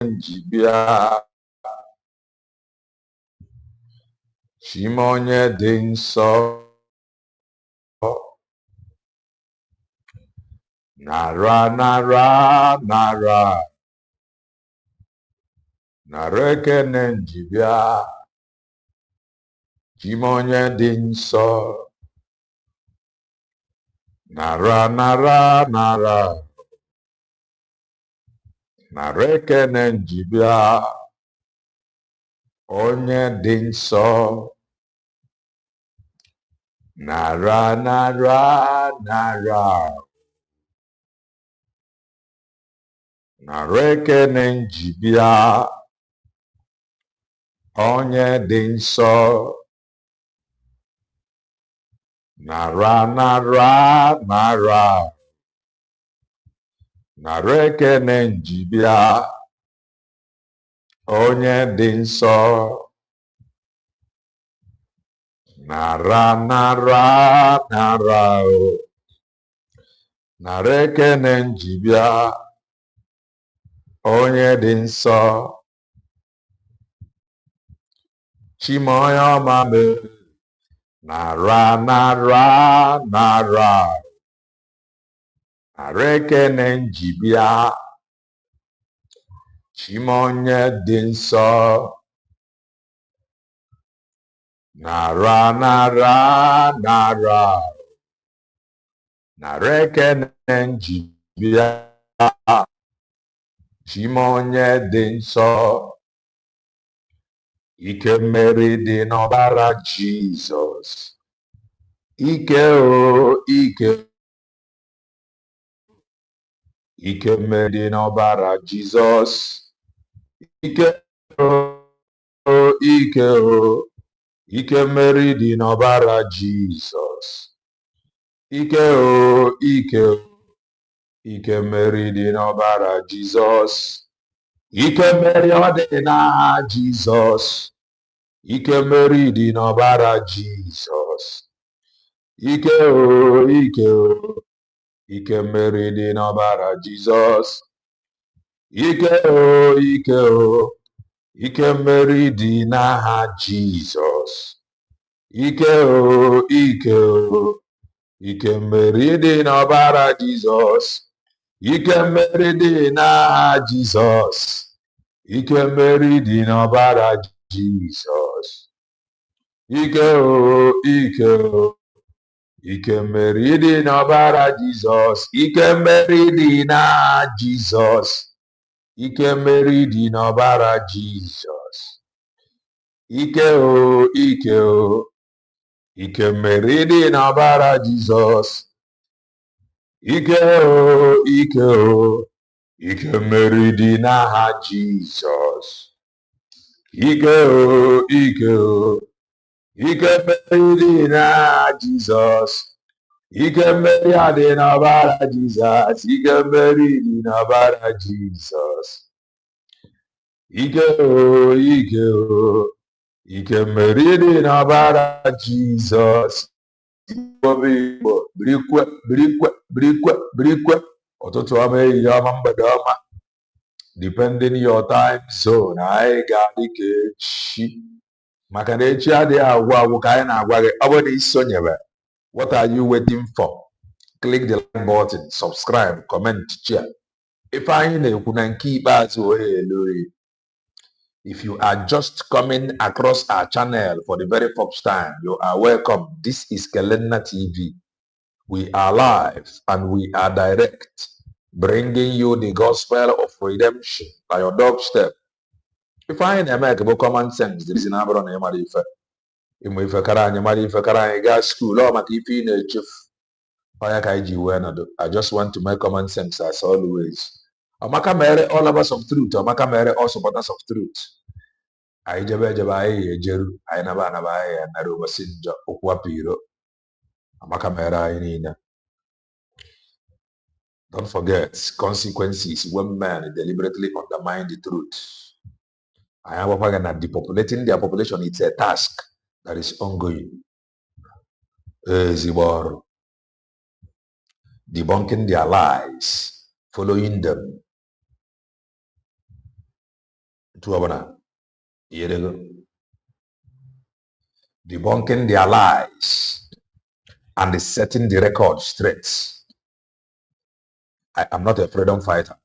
njibia Chimonye dị nsọ nara ekene njibia Chimonye dị nsọ nara ekene njibia onye dị nsọ nara ekene njibia onye dị nsọ nara ekene njibia onye dị nsọ nara ekene njibia onye dị nsọ Chimoya ọmame nara ekene njibia Chimonye dị nsọ nara ekene njibia Chimonye dị nsọ ike mmeri dị n'ọbara Jizọs ike mmeri dị n'ọbara Jizọs ike mmeri dị n'ọbara Jizọs ike mmeri dị n'ọbara Jizọs ike mmeri ọ dị n'aha Jizọs ike mmeri dị n'ọbara Jizọs ike mmeri dị n'ọbara Jizọs ike mmeri dị n'aha Jizọs ike mmeri dị n'ọbara Jizọs ike mmeri dị n'aha Jizọs ike mmeri dị n'ọbara Jizọs ike mmeri dị n'ọbara Jizọs ike mmeri dị n'aha Jizọs ike mmeri dị n'ọbara Jizọs ike mmeri dị n'ọbara Jizọs ike mmeri dị n'aha Jizọs ike mmeri dị n'aha Jizọs ike mmeri adị n'ọbara Jizọs ike mmeri dị n'ọbara Jizọs ike mmeri dị n'ọbara Jizọs birikwe ụtụtụ ọma ehihie ọma mgbede ọma depending your time zone anyị ga-adị ka echi maka na echi adịghị agwụ ka anyị na-agwa gị ọ bụrụ na isonyere what are you waiting for? Click the like button, subscribe, comment, share. If anyị na-ekwu na nke ikpeazụ if you are just coming across our channel for the very first time, you are welcome. This is Kelenna TV. We are live and we are direct, bringing you the gospel of redemption by your doorstep. If I make a common sense, there is an abron in Marifa. In Marifa Karani gas school, or Makifi in a chief. I just want to make common sense as always. Amaka mere all of us of truth, Amaka mere all supporters of truth. I jaba jeru, I naba and Naruba Sinja, Okwapiro. Amaka mere inina. Don't forget consequences when men deliberately undermine the truth. I am depopulating their population. It's a task that is ongoing. Debunking their lies, following them. debunking their lies and setting the record straight. I am not a freedom fighter.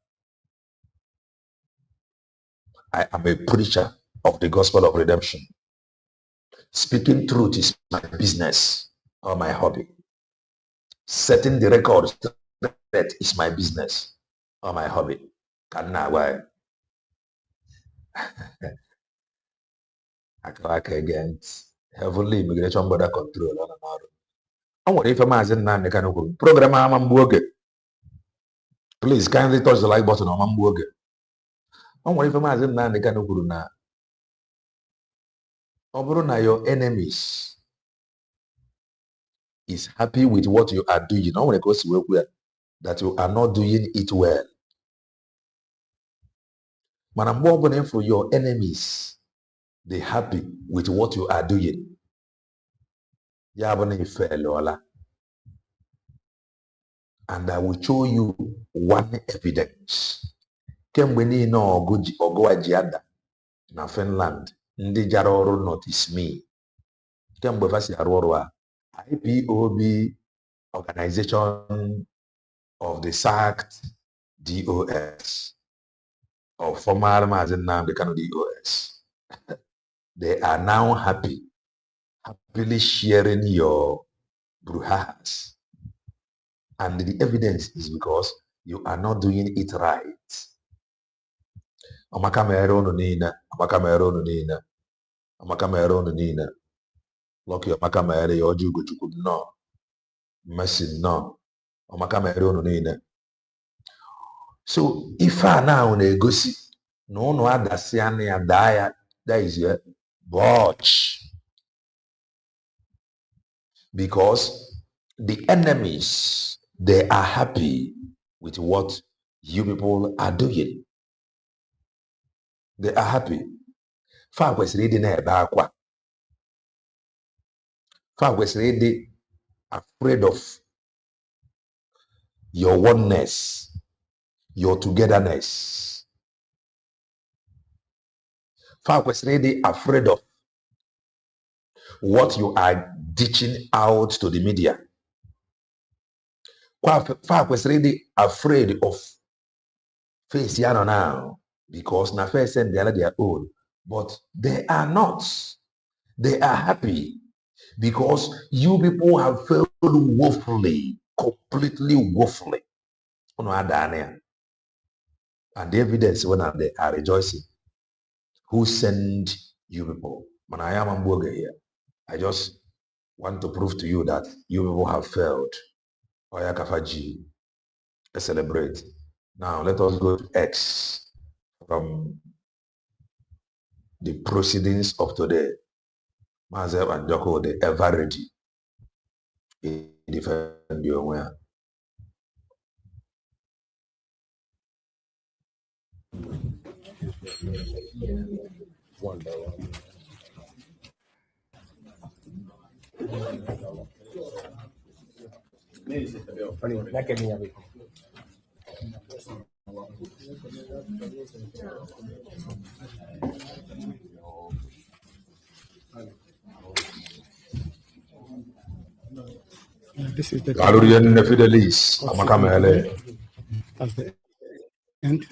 I am a preacher of the gospel of redemption. Speaking truth is my business or my hobby. Setting the record straight is my business or my hobby. Against heavenly immigration border control. I want if a man program I'm please kindly touch the like button on Mamboge. I want if a man na your enemies is happy with what you are doing. I want to go see where that you are not doing it well. But I'm more for your enemies. They happy with what you are doing. And I will show you one evidence. Kemgbe niile ọgụ ajiada na Finland ndị jara ọrụ notice me. Kemgbe fa si arụ ọrụ a IPOB organization of the sacked DOS of former Mazi Nnamdi Kanu DOS. They are now happily sharing your brujas. And the evidence is because you are not doing it right. Amaka mere unu niile, amaka mere unu niile, amaka mere unu niile. Lucky amaka mere ya ọjọọ Ugochukwu nnọọ, Mercy nnọọ, amaka mere unu niile. So ife a now na-egosi na unu adasịa ya daa ya, that is botch. Because the enemies, they are happy with what you people are doing. They are happy. Fa kwesịrị ịdị na-ebe akwa. Fa kwesịrị ịdị afraid of your oneness, your togetherness. Fa kwesịrị ịdị afraid of what you are ditching out to the media. Fa kwesịrị ịdị afraid of face ya nọ now, because na first and they are own, but they are not. They are happy because you people have failed woefully, completely woefully. And the evidence when they are rejoicing. Who sent you people? Man, I am Amboga here. I just want to prove to you that you people have failed. Oya Kafaji, let's celebrate. Now let us go to X from the proceedings of today. Mazi and Joko, they ever ready. Defend your way. This is the Galurian Fidelis, Amakamele. at the end.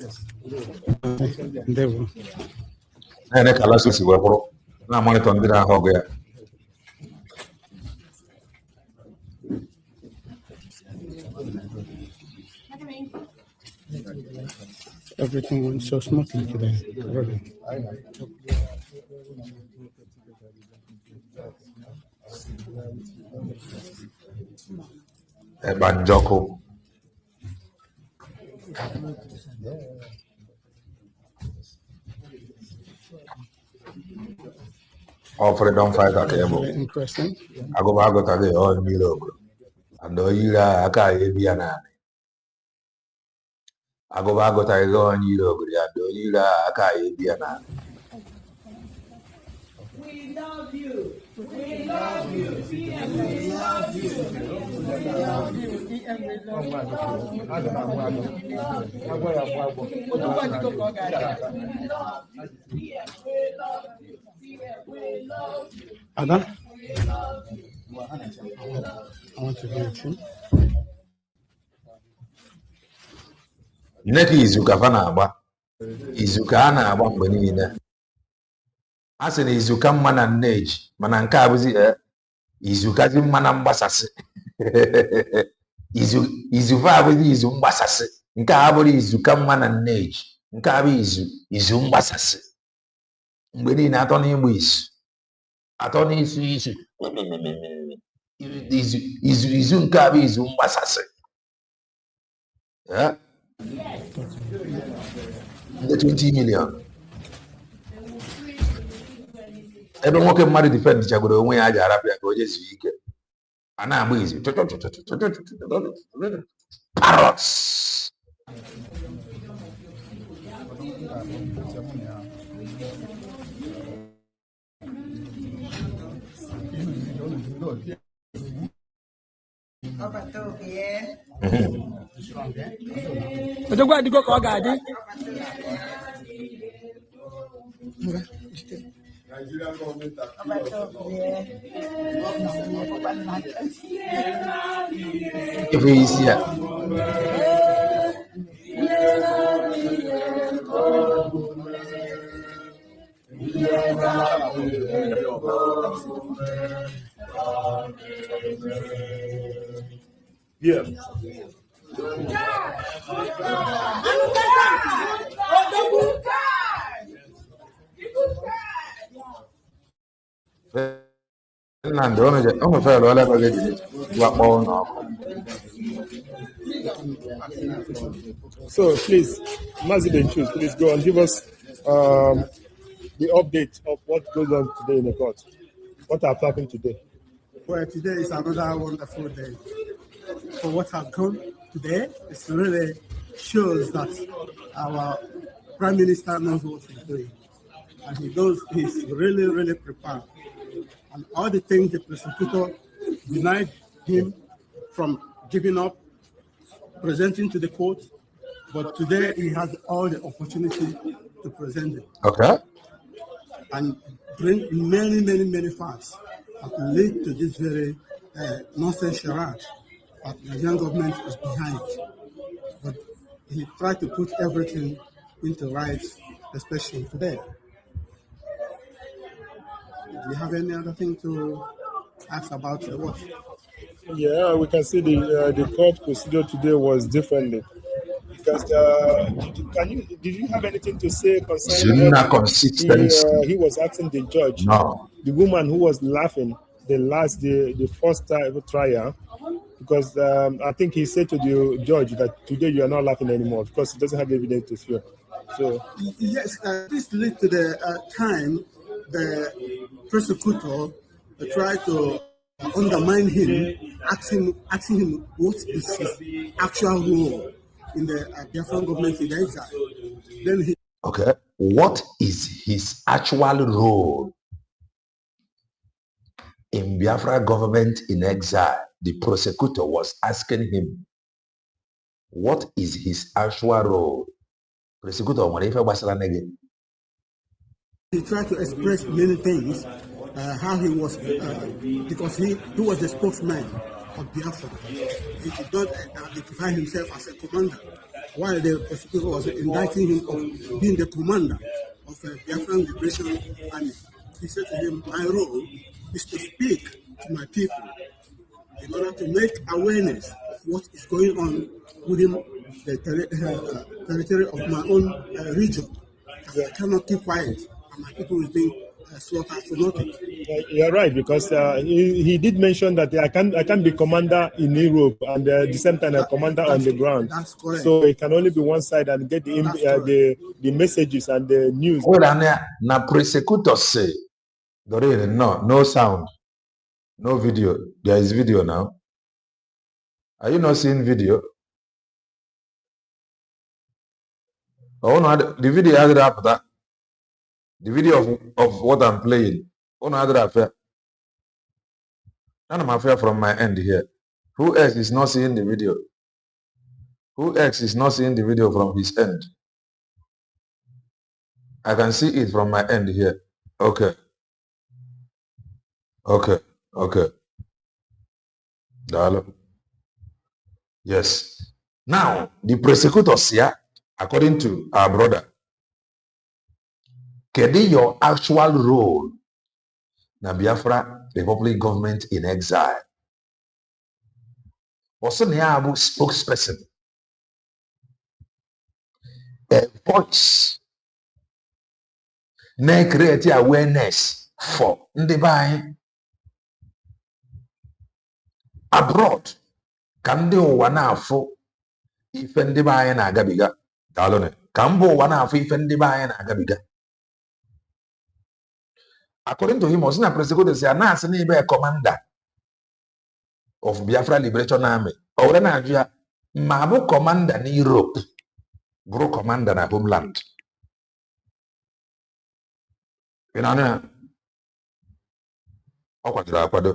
There will. And a Kalasis were now monitoring the Hoga. Everything went so smoothly today. Really. Banjoko. All freedom fighter cable. Very interesting. I go back to the old Milo. And the Ira Akabiana. I go back to the old Milo. And the Ira Akabiana. We love you. We love you. We love you. Ada, I want to hear you. Nneka izuka fa na-agba izuka a na-agba mgbe niile a sị na izuka mma na nneji mana nke a bụzi izukazi mma na mgbasasị izufa abụzi izu mgbasasị nke a bụrụ izuka mma na nneji nke a bụ izu mgbasasị mgbe niile atọ n'ịgba atọ n'isu izu nke a bụ izu mgbasasị ndị 20 million ebe nwoke mmadụ difend chagoro onwe ya ji arapụ ya ka o jezuo ike a na-agba izu parrots Odogwu adigo ka ọ ga-adị. Nigerian government ife isi ya yeah. Nnamdi ọnụ fere ole ebe gị wakpo n'ọkụ. So please, Mazi Benchus, please go and give us the update of what goes on today in the court. What happened today? Well, today is another wonderful day. For what has come today, it really shows that our Prime Minister knows what he's doing. And he's really, really prepared. And all the things the prosecutor denied him from giving up, presenting to the court, but today he has all the opportunity to present it. Okay. And bring many, many, many facts that will lead to this very nonsense charade that the Nigerian government is behind. But he tried to put everything into rights, especially today. Do you have any other thing to ask about the what? Yeah, we can see the court procedure today was differently. Because did you have anything to say concerning consistency? He was asking the judge, no, the woman who was laughing the first trial, because I think he said to the judge that today you are not laughing anymore because he doesn't have evidence to show. So yes, this led to the time the prosecutor tried to undermine him, asking him what is his actual role in the Biafran government in exile. Then he what is his actual role in Biafra government in exile? The prosecutor was asking him, what is his actual role? Prosecutor, he tried to express many things, how he was, because he was the spokesman of Biafra. He did not identify himself as a commander, while the prosecutor was indicting him of being the commander of the Biafran Liberation Army. He said to him, my role is to speak to my people in order to make awareness of what is going on within the territory of my own region. I cannot keep quiet, and my people is being slaughtered for nothing. You're right, because he did mention that I can be commander in Europe and at the same time a commander on the ground. That's correct. So it can only be one side and get the messages and the news. Well, na prosecutor say, no sound, no video. There is video now. Are you not seeing video? Oh no, the video has after that. The video of what I'm playing. Oh no, other affair. None of my affair from my end here. Who else is not seeing the video? Who else is not seeing the video from his end? I can see it from my end here. Okay. Okay. Okay. Dialogue. Yes. Now, the prosecutors here, according to our brother, Kedi, your actual role na Biafra Republic government in exile. Also, a spokesperson, a voice, na create awareness for ndị be abroad ka ndị ụwa na-afụ ife ndị be anyị na-agabiga. Daalụnụ. Ka mba ụwa na-afụ ife ndị be anyị na-agabiga. According to him, Osina Presego say na-asị na ibe commander of Biafra Liberation Army. Owere na-ajụ ya ma bụ commander na Europe bụrụ commander na homeland. Ị na-anụ ya? Ọ kwadoro akwado.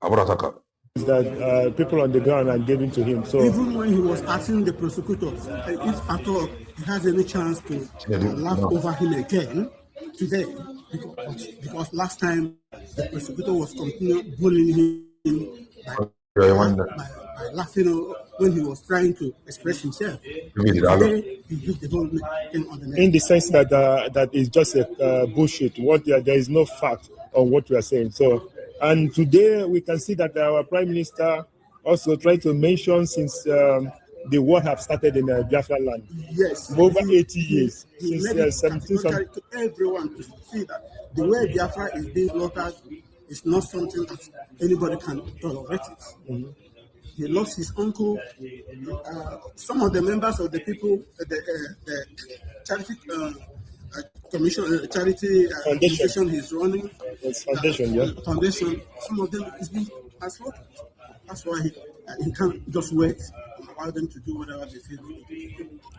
Ọ bụrụ ọtọ. That people on the ground are giving to him. So even when he was asking the prosecutor if at all he has any chance to laugh over him again today, because last time the prosecutor was continuing bullying him by laughing when he was trying to express himself. Today, he hit the whole thing on the neck. In the sense that that is just a bullshit. There is no fact on what we are saying. So. And today we can see that our Prime Minister also tried to mention since the war have started in Biafra land. Yes. Over 80 years. He Since made it 17 to everyone to see that the way Biafra is being slaughtered is not something that anybody can tolerate it. Mm-hmm. He lost his uncle. Some of the members of the people, the charity commission, charity foundation he's running. It's foundation, yeah. Foundation. Some of them is being slaughtered. That's why he can't just wait and allow them to do whatever they feel.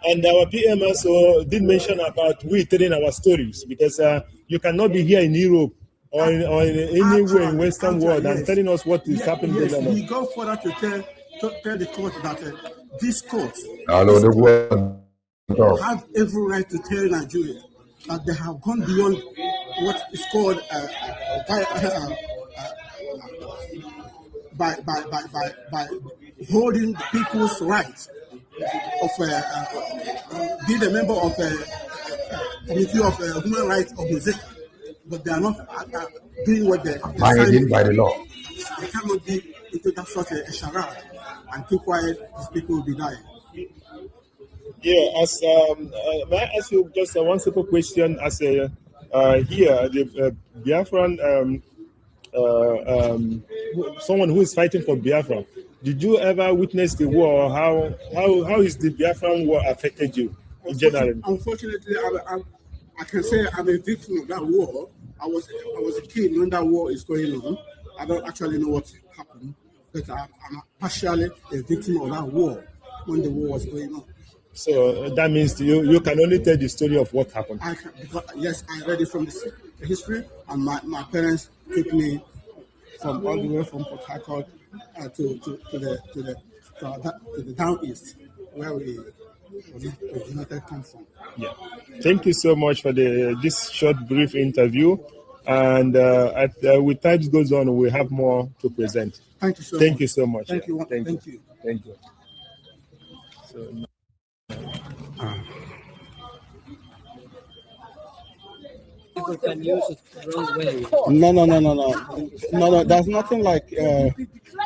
And our PM also did mention about we telling our stories, because you cannot be here in Europe or anywhere in Western world and telling us what is happening. Yes, he go further to tell the court that this court have every right to tell Nigeria that they have gone beyond what is called by holding the people's rights of being a member of a committee of human rights organization, but they are not doing what they binding by the law. They cannot be into that such a charade and keep quiet. These people will be dying. Yeah, as may I ask you just one simple question? As a here, the Biafran, someone who is fighting for Biafra, did you ever witness the war? How is the Biafran war affected you in general? Unfortunately, I can say I'm a victim of that war. I was a kid when that war is going on. I don't actually know what happened, but I'm partially a victim of that war when the war was going on. So that means you can only tell the story of what happened. Yes, I read it from the history, and my parents took me from all the way from Port Harcourt to the down east, where we originated come from. Yeah, thank you so much for this short, brief interview, and with time goes on, we have more to present. Thank you so much. Thank you so much. Thank you. Thank you. Thank you. So. People can use it the wrong way. No. There's nothing like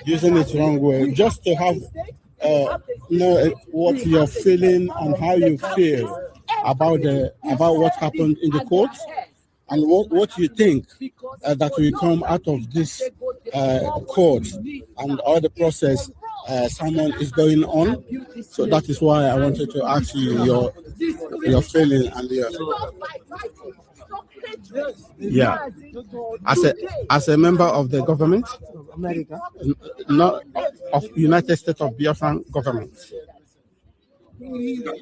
using it the wrong way. Just to have know what you're feeling and how you feel about what happened in the court, and what you think that will come out of this court and all the process Simon is going on. So that is why I wanted to ask you your feeling and your as a member of the government, America, not of United States of Biafran government,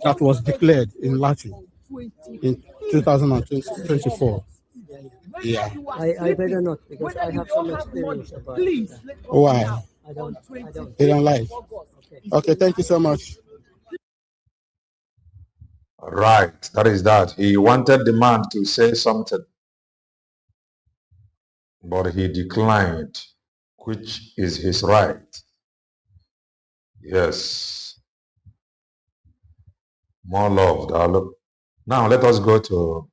that was declared in Latin in 2024. Yeah. I better not, because I have some experience about it. Why? I don't. You don't like? Okay, thank you so much. Right, that is that. He wanted the man to say something, but he declined, which is his right. Yes. More love, darling. Now let us go to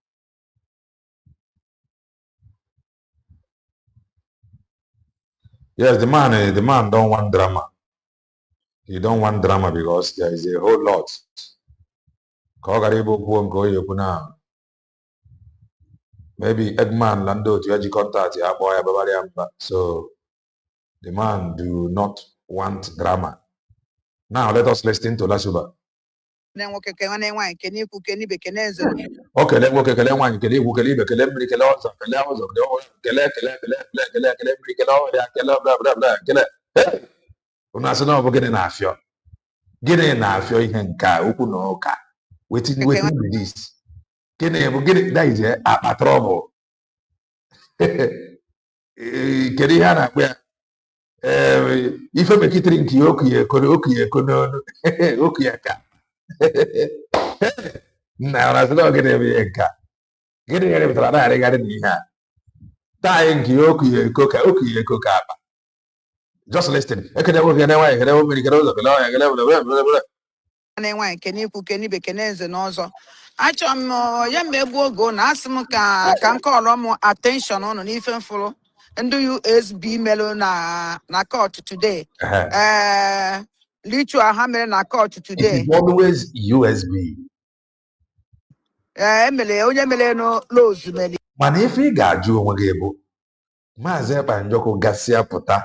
yes, the man don't want drama. He don't want drama because there is a whole lot. Maybe Eggman Lando to edge contact so the man do not want drama. Now let us listen to Lasuba. Okay, let work a one, can you kele mmiri kele ọzọ kele ọzọ kele unu asị na ọ bụ gịnị na-afịọ gịnị na-afịọ ihe nke a okwu na ụka wetin be this gịnị bụ gịnị that is akpa trouble kedu ihe a na-akpọ ya ife mekitiri nke okenye eko n'onu okenye ka nna ya asị na ọ gịnị bụ ihe nke a gịnị ya pụtara na-arịgharị n'ihe a taa anyị nke okenye eko ka akpa just listen ekene nwoke kene nwaanyị kene mmiri kene ụzọ kene ọnya kene achọrọ m ya megbu oge na asị m ka m kọọrọ m attention ụnụ n'ife mfụrụ ndị USB melụ na court today. Ritual ha mere na court today. It is always USB. Emele onye mere no laws mere. Mana ife ị ga-ajụ onwe gị bụ Mazi Ekpa Njọkụ gasịa pụta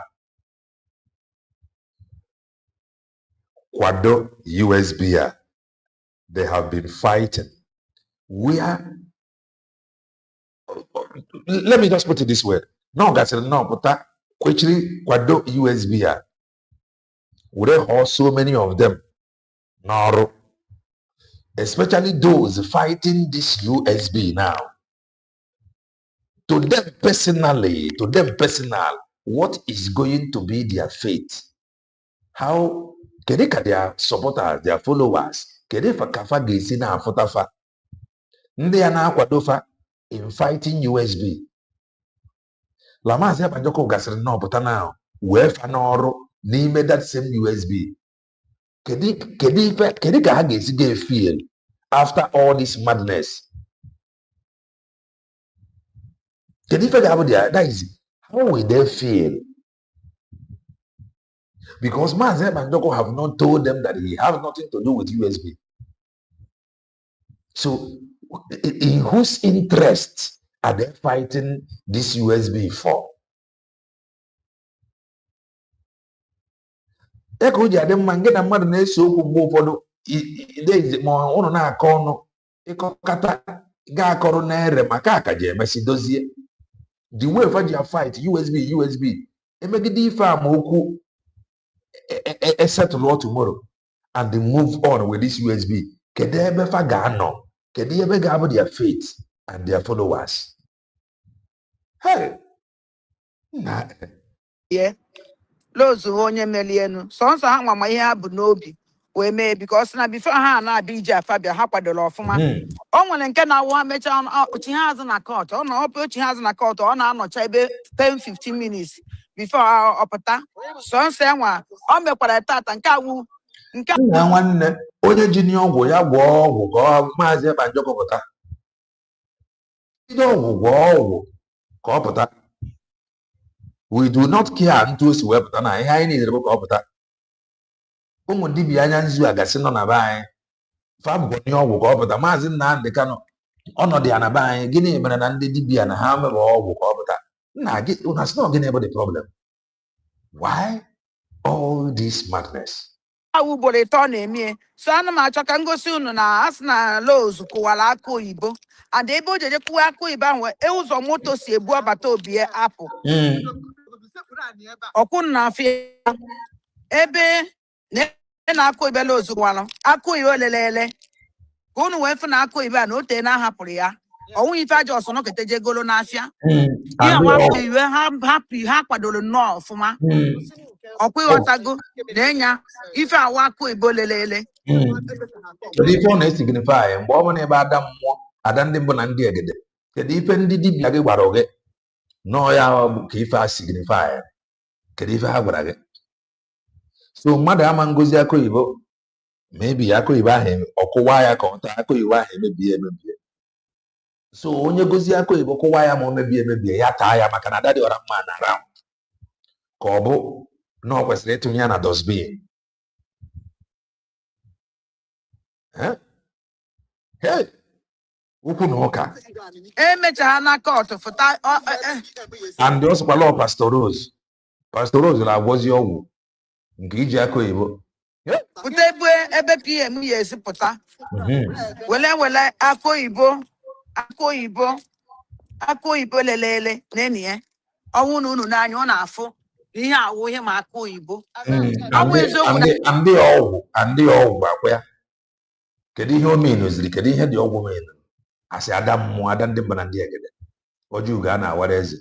kwado USB a they have been fighting. Let me just put it this way. No gasịrị no pụta kwechiri kwado USB a were ghọọ so many of them n'ọrụ, especially those fighting this USB now. To them personal, what is going to be their fate? How kedika their supporters, their followers, kedefa kafa ga-esi na-afụtafa ndị ya na-akwadofa in fighting USB. La Mazi Ekpa Njọkụ gasịrị n'ọpụta na wee fa n'ọrụ n'ime that same USB. Kedu ka ha ga-esi ga-efeel after all this madness? Kedu ife ga-abụ there? That is, how will they feel? Because Mazi Ekpa Njọkụ have not told them that he has nothing to do with USB. So, in whose interest are they fighting this USB for? Eko ji adị mma nke na mmadụ na-ese okwu mgbe ụfọdụ ma ụnụ na-akọ ọnụ ịkọkata ga-akọrọ n'ere maka aka ji emesi dozie. The way fa ji fight USB emegide ife amaokwu settle tomorrow and they move on with this USB. Kedu ebe fa ga-anọ? Kedu ebe ga-abụ their fate and their followers? Hey! Yeah. Lozu onye melienu. So ha nwa ma ihe ha bụ n'obi wee mee because na before ha na-abịa ije afabịa ha kwadoro ọfụma. O nwere nke na-awụ ha mechaa ochi ha azụ na court. Ọ na ochi ha azụ na court ọ na-anọcha ebe 10-15 minutes before ọ pụta. So nwa ọ mekwara tata nke awụ nke nna nwanne onye ji n'ọgwụ ya gwọọ ọgwụ ka Mazi Ekpa Njọkụ pụta. Ide ọgwụ gwọọ ọgwụ ka ọ pụta. We do not care ntu o si wee pụta na ihe anyị niile bụ ka ọ pụta. Ụmụ dibịa anya nzu agasị nọ na be anyị fa bụ ọgwụ ka ọ pụta. Maazị Nnamdị Kanụ ọnọdụ ya na be anyị gịnị mere na ndị dibịa na ha mere ọgwụ ka ọ pụta? Nna gị una sị na gịnị bụ the problem? Why all this madness? ugboro ịtọ na-eme. So ana m achọ ka ngosi unu na asị na Lowe's kụwara aka oyibo and ebe o jeje kụwa aka oyibo ahụ ụzọ moto si ebu ọbata obi apụ ọkwụ na afịa ebe na-akụ ibe Lowe's gwara aka oyibo olelele ka unu wee fụ na aka oyibo a na ote na-ahapụrụ ya ọnwụ ife aja ọsọ nọkete jegolo n'afịa ihe nwa iwe ha kwadoro nnọọ ọfụma Ọkwịghọtago na-enya ife awa akụ Igbo lelele. Kedu ife ọ na-esignify mgbe ọ bụ na ebe ada mmụọ ada ndị mbụ na ndị egede kedu ife ndị dibịa gị gwara gị nọọ ya bụ ka ife a signify kedu ife ha gwara gị so mmadụ ama ngozi akụ Igbo maybe akụ Igbo ahụ ọkụwa ya ka ọ taa akụ Igbo ahụ emebie so onye gozie akụ Igbo kụwa ya ma o mebie ya taa ya maka na ada dị ọra mma na round ka ọ bụ na ọ kwesịrị ịtụnye ya na dustbin ukwu na ụka Emechara na kọtụ fụta and ọ sịkwala Pastor Rose na-agwọzi ọgwụ nke iji akụ Igbo pụta ebe PM ya esi pụta wele akụ Oyibo lelele na-enyi ya ọnwụ na unu n'anya ọ na-afụ ihe awụ ihe ma akụ Oyibo ọnwụ eziokwu ndị ọgwụ akwa ya kedu ihe o menuziri kedu ihe dị ọgwụ menu asị ada mmụọ ada ndị mba na ndị egede ọjọọ ga na-awara eze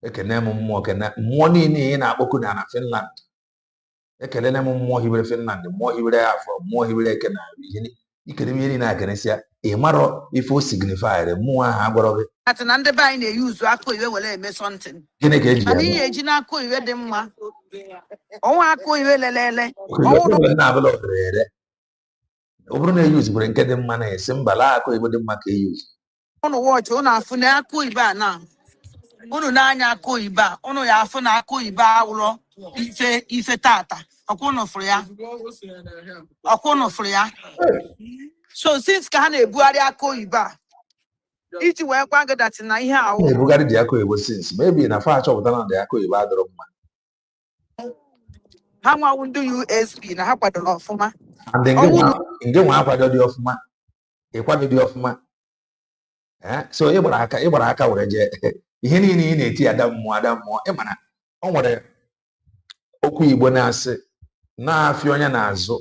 ekene m mmụọ kene mmụọ niile ị na-akpọku na Finland ekelele m mmụọ hiwere Finland mmụọ hiwere afọ mmụọ hiwere eke na ikere ihe niile akenesịa ị marọ ife o signifyre mmụọ ahụ agwọrọ gị atị na ndị be anyị na-eyi uzu akụ Iwe were eme sọntin gịnị ka eji mana ihe eji na akụ Iwe dị mma ọnwa akụ Iwe lelele na-abụla ere ọ bụrụ na eyuzikwere nke dị mma na-esi mba laa akụ Igbo dị mma ka eyuzi ụnụ wọchị ụnụ afụ na akụ Ibe a na ụnụ na-anya akụ Ibe a ụnụ ya afụ na akụ Ibe awụrọ ife tata ọkwụnụ fụrụ ya so since ka ha na-ebugharị akụ Oyibo a iji wee gwa gị datị na ihe ahụ na-ebugharị dị akụ Igbo since maybe na fa achọpụta na dị akụ Igbo adọrọ mma ha nwawu ndị USB na ha kwadoro ọfụma nge nwa akwado dị ọfụma ịkwado dị ọfụma so ịgbara aka were jee ihe niile ị na-eti ada mmụọ ịmana ọ nwere okwu Igbo na-asị na-afịa onye na-azụ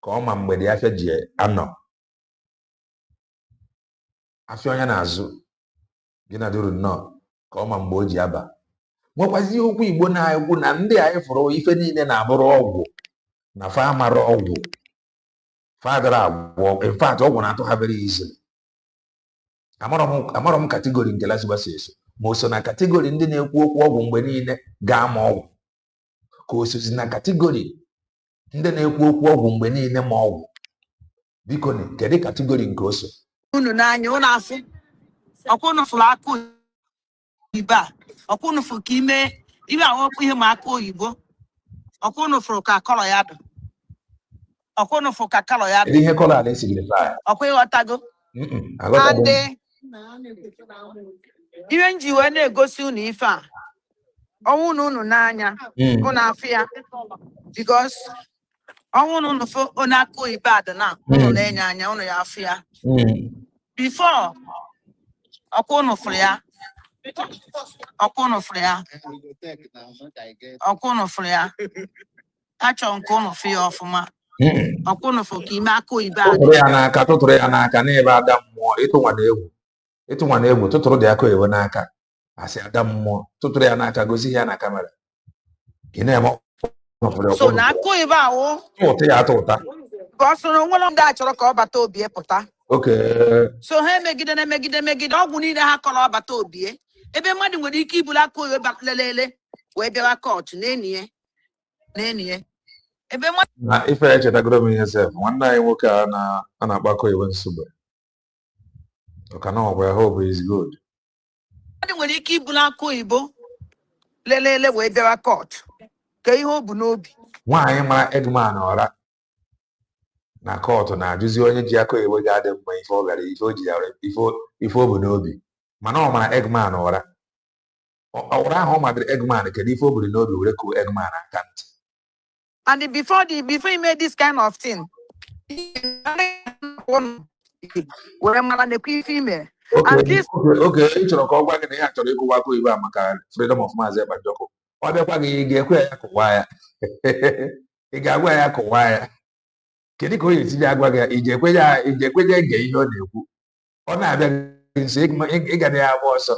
ka ọ ma mgbe dị afịa ji anọ afịa onye na-azụ gị na duru nnọọ ka ọ ma mgbe o ji aba nwekwazi okwu Igbo na-ekwu na ndị anyị fụrụ ife niile na-abụrụ ọgwụ na fa mara ọgwụ fadara agwọ in fact ọgwụ na-atụ ha very easily amarọ m kategori nke lasịgbasa eso ma o so na kategori ndị na-ekwu okwu ọgwụ mgbe niile ga-ama ọgwụ ka o sozi na kategori ndị na-ekwu okwu ọgwụ mgbe niile ma ọgwụ biko kedu kategori nke o so unu n'anya ụnụ afụ ọkwụnụ fụrụ akụ Oyibo a ọkwụnụ fụrụ ka ime awụkwụ ihe ma akụ Oyibo ọkwụnụ fụrụ ka kọlọ ya dị ọkwụnụ fụrụ ka kọlọ ya dị ihe kọlọ a na-esignify ọkwụ ịghọtago ndị ihe nji wee na-egosi unu ife a ọnwụ na unu n'anya unu afụ ya because ọnwụ na unu fụ onye akụ Oyibo a dị na unu na-enye anya unu ya afụ ya before ọkwụnụ fụrụ ya achọ nke unu fụ ya ọfụma ọkwụnụ fụ ka ime akụ Oyibo a tụtụrụ ya n'aka n'ebe ada mmụọ ịtụnwa na egwu tụtụrụ dị akụ Oyibo n'aka asị ada mmụọ tụtụrụ ya n'aka gosi ya na kamera ị na-eme so na akụ Oyibo ahụ ụtụ ya atụ ụta ka ọ soro nwere ndị a chọrọ ka ọ bata obie pụta so ha emegide ọgwụ niile ha kọrọ ọbata obie ebe mmadụ nwere ike ibulu akụ Oyibo lelele wee bịawa kọtụ n'enyi ya ebe mmadụ na ife ya chetagoro m ihe sef nwanne anyị nwoke a na-akpọ akụ Oyibo Nsugbe ọkanọgwa hope is good mmadụ nwere ike ibulu akụ Oyibo lelele wee bịawa kọtụ ka ihe o bu n'obi nwaanyị mara Eggman ọra na kọtụ na-ajụzi onye ji akụ Oyibo ga-adị mma ife ọ gara ife o ji ya ife o bu n'obi mana ọ mara Eggman ọra ahụ ọ madịrị Eggman kedu ife o buru n'obi were kuo Eggman aka ntị and before you made this kind of thing were mara nekwa ife ime oke ị chọrọ ka ọ gwa gị na ya chọrọ ịkụwa akụ Oyibo a maka freedom of Mazi Ekpa ọ bịakwa gị ị ga-ekwe ya kụwa ya ị ga-agwa ya kụwa ya kedu ka o ga-esi agwa gị iji ekweje ege ihe ọ na-ekwu ọ na-abịa nso ịga ya agba ọsọ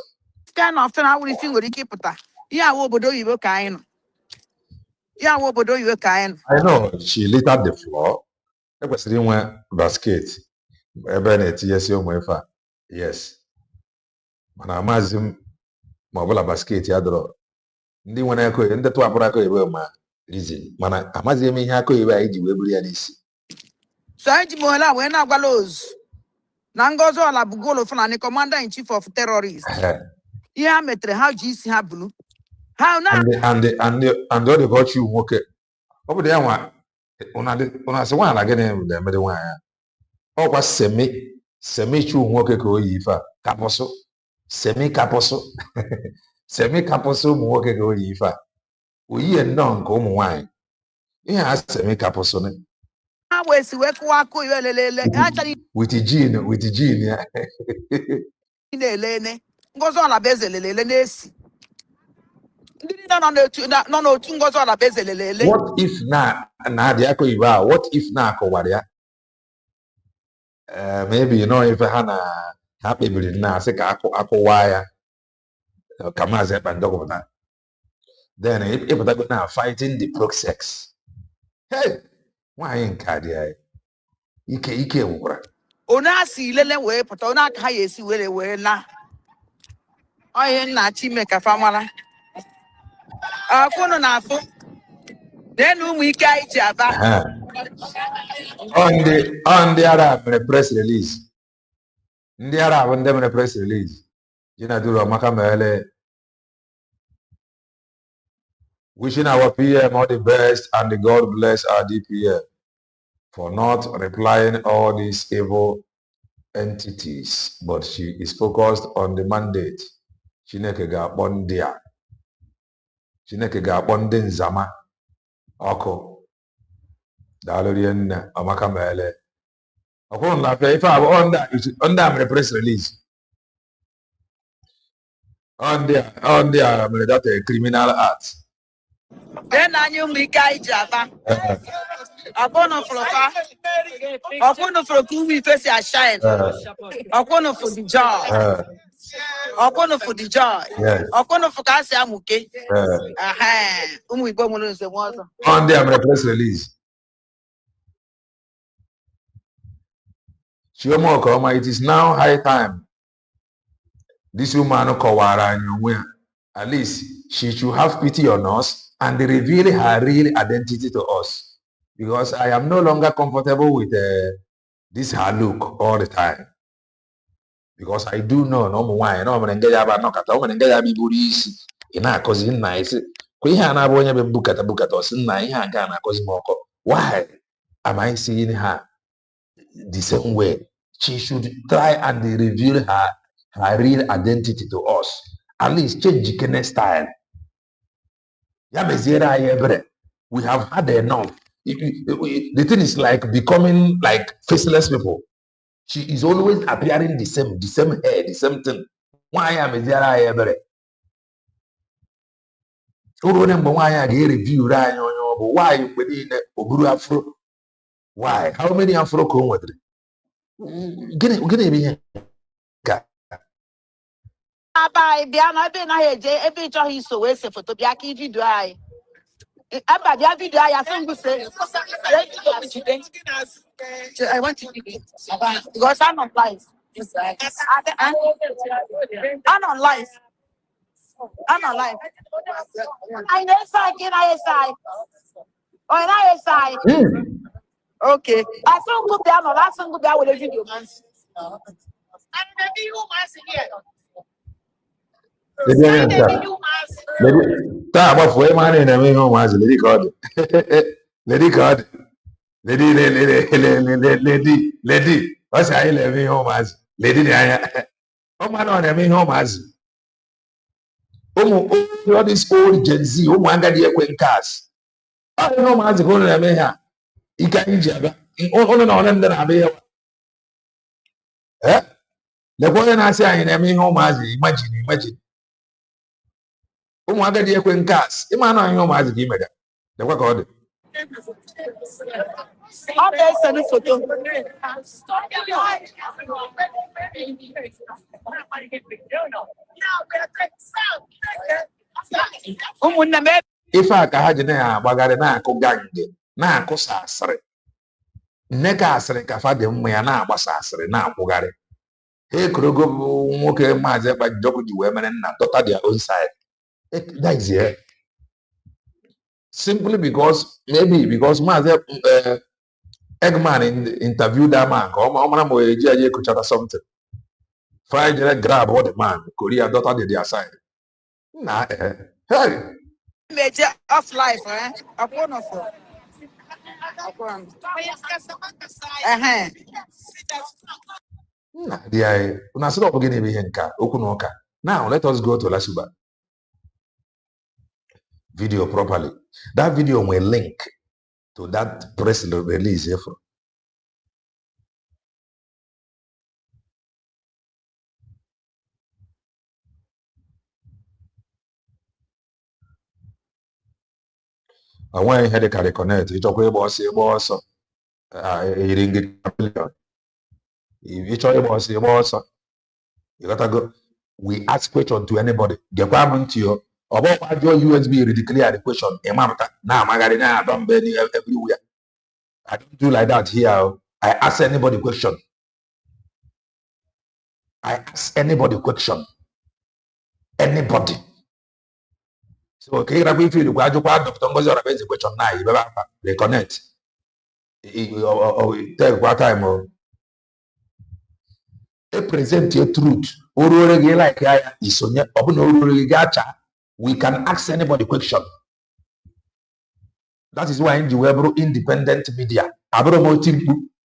kind of thing awụrụ isi nwere ike ịpụta ihe awụ obodo Oyibo ka anyị nọ Yeah, what would you kind? I know she littered the floor. I was sitting one basket. Yes. Mana Mazi ma ọ bụla basket ya dọrọ. Ndị nwere aka oyibo, ndị tụwapụrụ aka oyibo ma reason. Mana amaghịzi m ihe aka oyibo anyị ji wee buru ya n'isi. So I Jimola when I gallows. Nangozo la Bugolo Fulani, commander in chief of terrorists. Yeah, metre how GC have blue. How now? And all the virtue nwoke. Ọ bụ ya nwa una sị nwaanyị na gịnị na-emede nwaanyị ya. Ọkwa semi chu nwoke ka o yi ife a kapụsụ. Semi kapụsụ. Semi kapụsụ ụmụ nwoke ka o yi ife a. O yie nnọọ nke ụmụ nwaanyị. Ihe a semi kapụsụ ne. With Gene ya. Goes on a bezel, Lenesi. No, two goes on a bezel. What if na the ako iba? What if na kọwara ya? Maybe you know if ha kpebiri na asị ka akụwa ya ka Mazi Ekpa ndọgọpụta. Then ịpụtago na fighting the pro-sex. Hey, nwaanyị nke a dị ya ike gwụkwara. Ona si lele wee pụta ona aka ya esi were na onye nna Chimeka famara akwụnụ na afụ den ụmụ ike anyị ji aba On the Arab mere press release. Ndị Arab ndị mere press release. Jinaduru Amaka Mele wishing our PM all the best and the God bless our DPM for not replying all these evil entities, but she is focused on the mandate. Chineke ga-akpọ ndị a. Chineke ga-akpọ ndị nzama ọkụ. Daalụ nne Amaka Mele. Ọkwụrụ na afọ ife abụ ndị a mere press release. Ndị a mere that a criminal act. den anyị ụmụ ike anyị ji aba ọkwụnụ fụrụfa ọkwụnụ fụrụ ka ụmụ ife si ashine ọkwụnụ for the joy ọkwụnụ for the joy ọkwụnụ fụ ka a si amụke ụmụ Igbo nwere nze nwa ọzọ. Ndị a mere press release. Chioma Okoma, it is now high time this woman kọwara anyị onwe ya. At least she should have pity on us and reveal her real identity to us, because I am no longer comfortable with this her look all the time, because I do know no more no mere nge ya ba no kata o mere nge ya bi buru isi ị na-akọzi nna isi kwa ihe a na-abụ onye be bukata osi nna ihe a ga na-akọzi m ọkọ. Why am I seeing her the same way? She should try and reveal her real identity to us. At least change the style. We have had enough. The thing is like becoming like faceless people. She is always appearing the same hair, the same thing. Why am I there? Review why why? How many afro come with it? Gonna be Abai biana be na heje ebe cho hi so we se photo bia ki video ai aba bia video ai asengu se I want to because I'm on live. I'm on live. I know side oh na side okay asengu bia no asengu bia with the video man and maybe you must here. Tá, mas foi maneiro, né, meu irmão? Mas Lady God. Lady. What's I living home as? Lady Diana. Oh, man, on living home as. All this old Gen Z, one got the equine cars. I don't know, as going to here. You can't jab. On them that I be. Eh? The boy and I say, I am home as imagine. Ụmụaka dị ekwe nke a ịma na ihe ụmụazị ka imega dekwa ka ọ dị. Ọ ga-ese na foto. Ụmụnne m ife a ka ha ji na-agbagharị na-akụ gange na-akụsa asịrị nne ka asịrị ka fa dị mma ya na-agbasa asịrị na-akwụgharị ha ekorogo bụ nwoke Maazị Ekpa Njọkụ ji wee mere nna dọta their own side. That is here. Simply because Maazị Eggman interviewed that man ka ọ mara ma o eji aja ekuchata something. Friday grab all the man Korea daughter did their side. Nah, hey. Major of life, eh? Upon of Now let us go to Lasuba. Video properly. That video will link to that press release. I want to carry connect. You talk about say boss. If you boss, you gotta go. We ask question to anybody. The requirement to you about your USB declare the question. Now I don't be everywhere. I don't do like that here. I ask anybody question. I ask anybody question. Anybody. So okay, if you go to Dr. Ngozi or the question now, you better reconnect. Take what time? Present your truth. We can ask anybody question. That is why you have independent media. I don't 3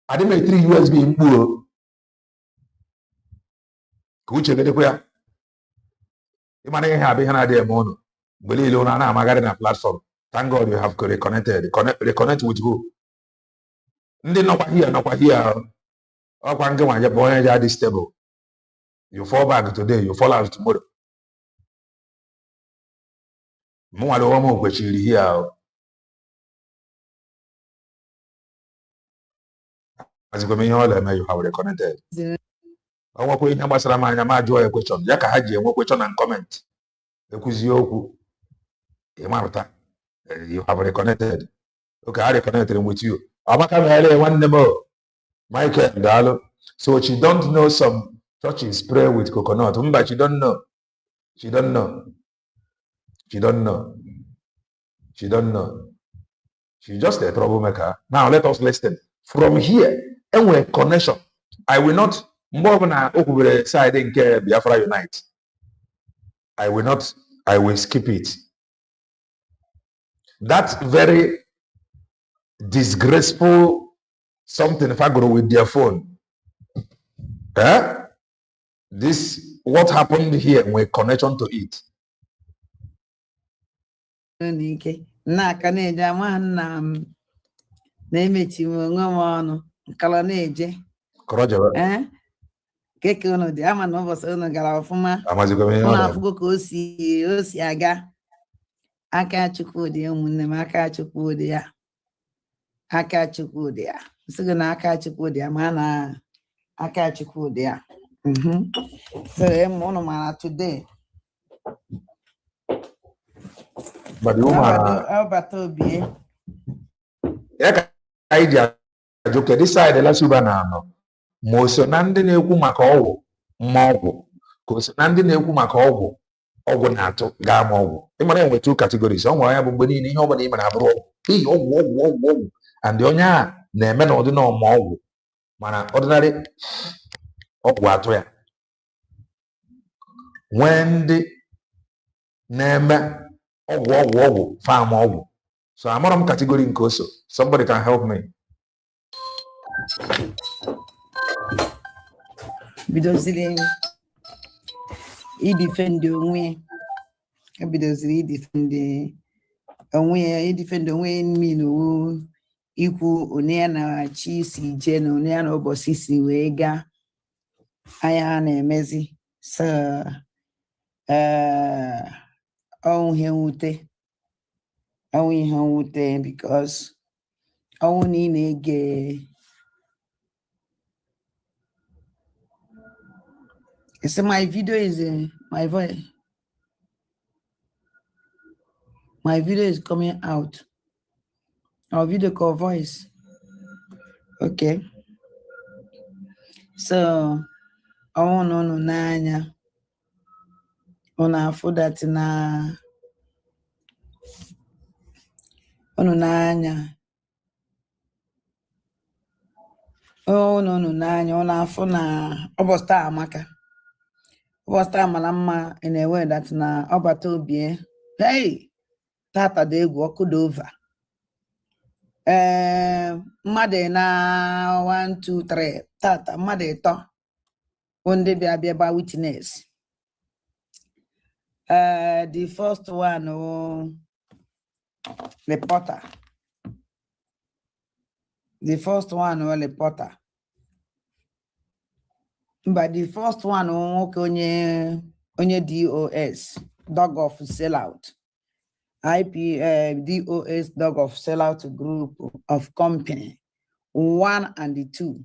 USB in Buro. Which you get where? You might have been a mono. Believe on a platform. Thank God you have reconnected. Reconnect with who? Not here. This table. You fall back today, you fall out tomorrow. Here. As you have reconnected. I want to know a question. Yaka Haji, a question and comment. You have reconnected. Okay, I reconnected with you. I'm one more. Michael Dalo. So she don't know some touching spray with coconut. But she don't know. She don't know. She don't know. She don't know. She's just a troublemaker. Now let us listen. From here, and we're connection. I will not more than side in Biafra Unite. I will not, I will skip it. That's very disgraceful something if I go with their phone. This what happened here when connection to it. Keke ono dị ama na ụbọchị unu gara ọfụma unu afụgo ka o si aga aka Chukwudị ụmụnne m aka Chukwudị ya aka Chukwudị ya sịgo na aka Chukwudị ya ma na aka Chukwudị ya so unu mara today but the woman Albert Obi ya ka anyị ji ajụ kedu side Lasuba na-anọ ma o so na ndị na-ekwu maka ọgwụ mma ọgwụ ka o so na ndị na-ekwu maka ọgwụ na-atụ gaa ma ọgwụ ịmara enwe two categories ọ nwere ya bụ mgbe niile ihe ọbụla ime na-abụrụ ọgwụ and onye a na-eme na ọdịna ọma ọgwụ mana ọdịnarị ọgwụ atụ ya nwee ndị na-eme ọgwụ fam ọgwụ so amara m category nke o so somebody can help me. bidoziri idefend onwe bidoziri idefend onwe mmiri ikwu onye ya na chi si je na onye ya na ụbọchị si wee gaa anya na-emezi so ọnwụ ihe nwute because ọnwụ na ị na-ege my video is my voice. My video is coming out. Our video call voice. Okay. So, I want to know Nanya. For that na. Nanya. Oh no afọ na ọbọsta amaka. Ọbọsta mara mma in a way that na ọbata obi. Hey, tata dị egwu ọkụ dị over. Mmadụ na 1 2 3 tata mmadụ ịtọ ndị bịa by witness. The first one reporter. The first one reporter. But the first one onye DOS, dog of sellout. DOS, dog of sellout group of company. 1 and 2.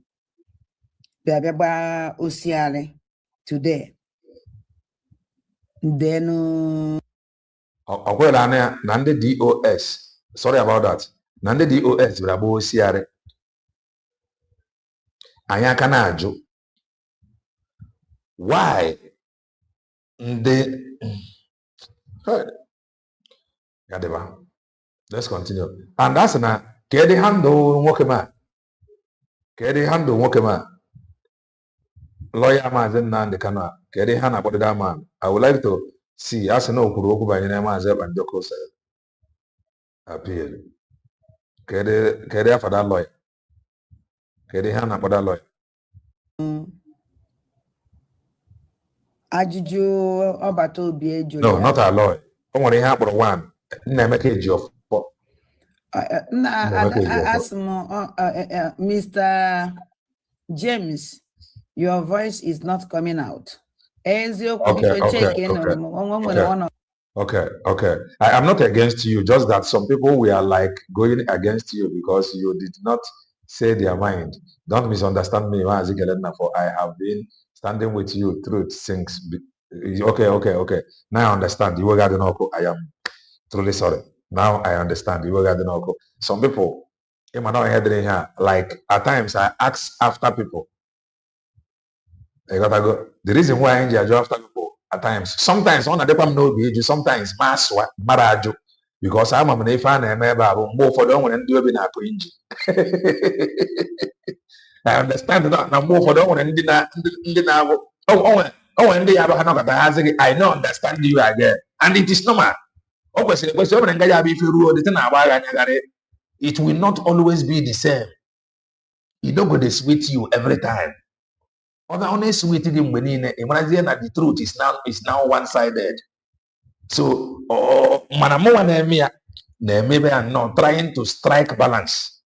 Baba Osiale today. Then Nande DOS. Sorry about that. Nande DOS Brabo Osiare. Anyaka na ajụ. Why let's continue. And that's na kedi handle nwoke ma lawyer Mazi Nnamdi Kanu kedi ha na-akpọdo that man. I would like to see as na okwuru okwu banyere Mazi Ekpa appeal. Kedi after that lawyer. Kedi ha na-akpọdo that lawyer. Ajụjụ ọbata obi ejụrụ. No, not a lawyer. O nwere ihe akpọrọ one. Nnaemeka Ejiofor. Mr. James, your voice is not coming out. Okay. I am not against you, just that some people we are like going against you because you did not say their mind. Don't misunderstand me. I have been standing with you through since. Okay. Now I understand. I am truly sorry. Now I understand. Some people, like at times I ask after people. I gotta go. The reason why I enjoy after people at times, sometimes on a depam no be sometimes maswa marajo because I'm a fan and more for the one and do in I understand that now more for the one and dinner. And they have I don't understand you again, and it is normal. It will not always be the same. It don't go this with you every time. Honest with him when imagine that the truth is now one-sided. So maybe I'm not trying to strike balance.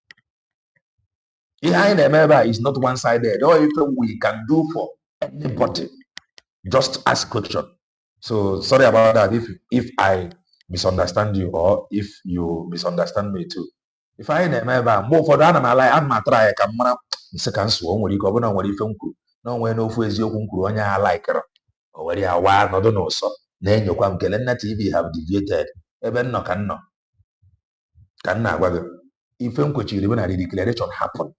Behind the is not one-sided. Or if we can do for anybody, just ask question. So sorry about that if I misunderstand you or if you misunderstand me too. If I remember more for that, I'm try camera second so when you go on what if no when no for is your like or where you are wild, no know so then you come Kelena TV have deviated. Even no can whether if when a declaration happen.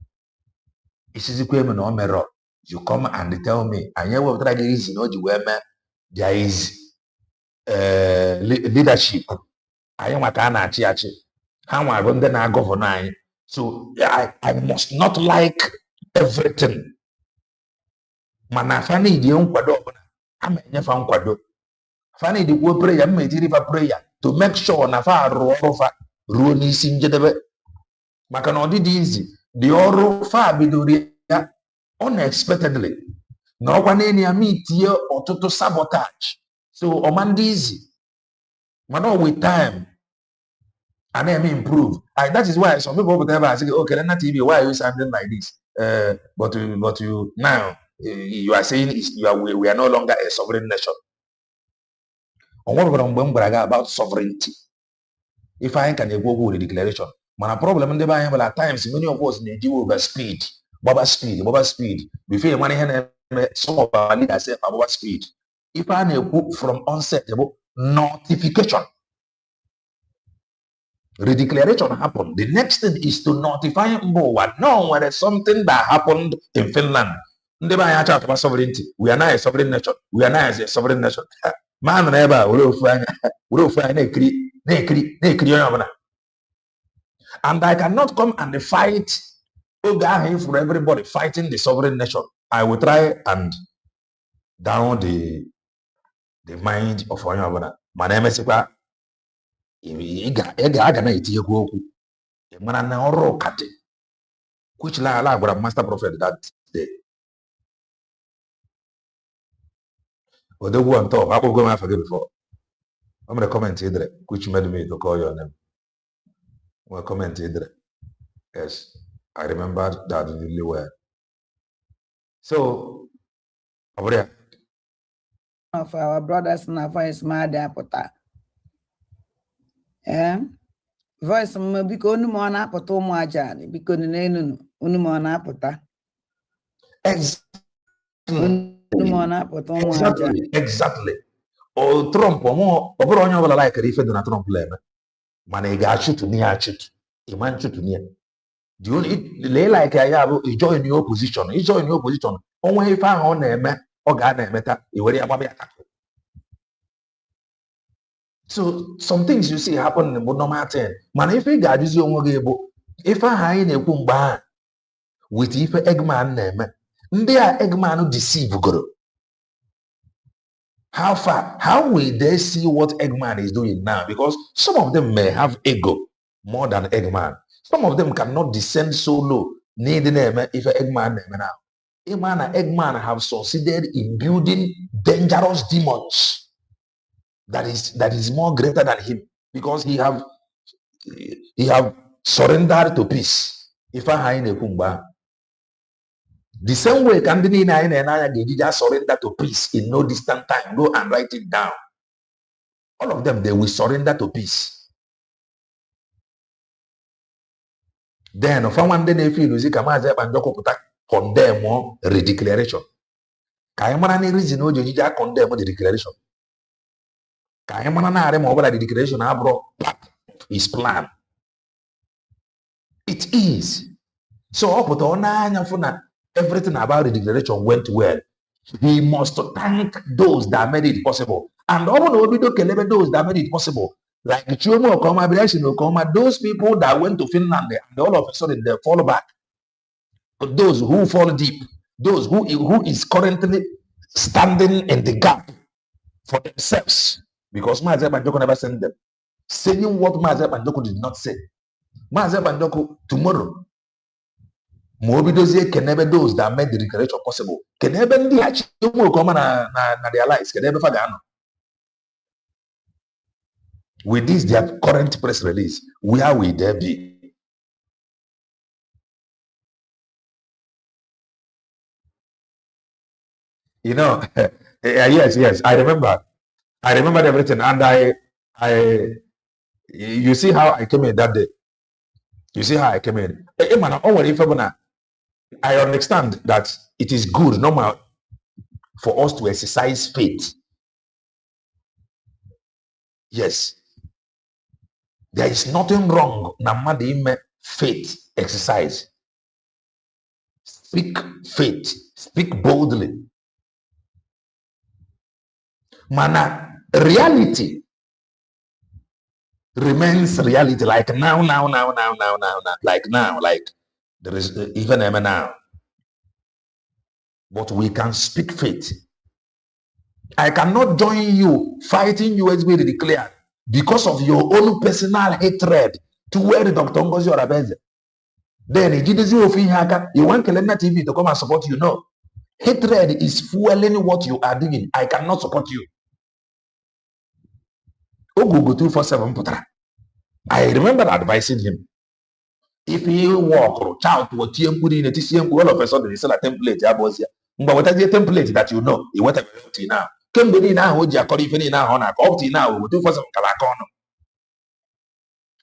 It's equipment no mirror. You come and tell me, and you will try to reason there is leadership. I am a Tanachi. How I run the governor. So I must not like everything. Manafani the unquado. I'm a fan quado. Fanny the word prayer, made prayer to make sure Nafa Rofa Runi Sinjadebe. Macanodi easy. The oro far be unexpectedly. No one any meet here or to sabotage. So easy. Man, with time. And then improve. That is why some people would ever say, okay, then TV, why are you sounding like this? But you now you are saying we are no longer a sovereign nation. On what about sovereignty? If I can go with the declaration, man, a problem in the Bible at times many of us need to over speed. Baba speed. Before money some of our leaders say about speed. If I need from onset about notification. Redeclaration happened. The next thing is to notify Mbowa. No, when there's something that happened in Finland. About sovereignty. We are now a sovereign nation. We are now a sovereign nation. Man, never. And I cannot come and fight for everybody fighting the sovereign nation. I will try and down the mind of one. My name is Ekpa. Which la master prophet that day. Or the one talk, I will go and forget before. I'm gonna comment here, which made me to call your name. Well, comment here. Yes, I remember that really well. So, over there. Of our brothers and our voice, Mother Pota. Voice biko unu ma na apụta ụmụ aja biko n'enu unu ma na apụta. Exactly. O Trump ọ bụrụ onye ọbụla like ife dị na Trump leme mana ị ga-achụtụ n'ihe achụtụ ịma nchụtụ n'ihe lee like ya bụ ijoin your opposition onwe ife ahụ ọ na-eme ọ ga-na-emeta iwere ya gbaba ya takụ. So some things you see happen in the normal thing. Man, if you got this if I ain't a kumba with if Eggman name, they are Eggman who deceive guru. How far? How will they see what Eggman is doing now? Because some of them may have ego more than Eggman. Some of them cannot descend so low. Need the name if Eggman name now. Eggman have succeeded in building dangerous demons. That is more greater than him because he have surrendered to peace. If I in a kumba, the same way Candini and just surrender to peace in no distant time. Go and write it down. All of them, they will surrender to peace. Then if one day they feel music Mazi and Joko condemn more redeclaration. Kayamana reason no you condemn the declaration. The declaration his plan. It is. So everything about the declaration went well. He must thank those that made it possible. And those that made it possible. Like Chumo Okoma, those people that went to Finland and all of a sudden they fall back. But those who fall deep, those who is currently standing in the gap for themselves. Because Mazi Banjoko never sent them. Saying what Mazi Banjoko did not say. Mazi Banjoko, tomorrow, Mobidozie can never those that made the declaration possible. Can never be come na their lives. Can never fagano. With this, their current press release, where will they be? You know, yes, I remember everything, and you see how I came in that day. You see how I came in. I understand that it is good, normal, for us to exercise faith. Yes, there is nothing wrong. Namadime faith exercise. Speak faith. Speak boldly. Mana reality remains reality. Like now. Like there is even now. But we can speak faith. I cannot join you fighting USB declared because of your own personal hatred to where Dr. Ngozi Orabeze. Then you want Kelena TV to come and support you. No. Hatred is fueling what you are doing. I cannot support you. Ogugu 247 Putra. I remember advising him. If he walk or shout to a TM put in a TCM, all of a sudden he sell a template. But what is the template that you know? He went to now. Can be now, would you call it now on a copy now? We do for some Kalakono.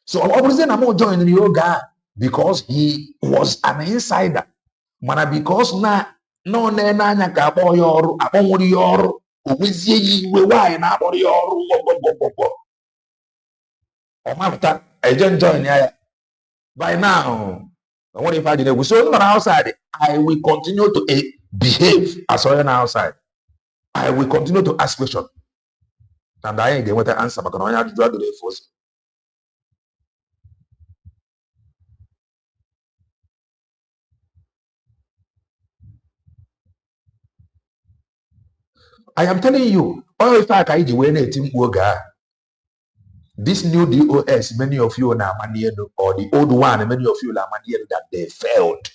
So obviously, I'm not joining yoga because he was an insider. Mana because na no nanya kapo yoru, upon yoru, we why na yoru. Omafta, I don't join here. By now, what if I did? So not outside, I will continue to behave as I am outside. I will continue to ask questions. And I ain't going to answer, but I have to do the force. I am telling you, all if I can do anything, this new DOS, many of you now or the old one, many of you are that they failed.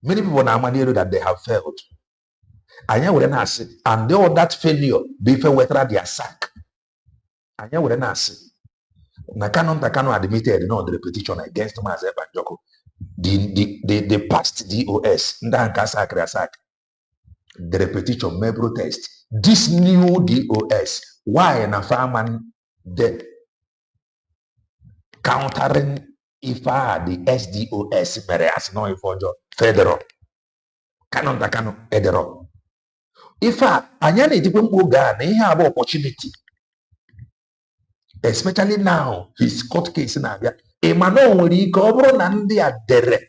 Many people now that they have failed. And all that failure before whether they are sacked. And you wouldn't ask. Nakano admitted no the repetition against Mazi and Joko. The past DOS, the repetition may protest. This new DOS, why na farman the countering if the SDOS as no for federal. Canon edero. If anyane dipun ga na ihe aba opportunity. Especially now, his court case in Abia. Emmanuel nwere ike ọ bụrụ na ndị a dere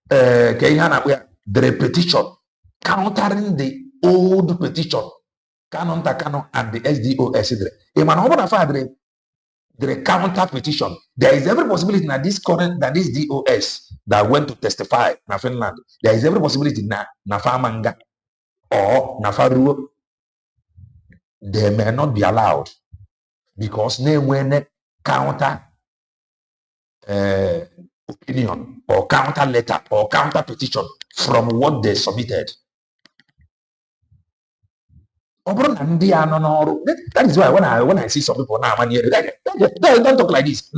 ka ihe a na-akpọ ya the repetition countering the old petition Kano and the SDOS dere. Emmanuel ọ bụrụ na fa the counter petition, there is every possibility that this DOS that went to testify in Finland, there is every possibility na Famanga or Nafaruo, they may not be allowed because when counter opinion or counter letter or counter petition from what they submitted. That is why when I see some people now, don't talk like this.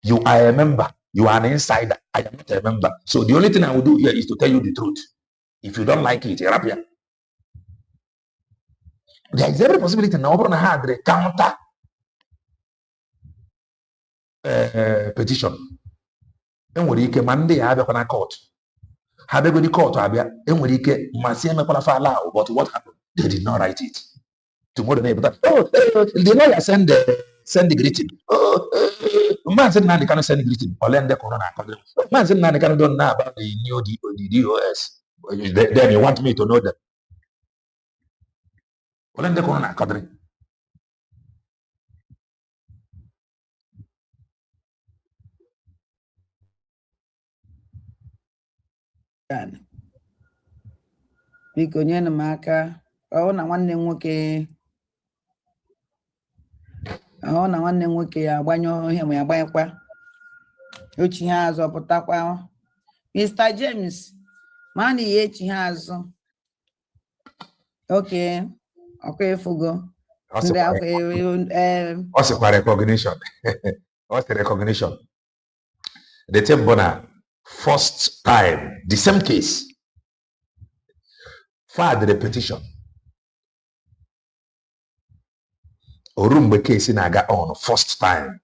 You are a member. You are an insider. I am not a member. So the only thing I will do here is to tell you the truth. If you don't like it, there is every possibility now the counter petition. And we can Monday have a court. Have a good court, and we can allow. But what happened? They did not write it. Tomorrow they the lawyer send the greeting. Man said now they cannot send the greeting. Or lend the corona. Man said now they cannot know about the new DOS. Then you want me to know that. Or lend the corona. Biko nyere m aka ọ na nwanne m nwoke ya agbanyụ ihe ma ya agbanyekwa ochi ihe azụ pụtakwa Mr. James man ihe echi ha azụ okay ọkwa efugo ndị also recognition. What's the recognition? The Tembona first time, the same case. Filed the petition. Orumbe case in Aga on first time.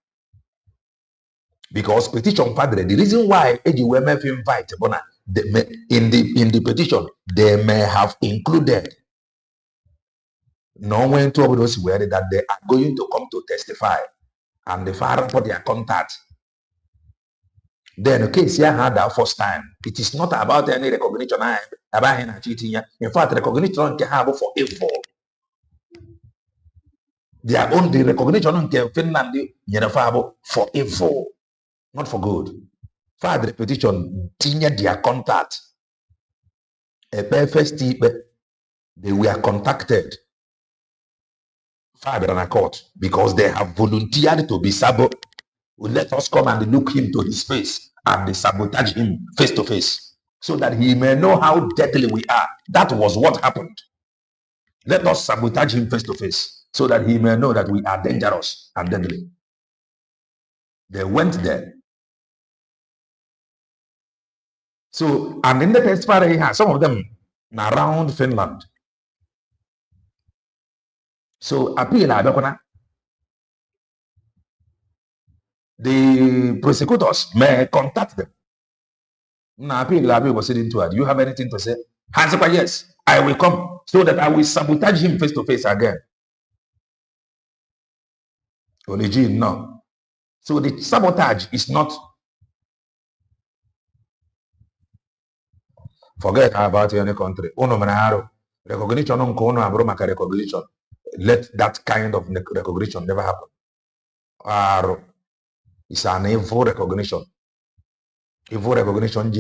Because petition padre, the reason why AGWMF invite Bona in the petition, they may have included no one to those where that they are going to come to testify and the father for their contact. Then the case here had that first time. It is not about any recognition about him cheating. In fact, recognition can have for evil. Their own the recognition can Finland for evil, not for good. Father repetition, tinha their contact. A perfect they were contacted. Father and a court because they have volunteered to be sabo. Let us come and look him to his face and sabotage him face to face so that he may know how deadly we are. That was what happened. Let us sabotage him face to face so that he may know that we are dangerous and deadly. They went there. So, and in the test fire, he has some of them around Finland. So, appeal the prosecutors may contact them. Now, appeal was sitting to her. Do you have anything to say? Answer yes. I will come so that I will sabotage him face to face again. Oliji, no. So the sabotage is not, forget about any country. Recognition recognition. Let that kind of recognition never happen. It's an evil recognition. Evil recognition,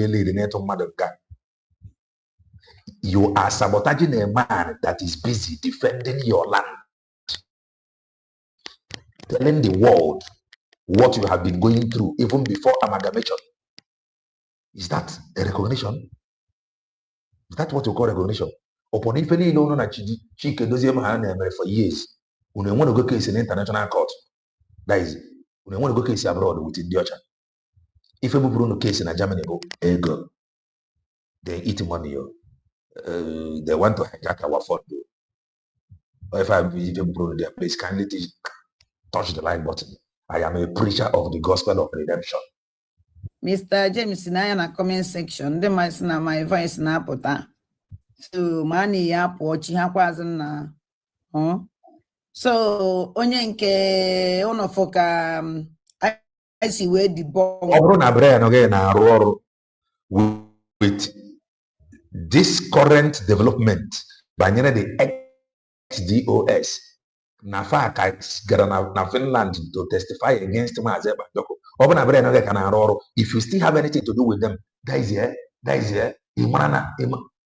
you are sabotaging a man that is busy defending your land, telling the world what you have been going through even before amalgamation. Is that a recognition? Is that what you call recognition? Upon if any no na Chike dozie for years. When want to go case in international court, that is, when want to go case abroad with Isiocha. If you bring a case in Germany, go, they eat money. They want to hijack our fund. Or if I even bring their place, kindly touch the like button. I am a preacher of the gospel of redemption. Mr. James na na comment section, the my voice na pota. So money ya pochi ha kwazi na. So onye nke unofoka I see where the bomb. Obro na Brian again na arụ with this current development banyere the XDOS. Na fa ka gara na Finland to testify against Mazi Isiocha. Obro na Brian again na arụ. If you still have anything to do with them, that is here. Imrana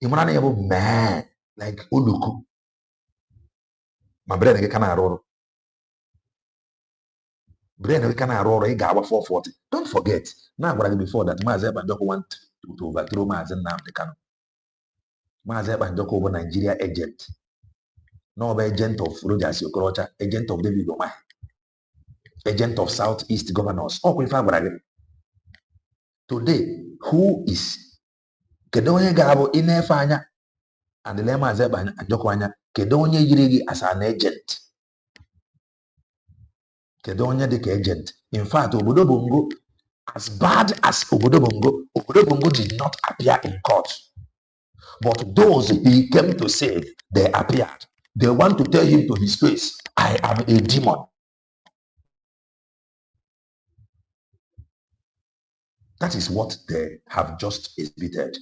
yabo man like Oluku. My brain again na arụ. Brain again na arụ. He got 440. Don't forget. Now before that Mazi Isiocha want to overthrow Mazi Nnamdi Kanu. Mazi Isiocha was Nigeria agent. No agent of Rogers Okorocha, agent of David Omah, agent of Southeast governors. Today, who is Kedonye Gabo Inefanya and the Lema Zeba and Jokwanya, Kedonye Yirigi as an agent. Kedonye the agent. In fact, Obodo Bongo, as bad as Obodo Bongo did not appear in court. But those he came to save, they appeared. They want to tell him to his face, I am a demon. That is what they have just exhibited.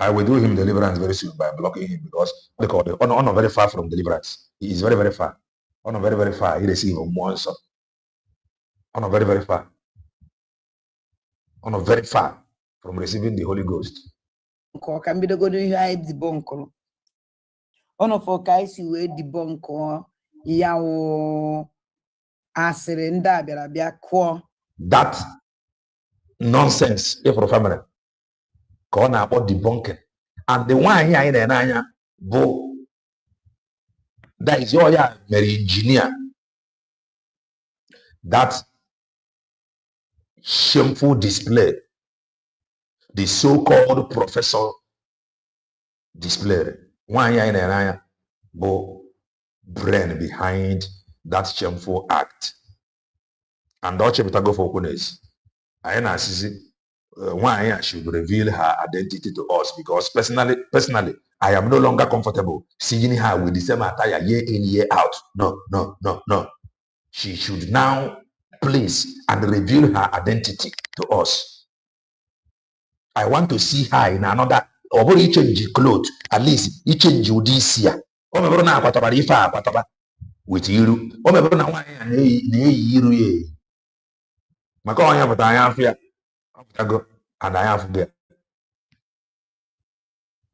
I will do him deliverance very soon by blocking him because they call it honor very far from deliverance. He is very, very far. Honor very, very far. He receives one son. Honor very, very far. Honor very far from receiving the Holy Ghost. Can be the good debunk. Ono for kaisi we debunk yawo asirenda bia kwa. That nonsense if for family. Kona about debunking. And the one here in Nanya bo that is your very engineer. That shameful display. The so-called professor display. One year in Nanya bo brain behind that shameful act. And Dutch go for goodness. I one should reveal her identity to us because personally, I am no longer comfortable seeing her with the same attire year in, year out. No. She should now please and reveal her identity to us. I want to see her in another, or he change clothes, at least he change this year. With you. And I have there.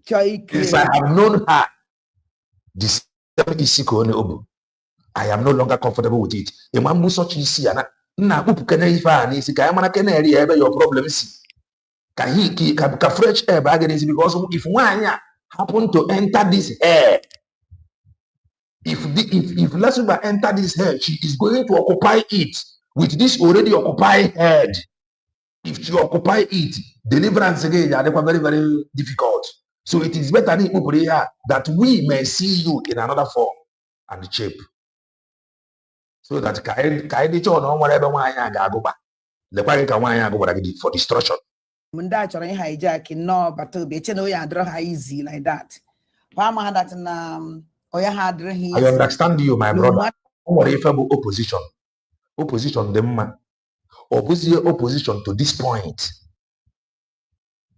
Since I have known her, this I am no longer comfortable with it. Your problems. Can he fresh air bag because if one happen to enter this hair, if Lasuba enter this hair, she is going to occupy it with this already occupied head. If you occupy it, deliverance again are very, very difficult. So it is better that we may see you in another form and shape. So that for destruction. Munda chọrọ hijack no but be cheno ya draw easy like that. Pama had that na oya had easy. I understand you, my brother. What if opposition? Opposition them man. Opposition to this point.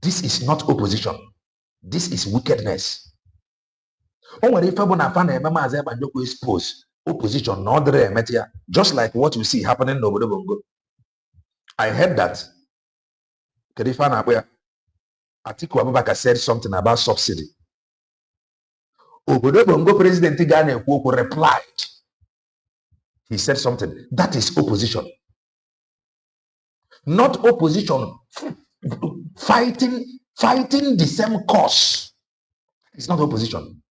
This is not opposition. This is wickedness. What if na fan Mazi Ekpa expose opposition not there just like what you see happening in Obodo Bongo. I heard that Atiku Abubakar said something about subsidy. Obodo Bongo President Ghana replied. He said something. That is opposition. Not opposition fighting the same cause. It's not opposition.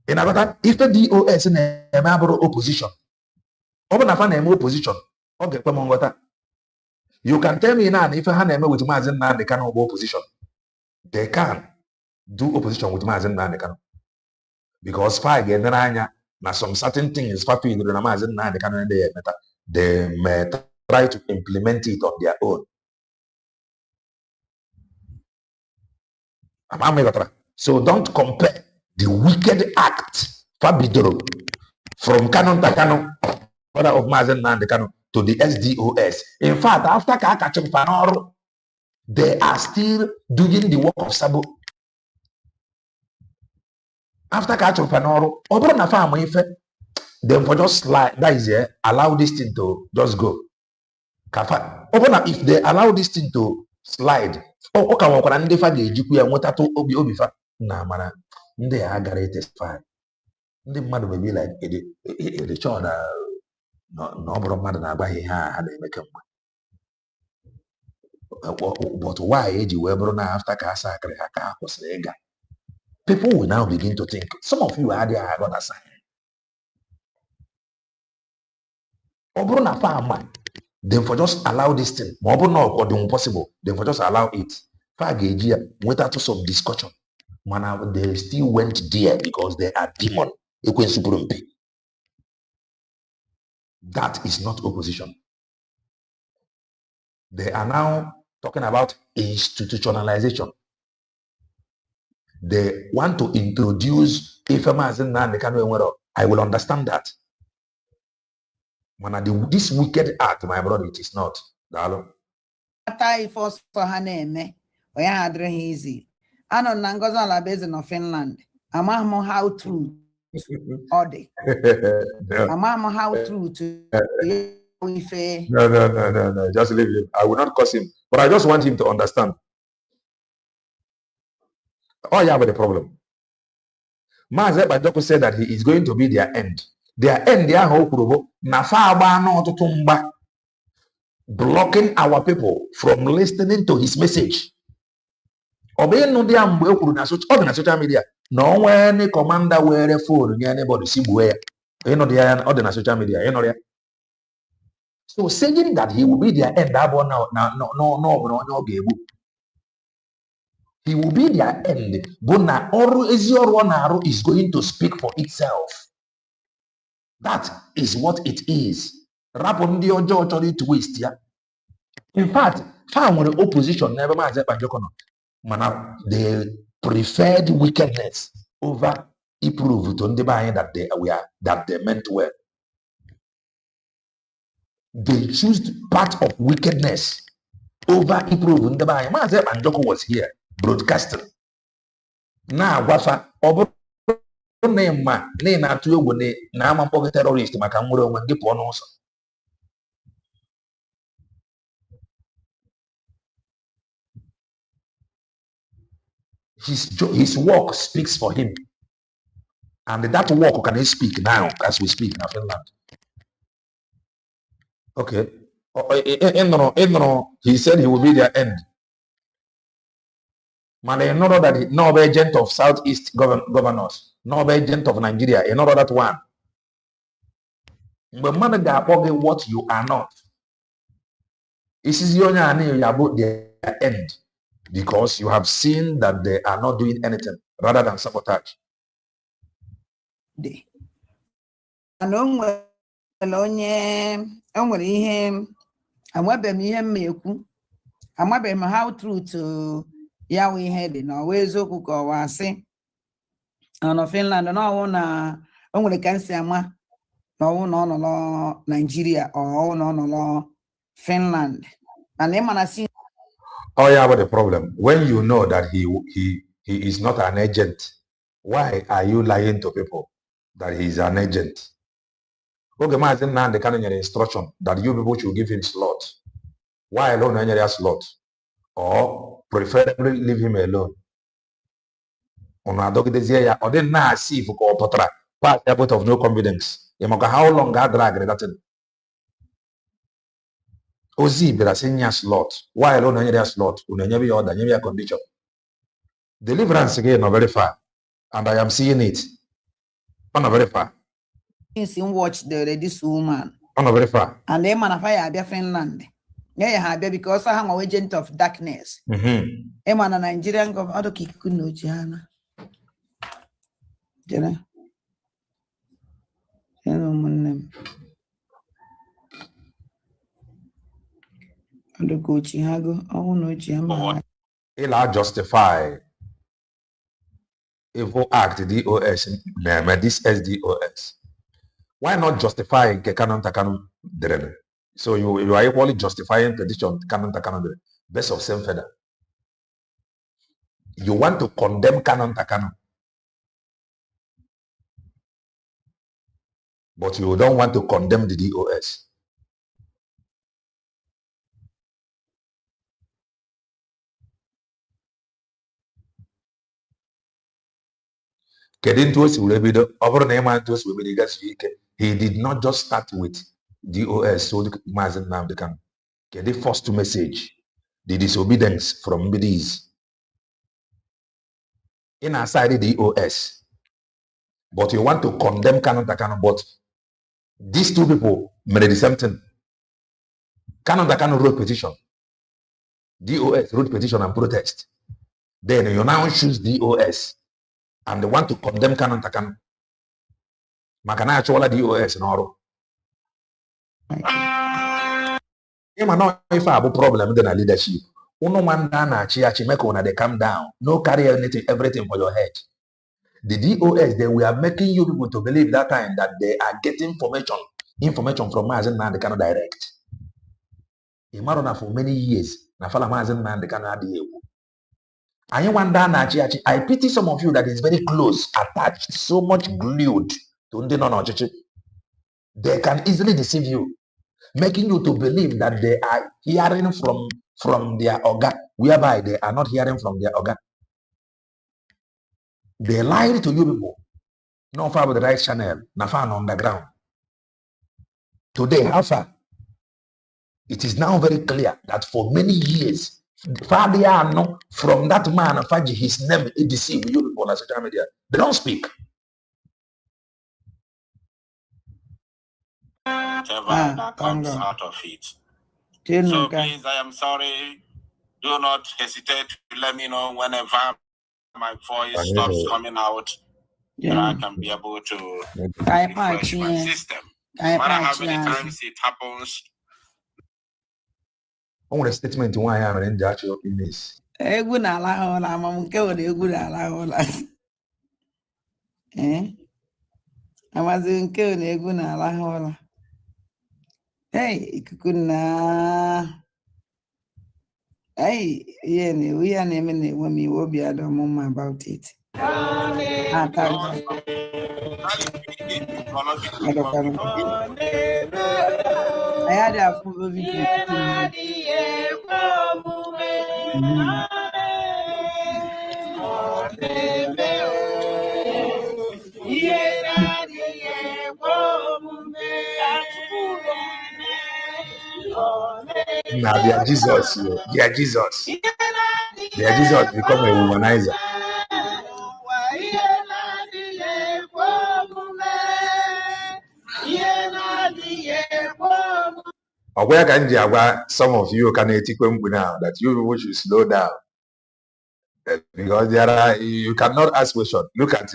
In other if the DOS in a opposition, opposition, okay, you can tell me now if I have with Mazi now they can opposition. They can do opposition with Mazi now they can. Because now some certain things they may try to implement it on their own. So don't compare the wicked act Fabidoro from canon to canon, father of Mazi Kanu, to the SDOS. In fact, after Kakachum Panoro, they are still doing the work of Sabo. After Kakachum Panoro, Obrona Farm, then for just slide, that is here, allow this thing to just go. If they allow this thing to slide, nah, man, they are going to testify. The mother will be like, the child, no, mother, but why you were now after Kasakre? People will now begin to think. Some of you are there, I got a sign. Obrona farm, then for just allow this thing. Mobono or the impossible, then for just allow it. Fagajia, without some discussion. Man, they still went there because they are demon. That is not opposition. They are now talking about institutionalization. They want to introduce I will understand that. This wicked act, my brother, it is not. Easy. I don't know based in Finland. I'm how true all day. I'm how true to No. Just leave him. I will not curse him, but I just want him to understand. Oh, yeah, but the problem. Mazi Ekpa said that he is going to be their end. Their end, blocking our people from listening to his message. Social media. No when commander wear a phone, anybody see where the social media, So saying that he will be their end, no, he will be their end. But is going to speak for itself. That is what it is. Twist, yeah. In fact, found the opposition never they preferred wickedness over improved on the that they meant well. They choose part of wickedness over improving the Mazi Ekpa was here broadcasting. Now, Wafa, name na to you na amampo terrorist maka nwere onwe gị pụọ n'ụzọ. His work speaks for him, and that work can he speak now as we speak in Finland. Okay, he said he will be their end. Man, you know that no agent of Southeast governors, no agent of Nigeria, you know that one. But man, what you are not. This is your about their end, because you have seen that they are not doing anything rather than sabotage. onye enwere ihe amabe m ihe mma ekwu amabe m how truth ya wụ ihe dị na ọwa eziokwu ka ọwa asị nọ Finland na ọwụ na o nwere ka nsi ama na ọwụ na ọ nọ Nigeria ọwụ na ọ nọ Finland and ịmana si Oh yeah, but the problem when you know that he is not an agent, why are you lying to people that he is an agent? Okay, Mazi Nnamdi Kanu nyere instruction that you people should give him slot. Why alone any slot? Or preferably leave him alone. On a dog desire, or then now see if you pass the point of no confidence. How long I drag that in? Ozi bera senya slot. Why alone any slot? Unenyebi order, nyebi condition. Deliverance again, not very far. And I am seeing it. Not very far. watch this woman. Not very far. And they manify a Finland. Yeah, because I am an agent of darkness. I'm a Nigerian government. I don't know, Jana. Jana. Ila justify evil act DOS, this SDOS. Why not justify Canon Takano? So you are equally justifying petition Canon Takano, best of same feather. You want to condemn Canon Takano, but you don't want to condemn the DOS. He did not just start with DOS, so Mazi Nnamdi Kanu. The first message, the disobedience from these. In our side, the DOS. But you want to condemn Canon Takano, but these two people made the same thing. Canon Takano wrote petition. DOS wrote petition and protest. Then you now choose DOS and they want to condemn Canon Takano. Makana actually DOS in oro. If I have a problem with the leadership, uno mandana chiachi meko na they calm down. No carry everything for your head. The DOS, they were making you people to believe that time that they are getting information from Mazi Nnamdi Kanu direct. Imarona for many years, na fala Mazi Nnamdi Kanu adiyewu. I pity some of you that is very close, attached, so much glued to Ndi Nonochichi. They can easily deceive you, making you to believe that they are hearing from their organ, whereby they are not hearing from their organ. They lied to you people. No far with the right channel, na far underground. Today, how far? It is now very clear that for many years, from that man, Faji, his name, it deceived you people on social media. They don't speak. That comes out of it. So please, I am sorry. Do not hesitate to let me know whenever my voice stops coming out. I can be able to refresh my system. No matter how many times it happens. I want a statement to why I'm in the actual this. Hey, Kukuna. Hey, yeah, we are naming it when we will be at the moment about it. I had a full video. Now they are Jesus, they are Jesus. They are Jesus become a womanizer. Or where can some of you can now that you people should slow down? Because there are you cannot ask questions. Look at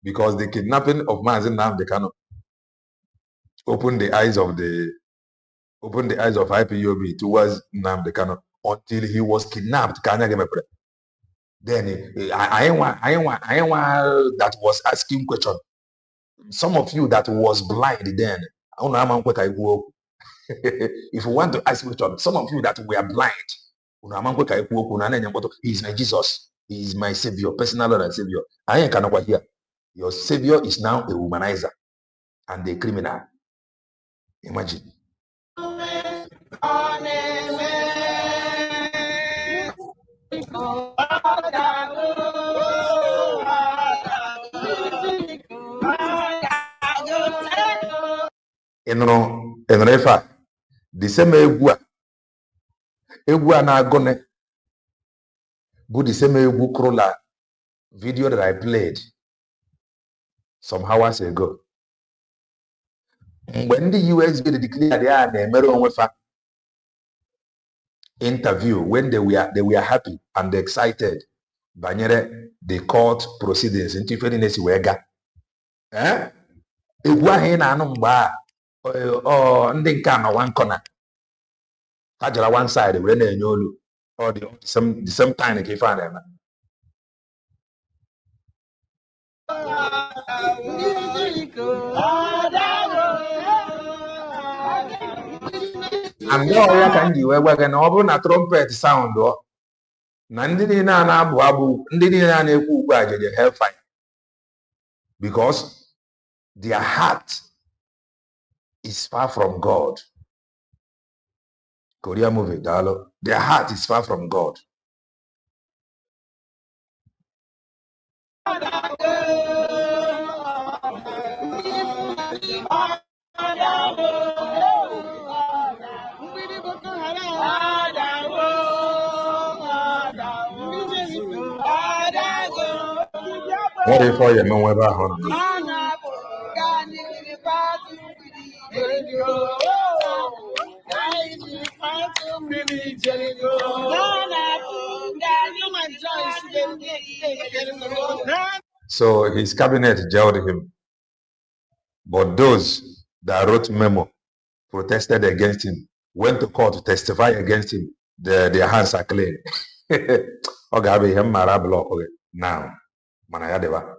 because the kidnapping of Mazi Nnamdi Kanu. opened the eyes of IPOB towards Nnamdi Kanu until he was kidnapped. Then I that was asking question. Some of you that was blind then, if you want to ask question, some of you that were blind, he is my Jesus, he is my savior, personal Lord and savior. I ain't cannot hear. Your savior is now a womanizer and a criminal. Imagine. ịnụrụ ife a the same egwu a na-agụnị bụ the same egwu krụla video that I played some hours ago. Mgbe ndị USB declared ya na-emere onwe fa interview when they were happy and excited banyere the court proceedings into ife niile si wee ga egwu ahụ ị na-anụ mgbe a ndị nke a nọ one corner ha jara one side wee na-enye olu the same time ka ife a na-eme. And ya ka m ji wee gwa gị na ọ bụrụ na trumpet sound na ndị niile a na-abụ abụ ndị niile a na-ekwu ugbu a jeje hellfire because their heart is far from God. Korea movie, dalo. Their heart is far from God. What if I am over So his cabinet jailed him. But those that wrote memo protested against him, went to court to testify against him. Their hands are clean. Now, manayadeva.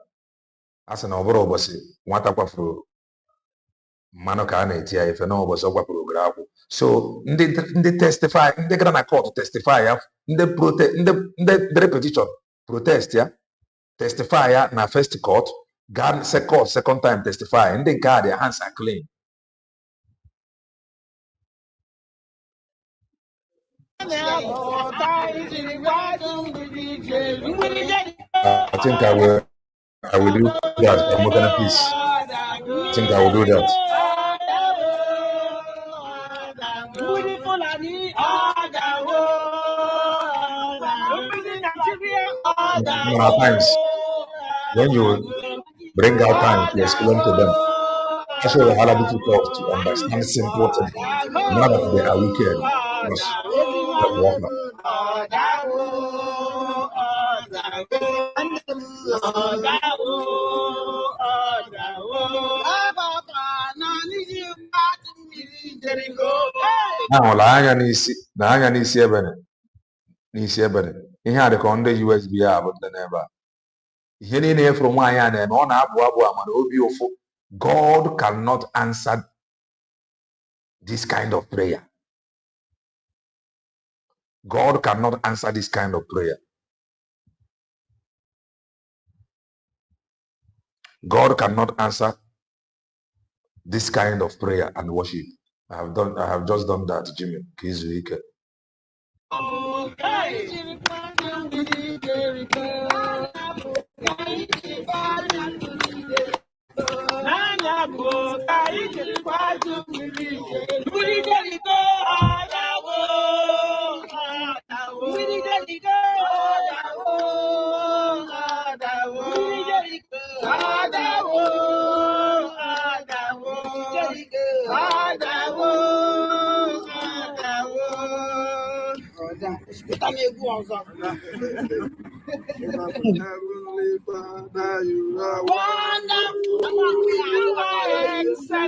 As an overall bossy, what up for Manokana, if you know was over program. So they testify, they gonna court to testify, they protest, the repetition, protest, yeah, testify na first court, God second time testify, and they got their hands are clean. I think I will do that. I'm not gonna please. I think I will do that. There are times when you bring out time to explain to them, actually it's hard difficult to understand simple things. Now that they are wicked, now la anya n'isi ebene ihe a dị ka ndị USB a bụ ndị n'ebe a ihe niile efuru nwaanyị a na-eme ọ na-abụ abụ amana obi ụfụ. God cannot answer this kind of prayer. God cannot answer this kind of prayer. God cannot answer this kind of prayer and worship. I have just done that, Jimmy. He's weak.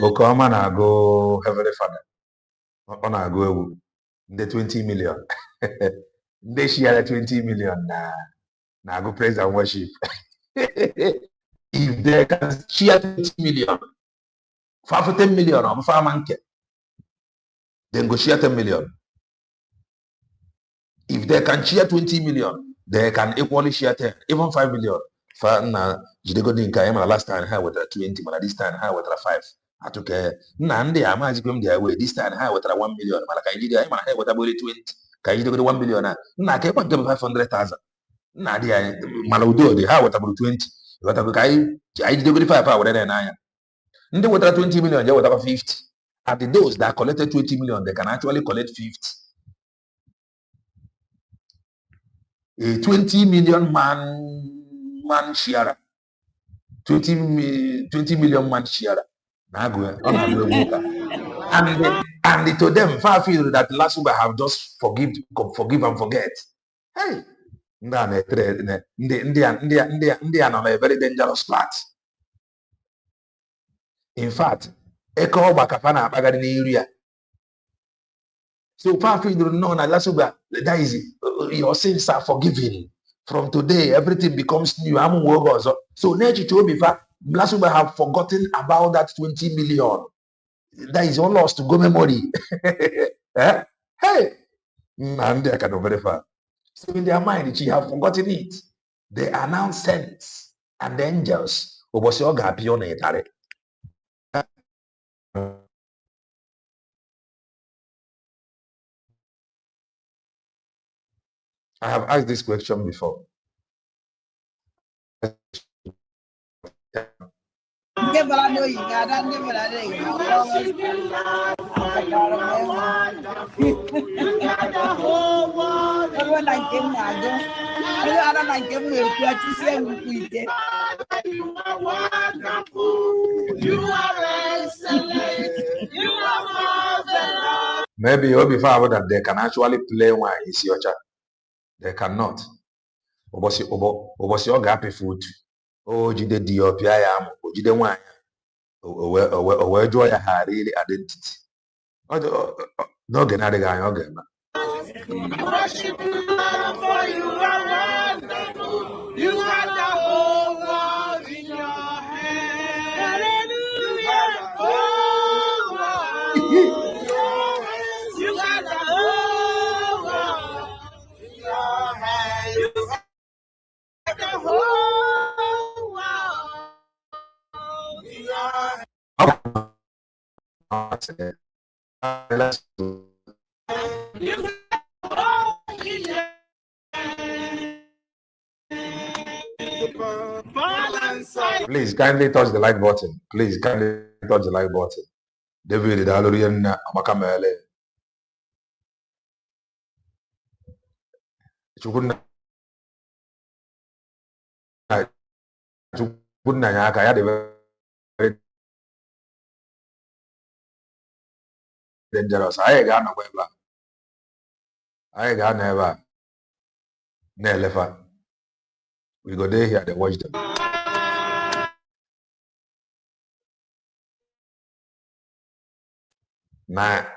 Okoma na go Heavenly Father. On go the 20 million. They share the 20 million na go praise and worship. If they can share 20 million, 10 million of manke, then go share 10 million. If they can share 20 million, they can equally share 10, even 5 million. Na last time I with 20, but this time I with 5. I took Nandi Amazikum their way. This time I with 1 million. Malakaji, I'm with about 20. Can you do 1 million? Na keep on 500,000. Na dia Malaudo, the how with about 20. What I did 5 hours then I. They with 20 million, they with 50. And those that collected 20 million, they can actually collect 50. A 20 million man share. 20 million man share. And to them, far feel that last week have just forgive and forget. Hey, they are on a very dangerous path. In fact, Eko Bakafana Bagadi area. So far feel no na last week that is your sins are forgiven. From today, everything becomes new. So next to be far, last week have forgotten about that 20 million. That is all lost to go memory. Eh? Hey, and they can very far. So in their mind, she have forgotten it. They are now saints and angels. I have asked this question before. Maybe you'll be far that they can actually play Nwayi Isiocha. They cannot. Obosi oga happy food. Oh, jide di opia ya o jide Nwayi. O jụọ ya ha really identity. N'oge na-adịghị anya ọ ga-eme. Worship Lord, for you are wonderful. You have the whole world in your hand. Hallelujah. Oh, you got the whole world in your hand. You got the whole world in your hand. You got the whole in your Please kindly touch the like button. Please kindly touch the like button. David Dalorian Makamele. Chukunna yaka ya very dangerous. I ga no kweba. I ga never. Nelefa. We go there here, they watch them. Now,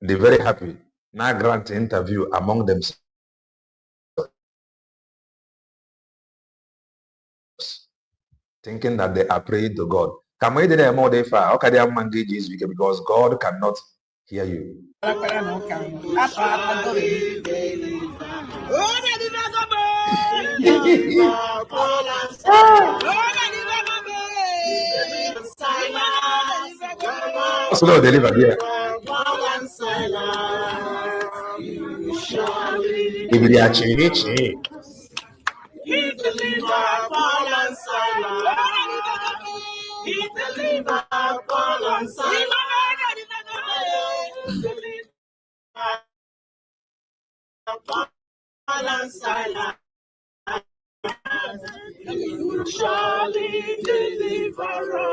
they're very happy. Now, grant interview among themselves. Thinking that they are praying to God. Because God cannot hear you. Slow deliver here. He delivered Paul and Silas. He delivered Paul and Silas. Paul and Silas. He will surely deliver us.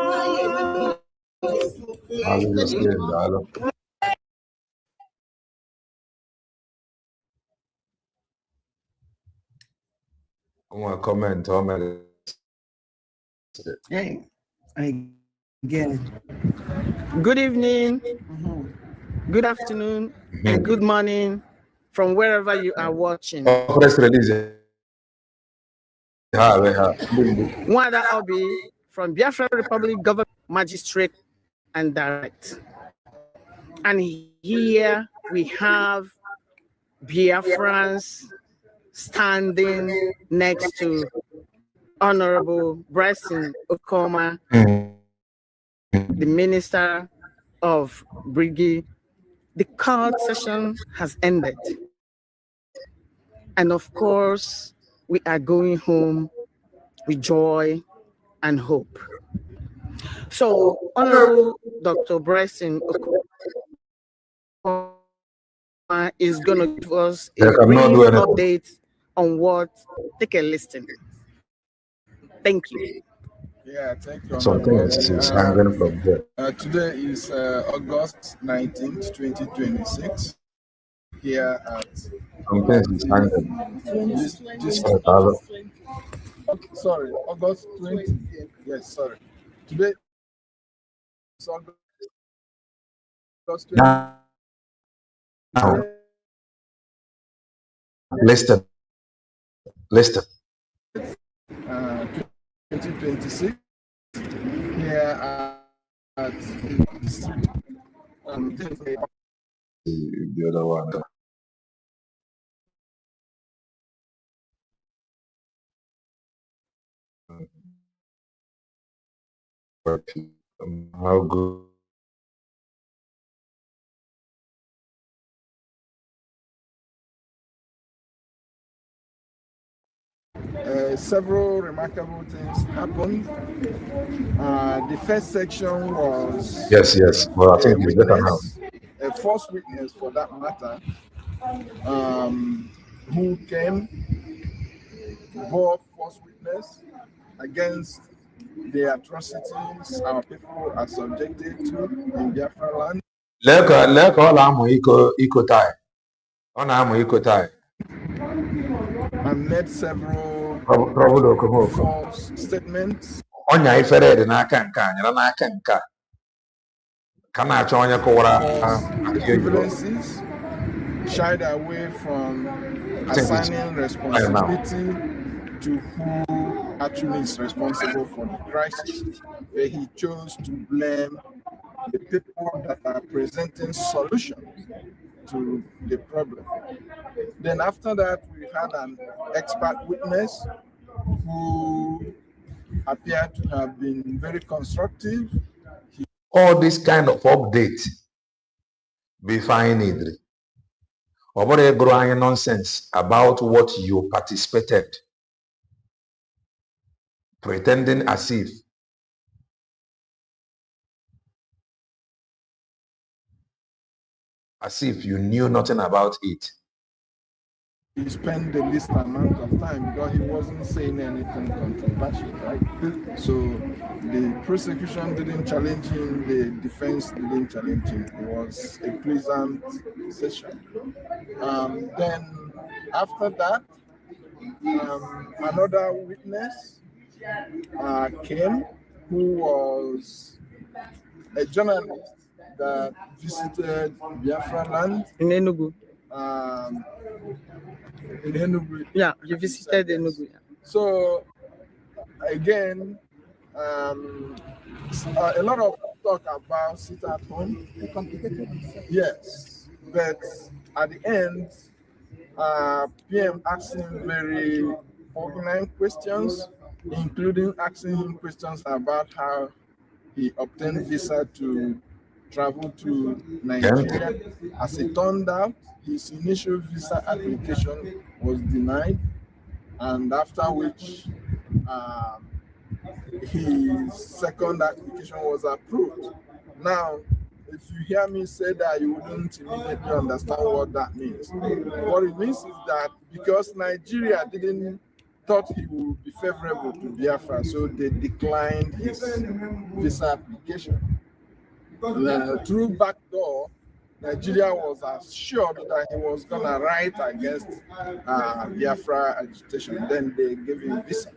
comment on Hey, again. Good evening, good afternoon, and good morning from wherever you are watching. Press release. Nwada Obi from Biafra Republic Government Magistrate and Direct. And here we have Biafrans standing next to Honorable Bryson Okoma, the Minister of Brigade. The court session has ended. And of course, we are going home with joy and hope. So, Honorable Dr. Bryson Okoma is going to give us a brief update on what. Take a listen. Thank you. Yeah, thank you. Some things is hanging from there. Today is August 19th, 2026. Here at Some things is hanging. Sorry, August 20th. Yes, sorry. Today is August 20th. Now, listed. 2026. Here at the other one. How good. Several remarkable things happened. The first section was Yes. Well, I think it's better now. A false witness, for that matter, who came, bore false witness against the atrocities our people are subjected to in Biafra land. Leka all amu iko tai. On amu iko tai. And made several false statements. Onya ifere dị n'aka nke a nyere n'aka nke a ka na-achọ onye kụwara evidences, shied away from assigning responsibility to who actually is responsible for the crisis, where he chose to blame the people that are presenting solutions to the problem. Then after that, we had an expert witness who appeared to have been very constructive. All this kind of update be fine idri. Obore growing nonsense about what you participated, pretending as if you knew nothing about it. He spent the least amount of time because he wasn't saying anything controversial, right? So the prosecution didn't challenge him, the defense didn't challenge him. It was a pleasant session. Then after that, another witness came who was a journalist that visited Biafra land. In Enugu. In Enugu. Yeah, you visited Enugu. So again, a lot of talk about sit at home. Yes, but at the end, PM asked him very organized questions, including asking him questions about how he obtained visa to travel to Nigeria. As it turned out, his initial visa application was denied, and after which his second application was approved. Now, if you hear me say that, you wouldn't immediately understand what that means. What it means is that because Nigeria didn't thought he would be favorable to Biafra, so they declined his visa application. Through backdoor, Nigeria was assured that he was going to write against Biafra agitation. Then they gave him visa.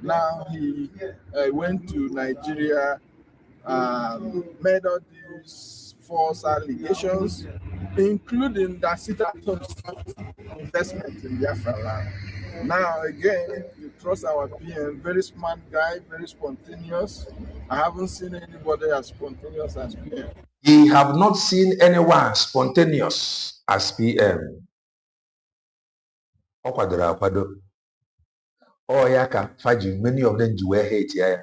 Now he went to Nigeria, made all these false allegations, including that Sitaton investment in Biafra land. Now again, you trust our PM, very smart guy, very spontaneous. I haven't seen anybody as spontaneous as PM. He have not seen anyone spontaneous as PM. Okwadoro akwado. Oh ya ka faji, many of them were hate ya.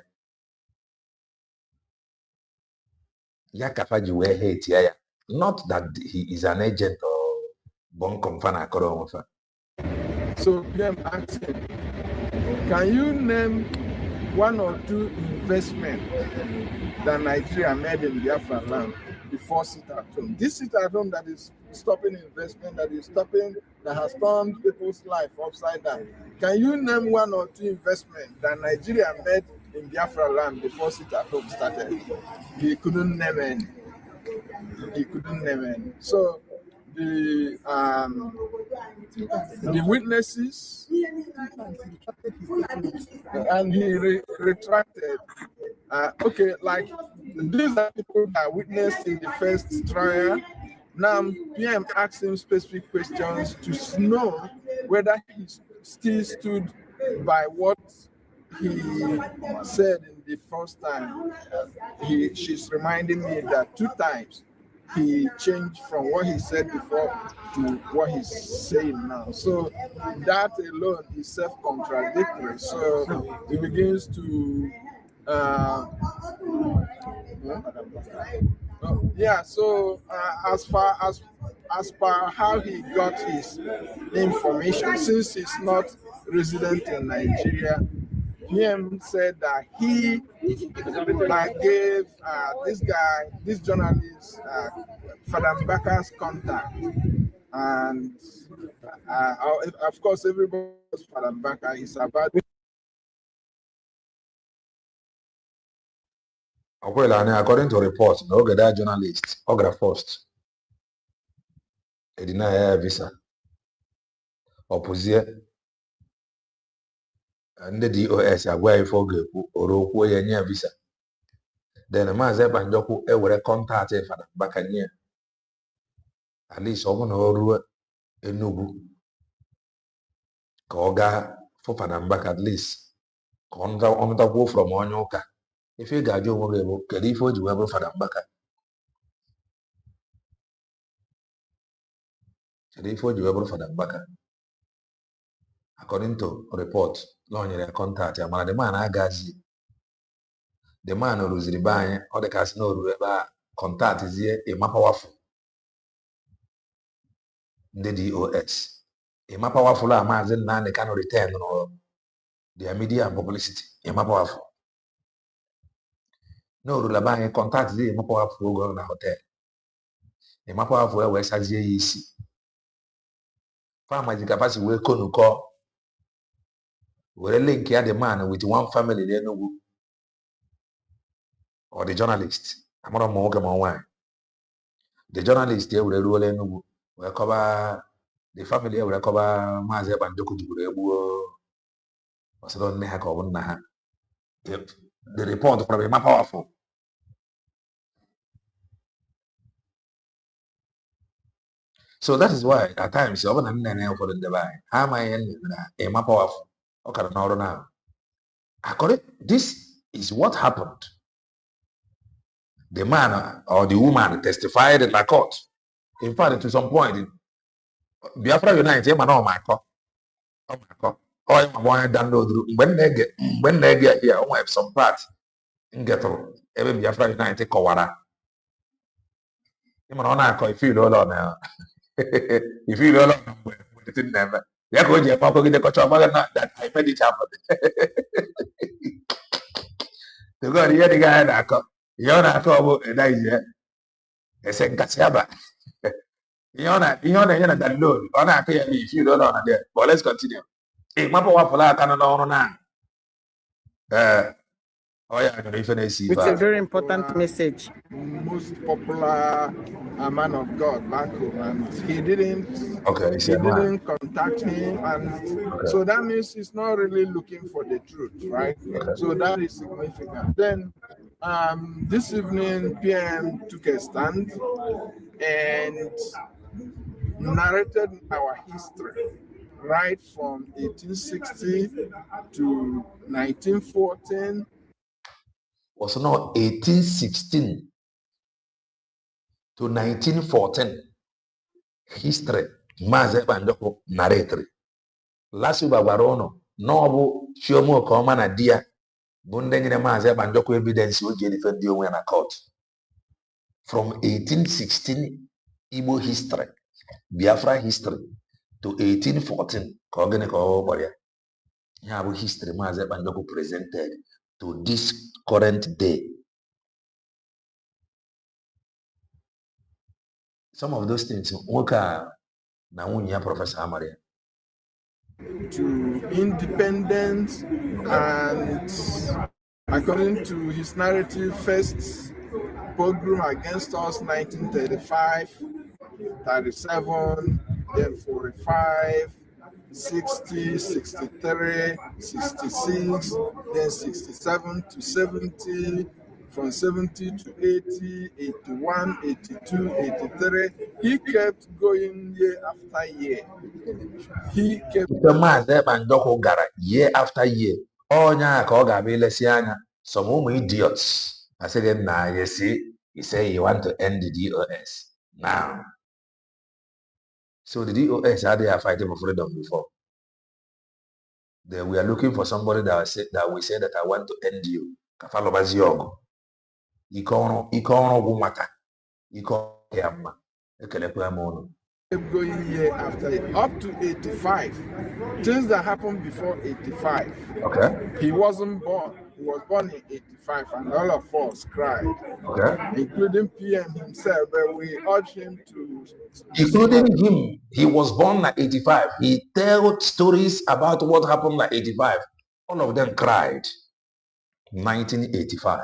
Ya ka faji were hate ya. Not that he is an agent or bon confana koronfa. So PM asked him, can you name one or two investments that Nigeria made in Biafra land before sit-at-home? This sit-at-home that is stopping investment, that has turned people's life upside down. Can you name one or two investments that Nigeria made in Biafra land before sit-at-home started? He couldn't name any. So the witnesses, and he retracted. Okay, like these are people that witnessed in the first trial. Now PM asked him specific questions to know whether he still stood by what he said in the first time. She's reminding me that 2 times he changed from what he said before to what he's saying now. So that alone is self-contradictory. So he begins to so as per how he got his information, since he's not resident in Nigeria, PM said that he gave this journalist, Father Mbaka's contact, and of course everybody knows Father Mbaka is about. According to reports, no that journalist, Ogra first, he deny visa. Opposite and the DOS away for or near visa. Then a Mazi Banjoku ever contact Father Mbaka at least someone who Enugu Koga for Father Mbaka at least. On the go from Onyoka. If you got your mobile, Kalifo, you ever Father Mbaka. Kalifo, you ever Father Mbaka. According to report, Lawyer contact, the man Agazi. The man who's the buying or the casino contact is here a map powerful. The DOS. A map powerful Amazon man they cannot return or their media and publicity. A map powerful. No rule buying contact is a map powerful go on a hotel. A map powerful West Asia easy. Farmer capacity will call. We're link here the man with one family they know or the journalist. I'm not more one. The journalist they will roll in will cover the family will cover Mazi Banjoku the report probably more powerful. So that is why at times for the buy. How am I a more powerful? Okay, now. According, this is what happened. The man or the woman testified in the court. In fact, to some point, Biafra United, man, oh my God. Oh, my boy, download when they get here, I have some part in ghetto. Even Biafra United, Kowara. You know, I feel all on now. You feel all on with it never. Yeah, go to Papa get the coach of that I made it happen. To go here, the guy that come. You're not trouble, and I say, I said, Gassiaba. You're not that load. On I pay me if you don't know there. But let's continue. Hey, Mapa Wapala can know now. Oh yeah, it's a very important message. Most popular man of God back home, and he didn't contact him, and so that means he's not really looking for the truth, right? So that is significant. Then this evening, PM took a stand and narrated our history right from 1860 to 1914. Was not 1816 to 1914. History. Mazi Ekpa narratory. Last week Barono, no Chiomo Komana Dia, Bundeng Mazi Ekpa evidence will get defend you when a court. From 1816 Igbo history, Biafra history, to 1814, Kogeneko Boya. Have history Mazi Ekpa presented to this current day. Some of those things, Woka Nawunya Professor Amaria. To independence, and according to his narrative, first pogrom against us 1935, 37, then 45, 60, 63, 66, then 67 to 70, from 70 to 80, 81, 82, 83. He kept going year after year. He kept Year after year. Oh, yeah, some idiots. I said, nah, you see, he say you want to end the DOS now. So the DOS had they are fighting for freedom before. We are looking for somebody that will say that I want to end you. Kafalo baziogo. Ikono gumata. Ikono yamma. Ekelepo mono. Kept going year after year, up to 85. Things that happened before 85. Okay. He wasn't born. He was born in 85, and all of us cried, including PM himself, but we urged him to... Including him, he was born at 85. He told stories about what happened at 85. All of them cried. 1985.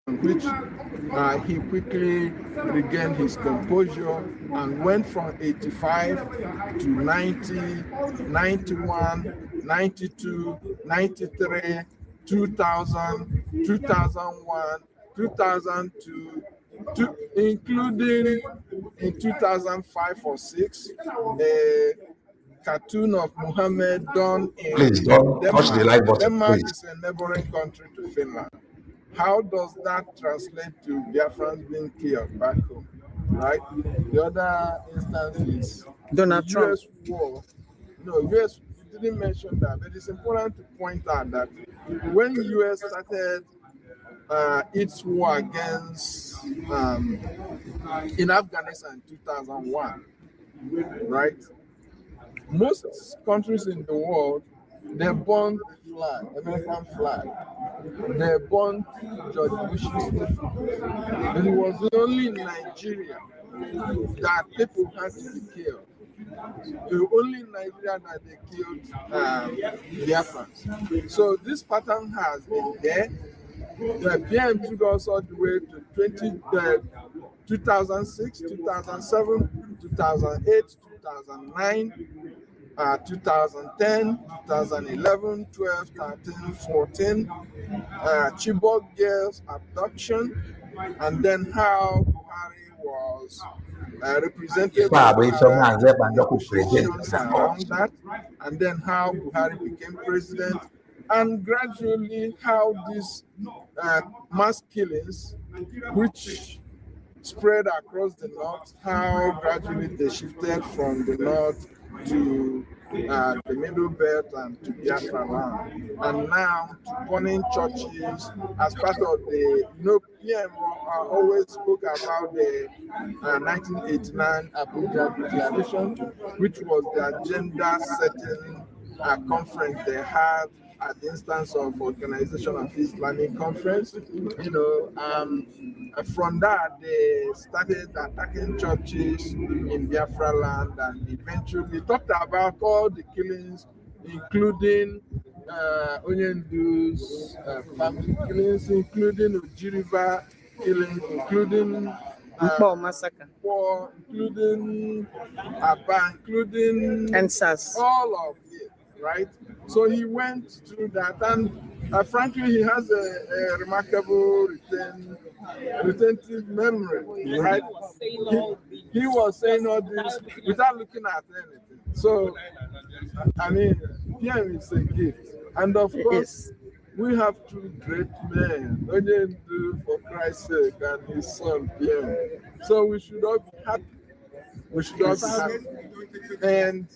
Which he quickly regained his composure and went from 85 to 90, 91, 92, 93, 2000, 2001, 2002, including in 2005 or 6, a cartoon of Muhammad done in Please don't touch the like button. Denmark Please. is a neighboring country to Finland. How does that translate to Biafrans being killed back home, right? The other instance is Donald Trump. US war. No, US didn't mention that, but it's important to point out that when US started its war against in Afghanistan in 2001, right? Most countries in the world, they burned the flag, American flag. They burned George Bush's flag. And it was only in Nigeria that people had to be killed. It was only in Nigeria that they killed Biafrans. So this pattern has been there. The PM took us all the way to 2006, 2007, 2008, 2009, 2010, 2011, 12, 13, 14, Chibok girls abduction, and then how Buhari was represented by negotiations around that, and then how Buhari became president, and gradually how these mass killings, which spread across the north, how gradually they shifted from the north to the Middle Belt and to Biafra land, and now to burning churches as part of the, PM always spoke about the 1989 Abuja Declaration, which was the agenda-setting conference they had at the instance of Organization of Islamic Conference. From that, they started attacking churches in Biafra land, and eventually talked about all the killings, including Onyendu's family killings, including Ojiriva killing, including massacre, including Aba, including NSAS, all of it, right? So he went through that, and frankly, he has a remarkable retentive memory, right? He was saying all this without looking at anything. So, I mean, PM is a gift. And of course, we have two great men, Onyendu for Christ's sake, and his son, PM. So we should all be happy. We should all be happy. And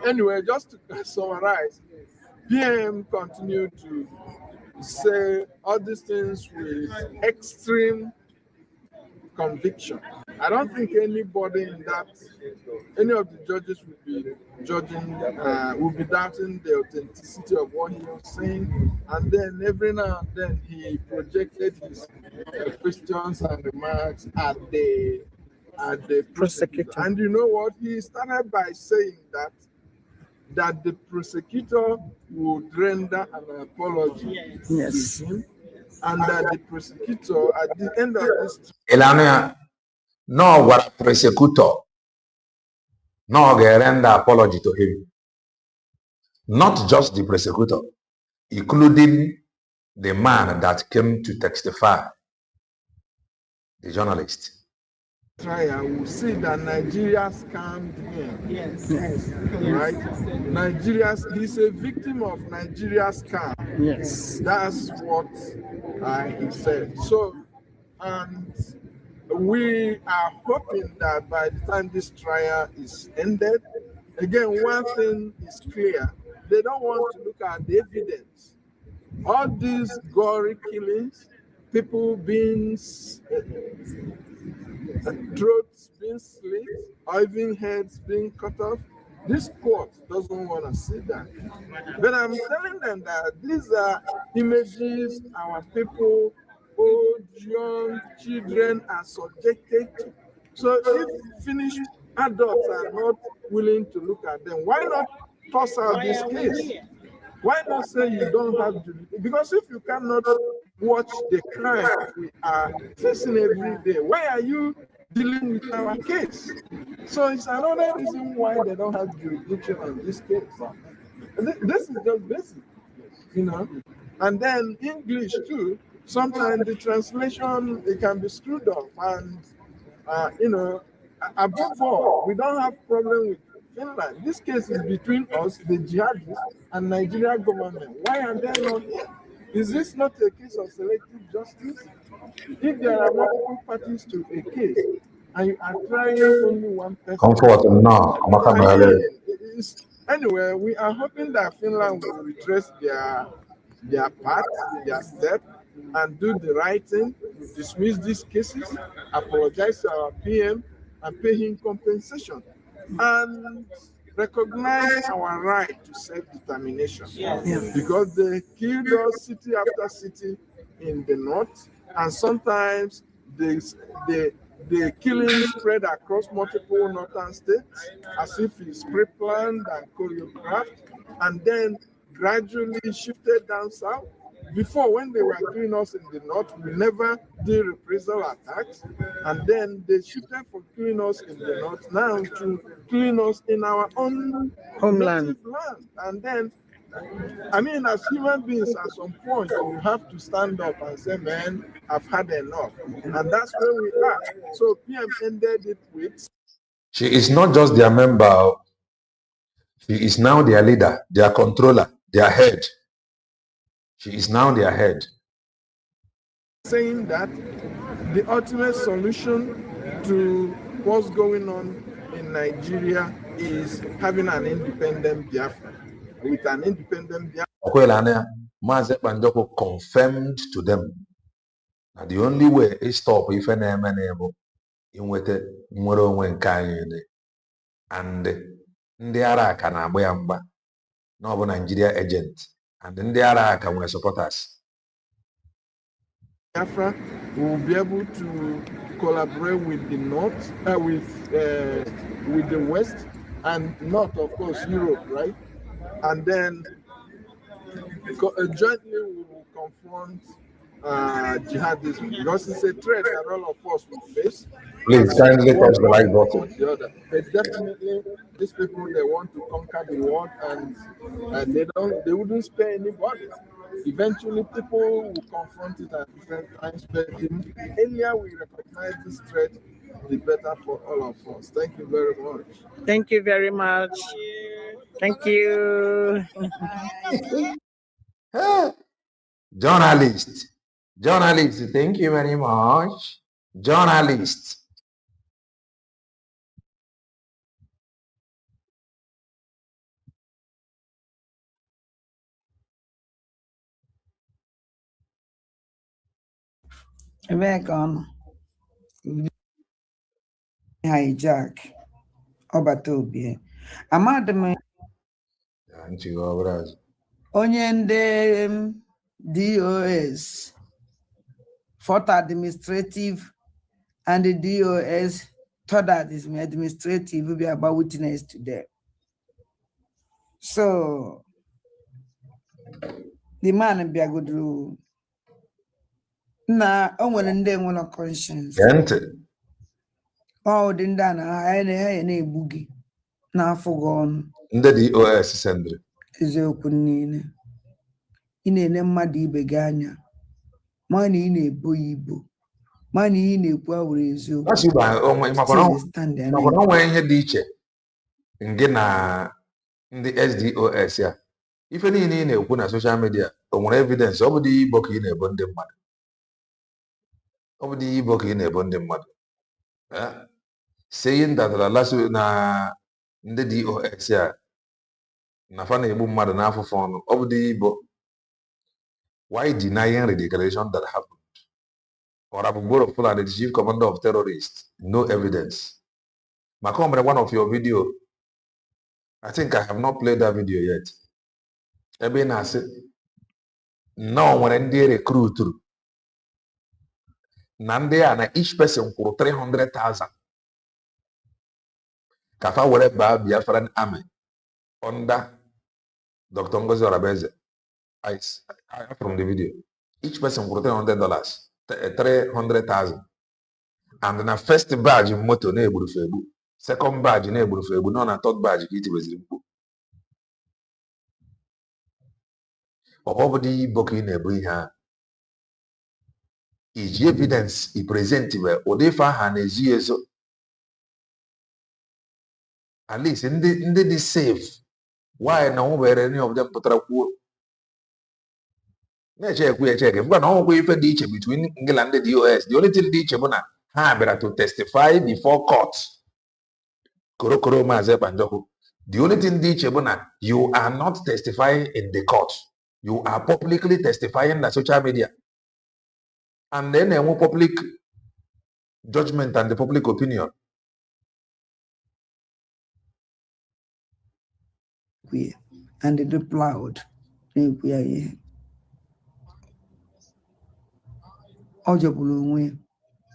anyway, just to summarize, PM continued to say all these things with extreme conviction. I don't think anybody in that, any of the judges would be judging, would be doubting the authenticity of what he was saying. And then every now and then he projected his questions and remarks at the prosecutor. And you know what? He started by saying that the prosecutor would render an apology to him, and that the prosecutor at the end of this no what prosecutor no render apology to him. Not just the prosecutor, including the man that came to testify, the journalist. Trial will see that Nigeria scammed him. Yes. Right? He's a victim of Nigeria's scam. Yes. That's what he said. So, and we are hoping that by the time this trial is ended, again, one thing is clear. They don't want to look at the evidence. All these gory killings, people being throats being slit, or even heads being cut off. This court doesn't want to see that. But I'm telling them that these are images our people, old, young, children are subjected to. So if finished adults are not willing to look at them, why not toss out this case? Why not say you don't have to? Because if you cannot watch the crime we are facing every day, why are you dealing with our case? So it's another reason why they don't have jurisdiction on this case. This is just basic, you know. And then English too, sometimes the translation, it can be screwed up. And, you know, above all, we don't have problem with Finland. This case is between us, the jihadists, and Nigeria government. Why are they not here? Is this not a case of selective justice? If there are multiple parties to a case, and you are trying only one person. Comfort no. Anyway, we are hoping that Finland will retrace their path, their step, and do the right thing, dismiss these cases, apologize to our PM, and pay him compensation, and recognize our right to self-determination. Yes. Because they killed us city after city in the north, and sometimes the killing spread across multiple northern states as if it's pre-planned and choreographed, and then gradually shifted down south. Before, when they were killing us in the north, we never did reprisal attacks, and then they shifted from killing us in the north now to killing us in our own homeland. And then, I mean, as human beings, at some point, you have to stand up and say, man, I've had enough. And that's where we are. So PM ended it with... She is not just their member. She is now their leader, their controller, their head. She is now their head. Saying that the ultimate solution to what's going on in Nigeria is having an independent Biafra. With an independent Biafra. Mazi Ekpa confirmed to them that the only way is stop if an enable in with it more when kind and the Araka na Boyamba, no Nigeria agent, and then the Araka were supporters. Biafra will be able to collaborate with the North, with the West, and North, of course, Europe, right? And then Jointly we will confront jihadism because it's a threat that all of us will face. Please kindly touch the like button. The other. But definitely, these people, they want to conquer the world, and they wouldn't spare anybody. Eventually, people will confront it at different times. But the earlier we recognize this threat, the better for all of us. Thank you very much. Thank you very much. Thank you. Journalist, thank you very much. Journalist. Back on hijack Obatobi. Amadame onye ndị DOS fourth administrative and the DOS third administrative will be about witness today. So the man be a good rule. Na o nwere ndị nwere conscience. Ọ dị ndị a na-egbu gị n'afọ gị ọnụ. Ndị DOS sendri. Eziokwu niile. Ị na-ene mmadụ ibe gị anya. Ma na ị na-ebo ya ibo. Ma na ị na-ekwu awụrụ eziokwu. Onwe ihe dị iche nke na ndị SDOS ya. Ife niile ị na-ekwu na social media o nwere evidence ọ bụ dị ibo ka ị na-ebo ndị mmadụ. Ọ bụ dị ibo ka ị na-ebo ndị mmadụ. Saying that na ndị DOS ya na fa na-egbu mmadụ n'afụfụ ọnụ ọ bụ dị ibo. Why denying the declaration that happened? Or Abugboro Fulani, the chief commander of terrorists, no evidence. Makomre, one of your video, I think I have not played that video yet. Ebe na say, no when they recruit through. Nande na each person for 300,000. Kafa were ba Biafran army under Dr. Ngozi Orabeze. I from the video. Each person for $300, 300,000. And then a first badge in moto na egburu febu. Second badge na egburu febu. No na third badge ka iti beziri mkpu. Ọbọbụdị boki na ebu ihe a. Iji evidence i present we ụdị ife aha na ezu ezo. At least ndị dị safe. Why na nwere any of them pụtara kwuo? Na-echekwu echeke. Mgbe na ọnwụkwa ife dị iche between Ngila and the DOS. The only thing dị iche bụ na ha bịara to testify before court. Korokoro Mazi Ekpa Njọkụ. The only thing dị iche bụ na you are not testifying in the court. You are publicly testifying on social media. And then there will public judgment and the public opinion. And the plowed.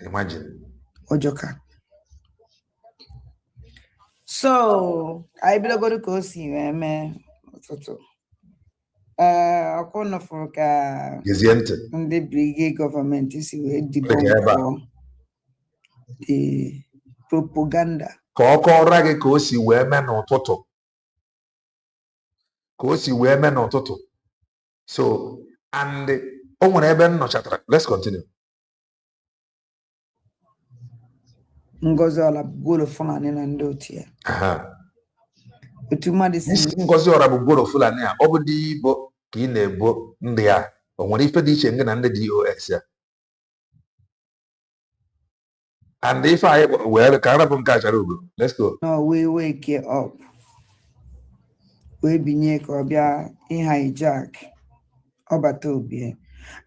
Imagine. Ojoka. So I be go to go see me. According for the brigade government is the propaganda. So and let's continue. Ngozi Orabugoro Fulani na ndị otu ya. Ngozi Orabugoro Fulani a ọ bụ dị Igbo ka ị na-ebo ndị a o nwere ife dị iche nke na ndị DOS ya. And if I well ka arabụ nke achara ugo. Let's go. No, we wake up. We binye ka ọ bịa hijack Obatobi.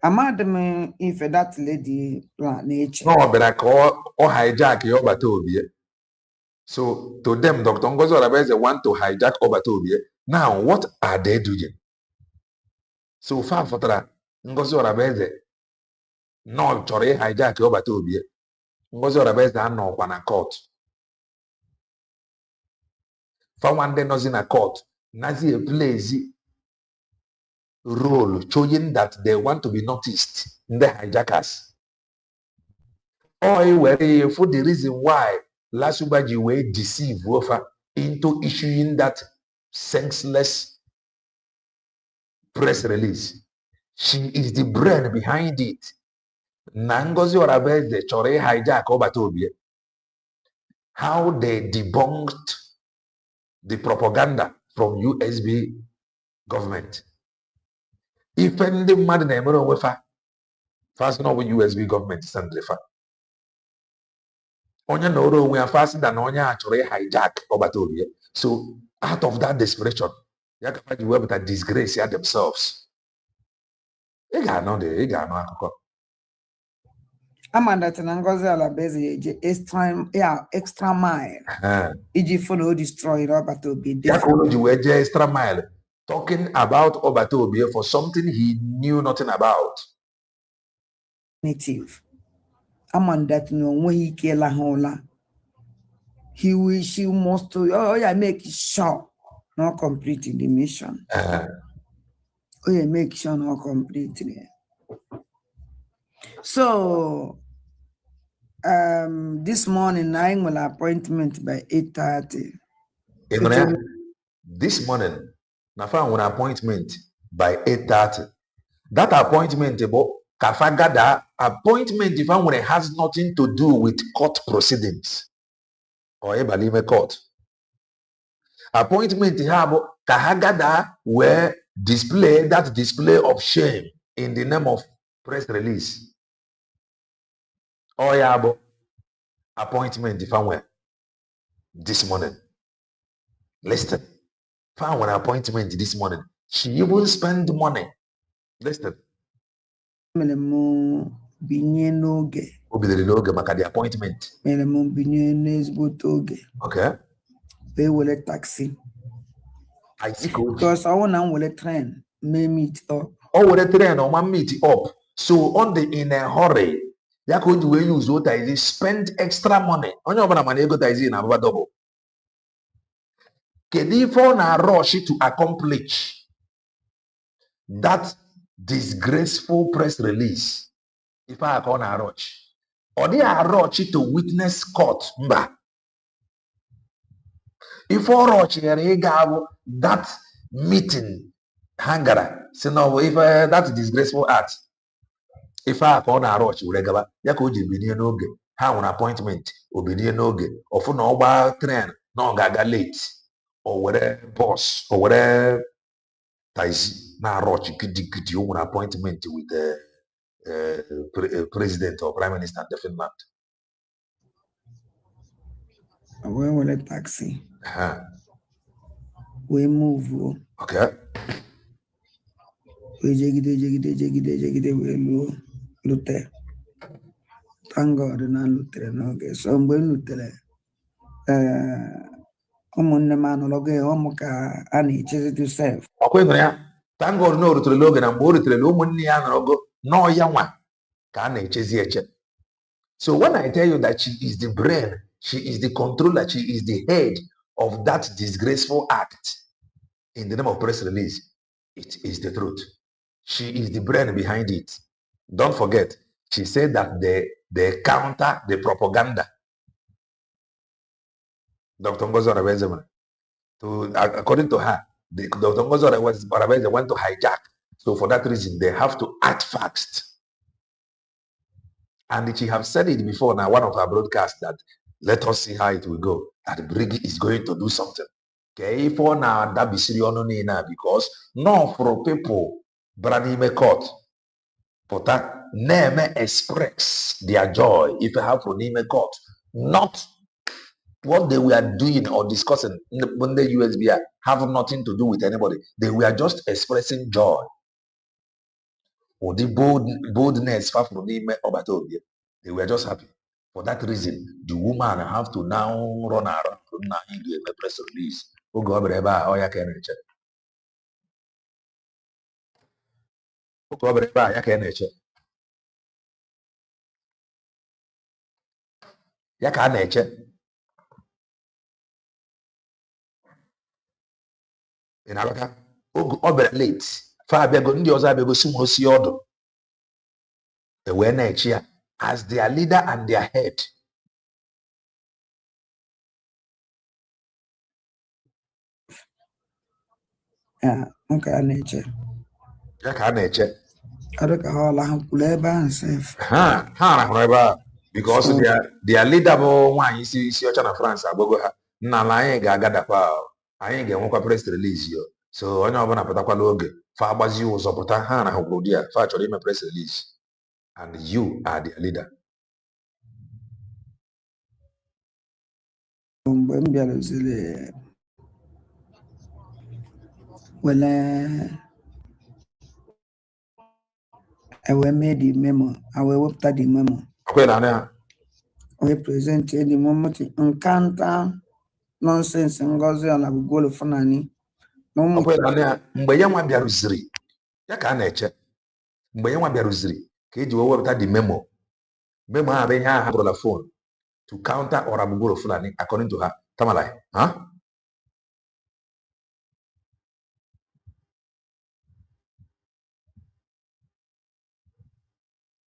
Amadam if that lady plan nature. No, but I call or hijack Obatobi. So to them, Dr. Ngozi Orabeze want to hijack Obatobi. Now, what are they doing? So far for that, Ngozi Orabeze no chore hijack Obatobi. Ngozi Orabeze no kwana court. For one day nozi na court. Nazi a place role showing that they want to be noticed in the hijackers. Or where for the reason why Lasubaji were deceived into issuing that senseless press release. She is the brain behind it. Nangozi Orabeze Chore hijack Obatobie. How they debunked the propaganda from USB government. If any man na emero wefa, fast no USB government send lefa. Onya no oro we are fast than onya chore hijack Obatobie. So out of that desperation, Yakafaji web that disgrace themselves. Ega no akụkọ. Amanda Ngozi Alabeze extra mile. Iji follow destroy Robert Obi. Extra mile talking about Obatobi for something he knew nothing about. Native. Amanda no when he kill a hola. She must make sure not completing the mission. Make sure not completely. So this morning I will appointment by 8:30. This morning, I found an appointment by 8:30. That appointment about Kafagada appointment if it has nothing to do with court proceedings or Ebalime court. Appointment about Kahagada were display of shame in the name of press release. Or yabo appointment if I were this morning. Listen, found an appointment this morning. She even spend money. Listen. Maka the appointment. Okay. They will a taxi. I see. Because I want to train, may meet up. Oh, will a train or meet up. So on the in a hurry, you could use what I spend extra money. On your money, go to in a double. Kedifo na rush to accomplish that disgraceful press release. If I call a rush. Or they are rush to witness court. Mba. If I rush that meeting, hangara. So now if that disgraceful act, if I call a rush, uregaba, yakoji binye noge, have an appointment, obinye noge, or for no bar train, no gaga late, or whatever boss, or whatever taisi, na rush, kidi an appointment with the president or prime minister of the Finland. Where will a taxi? We move. Okay. We jigide, we lute. Thank God, na lutere n'oge. So mgbe lutere, ụmụnne m anọlọgo ụmụ ka a na-echezi to serve. Ọkwa ya, thank God na o rutere n'oge na mgbe o rutere ụmụnne ya anọlọgo nọọ ya nwa ka a na-echezi eche. So when I tell you that she is the brain, she is the controller, she is the head of that disgraceful act in the name of press release, it is the truth. She is the brain behind it. Don't forget, she said that they counter the propaganda. Dr. Ngozi Orebeze, according to her, Dr. Ngozi Orebeze went to hijack. So for that reason, they have to act fast. And she have said it before now, one of her broadcasts, that let us see how it will go. That Briggy is going to do something. Okay, for now, that be serious because no for people, Branime court, but that name express their joy if you have for Nime court, not what they were doing or discussing when the USB have nothing to do with anybody. They were just expressing joy. Or the boldness far from Nime Obatobia. They were just happy. For that reason, the woman have to now run around now into a press release. Oh, go over there, ya can check. Oh, go over there, ya can check. Ya can check. In Alaka, oh, over late. as their leader and their head. Yeah, okay, nature. Because So, their leader Nwayi Isiocha na France agbogo ha nna ala anyị ga-agadakwa anyị ga-enwekwa press release yo. So onye ọbụla pụtakwala oge fa agbazi ụzọ pụta ha na hụkwuru di ya fa chọrọ ime press release and you are the leader. mgbe m bịaruziri I will make the memo. I will work the memo. Okay, Nana. We present the memo to Nkanta nonsense ngozi ala bugolo funani. Okay, Nana. Mgbe ya nwa bịaruziri ya ka a na-eche. Mgbe ya nwa bịaruziri ka eji wepụta the memo. Memo a bụ ihe a hapụrụla phone to counter Orabugolo Fulani according to her. Tamalai, huh?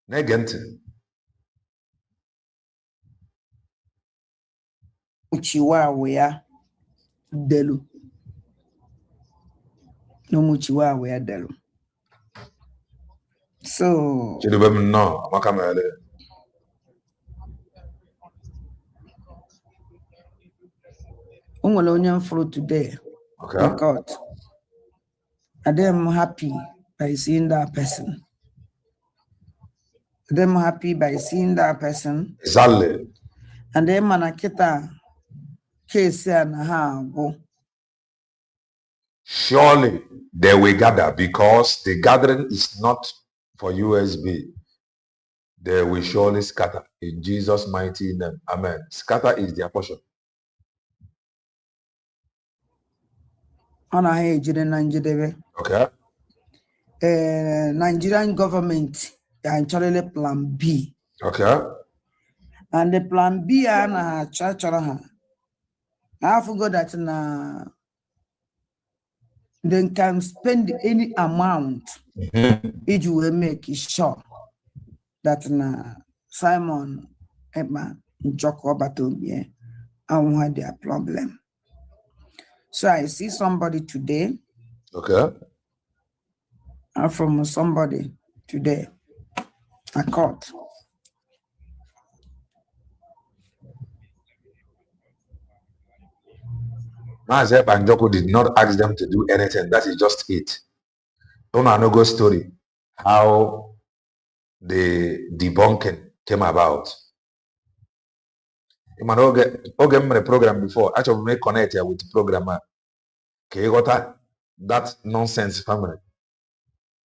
Na-ege ntị. Uchiwawe ya delu. No muchiwawe ya delu. So. Chidubem no, makamele. Only flow today. Okay. I got. And I'm happy by seeing that person. I'm happy by seeing that person. Exactly. And then manakita case and go. Surely they will gather because the gathering is not for USB. They will surely scatter in Jesus' mighty name. Amen. Scatter is their portion. Okay. Nigerian government actually plan B. Okay. And the plan B na chachara. I forgot that they can spend any amount it will make sure that Simon Ekpa Njoko Batomie and what their problem. So I see somebody today. Okay. I'm from somebody today. I caught. Mazi Ekpa Njoko did not ask them to do anything. That is just it. No go story. How the debunking came about. Okay, my program before. Actually, we connect with the programmer. Okay, you got that nonsense family.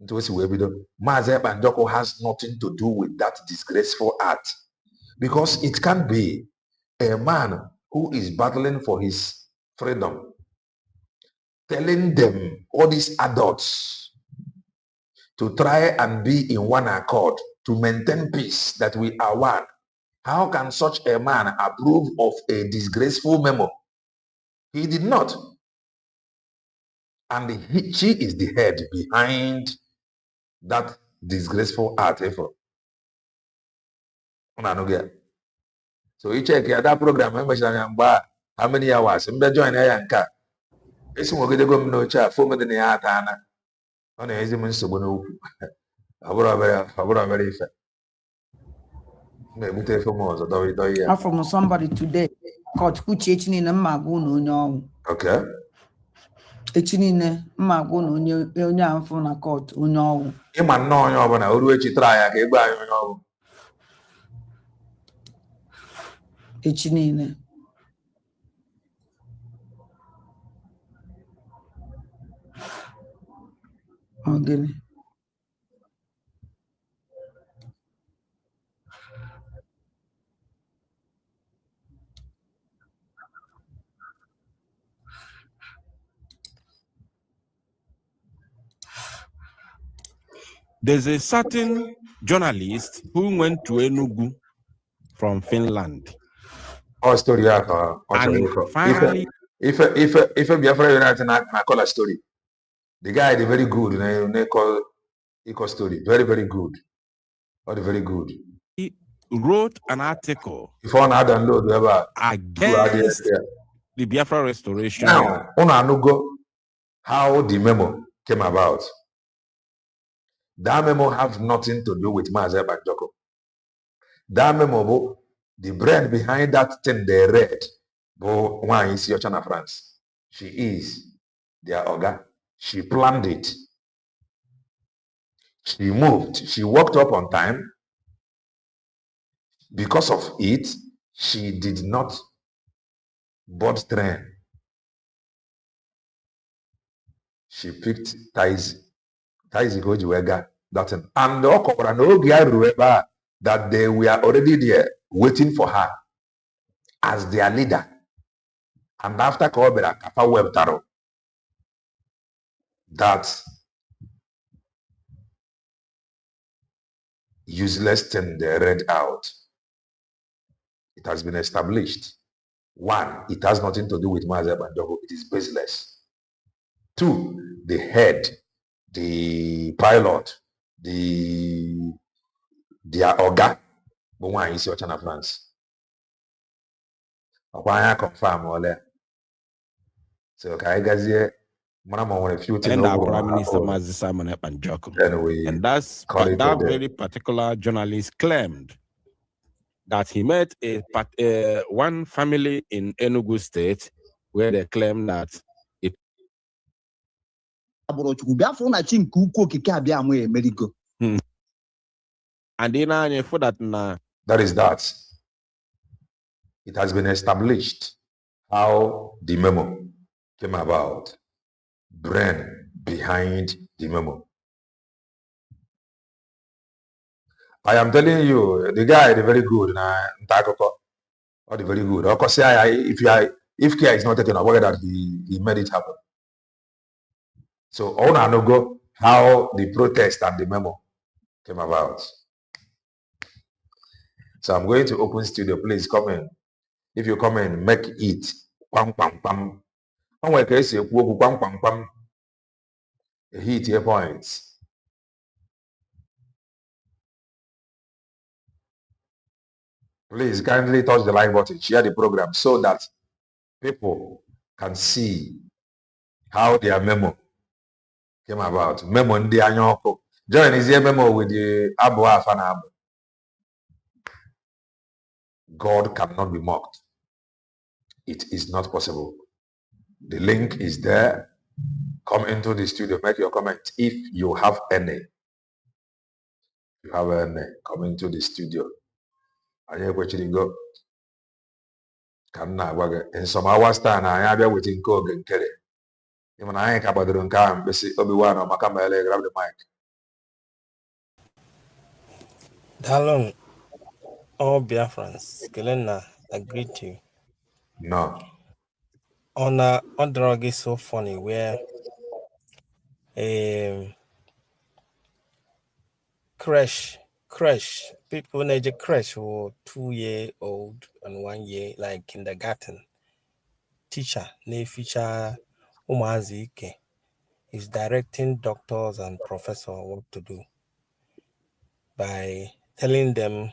Mazi Ekpa Njoko has nothing to do with that disgraceful act. Because it can't be a man who is battling for his freedom, telling them, all these adults, to try and be in one accord, to maintain peace, that we are one. How can such a man approve of a disgraceful memo? He did not. And she is the head behind that disgraceful act. So you check that program, how many hours? Join Ayanka. It's more good go no chat, 4 minutes on a easy means to go. Very fair. I'm from somebody today called Kuchi in a magoon. Okay. Echinine magoon on your phone a court. No. You man know your one. How do you try? I buy you. Echinine. Okay. There's a certain journalist who went to Enugu from Finland. Oh, story. And finally, if Biafra United, I call a story. The guy is very good. They call eco story. Very, very good. Very good. He wrote an article If one had download ever against the Biafra restoration. Now, go how the memo came about. That memo have nothing to do with Mazi Banjoko. That memo, the brain behind that thing they read, Nwayi Isiocha na France. She is their Oga. She planned it. She moved. She walked up on time. Because of it, she did not board train. She picked ties Goji Wega. That and the that they were already there waiting for her as their leader. And after Kobera Kafa Webtaro, that useless thing they read out, it has been established. One, it has nothing to do with Mazi Banjoko. It is baseless. Two, the head, the pilot, their Oga, Nwayi Isiocha na France. I confirm all that. So I guess and our Prime Minister Mazi Simon Ekpa. And that very particular journalist claimed that he met one family in Enugu State where they claimed that it. And then for that that is that. It has been established how the memo came about. Brain behind the memo. I am telling you, the guy is very good. Or the very good. If care is not taken away that he made it happen. So all I know go how the protest and the memo came about. So I'm going to open studio. Please come in. If you come in, make it pam pam pam. Pam pam. Hit your points. Please kindly touch the like button, share the program so that people can see how their memo came about. Memo ndi anyoko. Join is here memo with the Abu Afana. God cannot be mocked. It is not possible. The link is there. Come into the studio, make your comment if you have any. If you have any, come into the studio. And you're going to go. In some hours time, I am waiting code and carry. Even I ain't about the come, Obi-Wan or Makamele, grab the mic. Dalon, all Biafrans, Kelena, I greet you. No. On a drug is so funny where crash, people need a crash for 2-year-old and 1 year, like kindergarten. Teacher, ne feature Mazi is directing doctors and professors what to do by telling them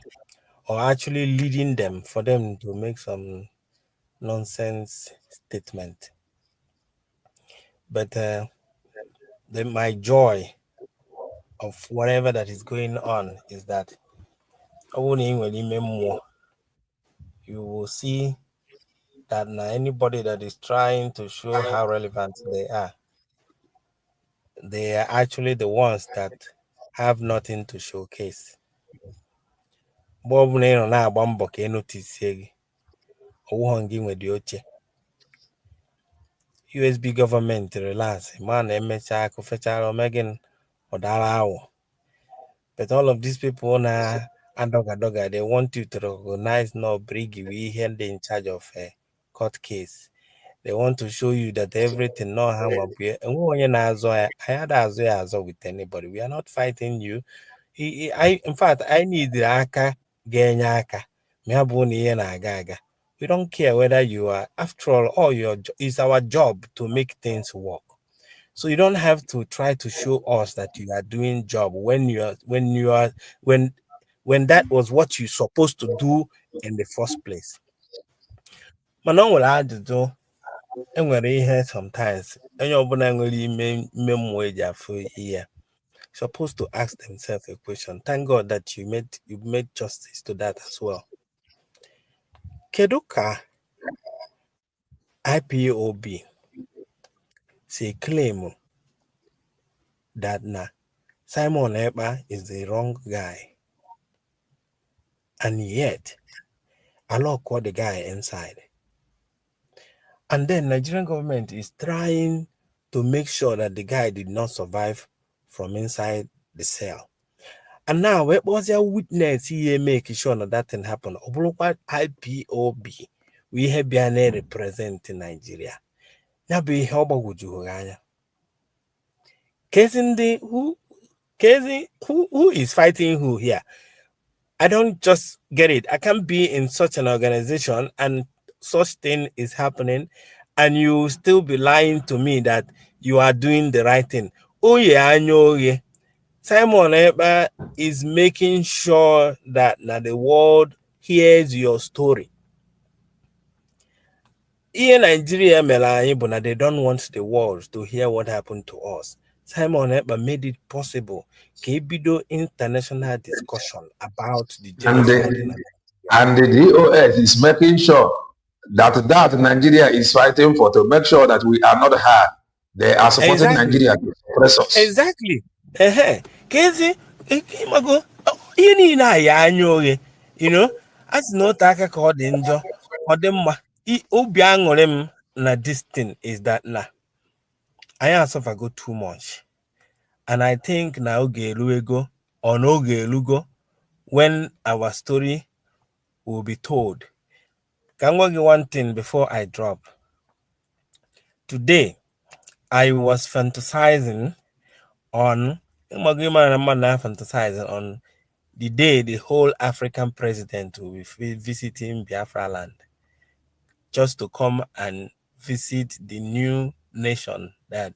or actually leading them for them to make some nonsense statement. But my joy of whatever that is going on is that you will see that now anybody that is trying to show how relevant they are actually the ones that have nothing to showcase. USB government relax, man, but all of these people now and they want you to recognize no brig we held in charge of a court case. They want to show you that everything no hang up here. And I had as with anybody. We are not fighting you. In fact, I need the aka genyaka. We don't care whether you are, after all your it's our job to make things work. So you don't have to try to show us that you are doing job when that was what you're supposed to do in the first place. Mana o nwere ajụjụ enwere ihe sometimes onye ọbụla nwere ime mmụọ eji afụ ihe supposed to ask themselves a question. Thank God that you made justice to that as well. Kedu ka IPOB say claim that Simon Ekpa is the wrong guy, and yet Allah caught the guy inside, and then Nigerian government is trying to make sure that the guy did not survive from inside the cell. And now, what was your witness here making sure that thing happened? IPOB, we have been represent in Nigeria. Now, be how about you, who is fighting who here? I don't just get it. I can't be in such an organization and such thing is happening, and you still be lying to me that you are doing the right thing. Oh yeah, I know. Yeah. Simon Ekpa is making sure that the world hears your story. Here in Nigeria, they don't want the world to hear what happened to us. Simon Ekpa made it possible. KBDO international discussion about the genocide. And the DOS is making sure that Nigeria is fighting for, to make sure that we are not hard. They are supporting Nigeria to suppress us. Exactly. Kezi, imago, ini na ya anyoge, you know, as no taka ka the injo, or them obi aṅụrị na this thing is that I suffer go too much, and I think na oge eluego or no oge elugo when our story will be told. Can I give one thing before I drop? Today, I was fantasizing on the day the whole African president will be visiting Biafra land, just to come and visit the new nation that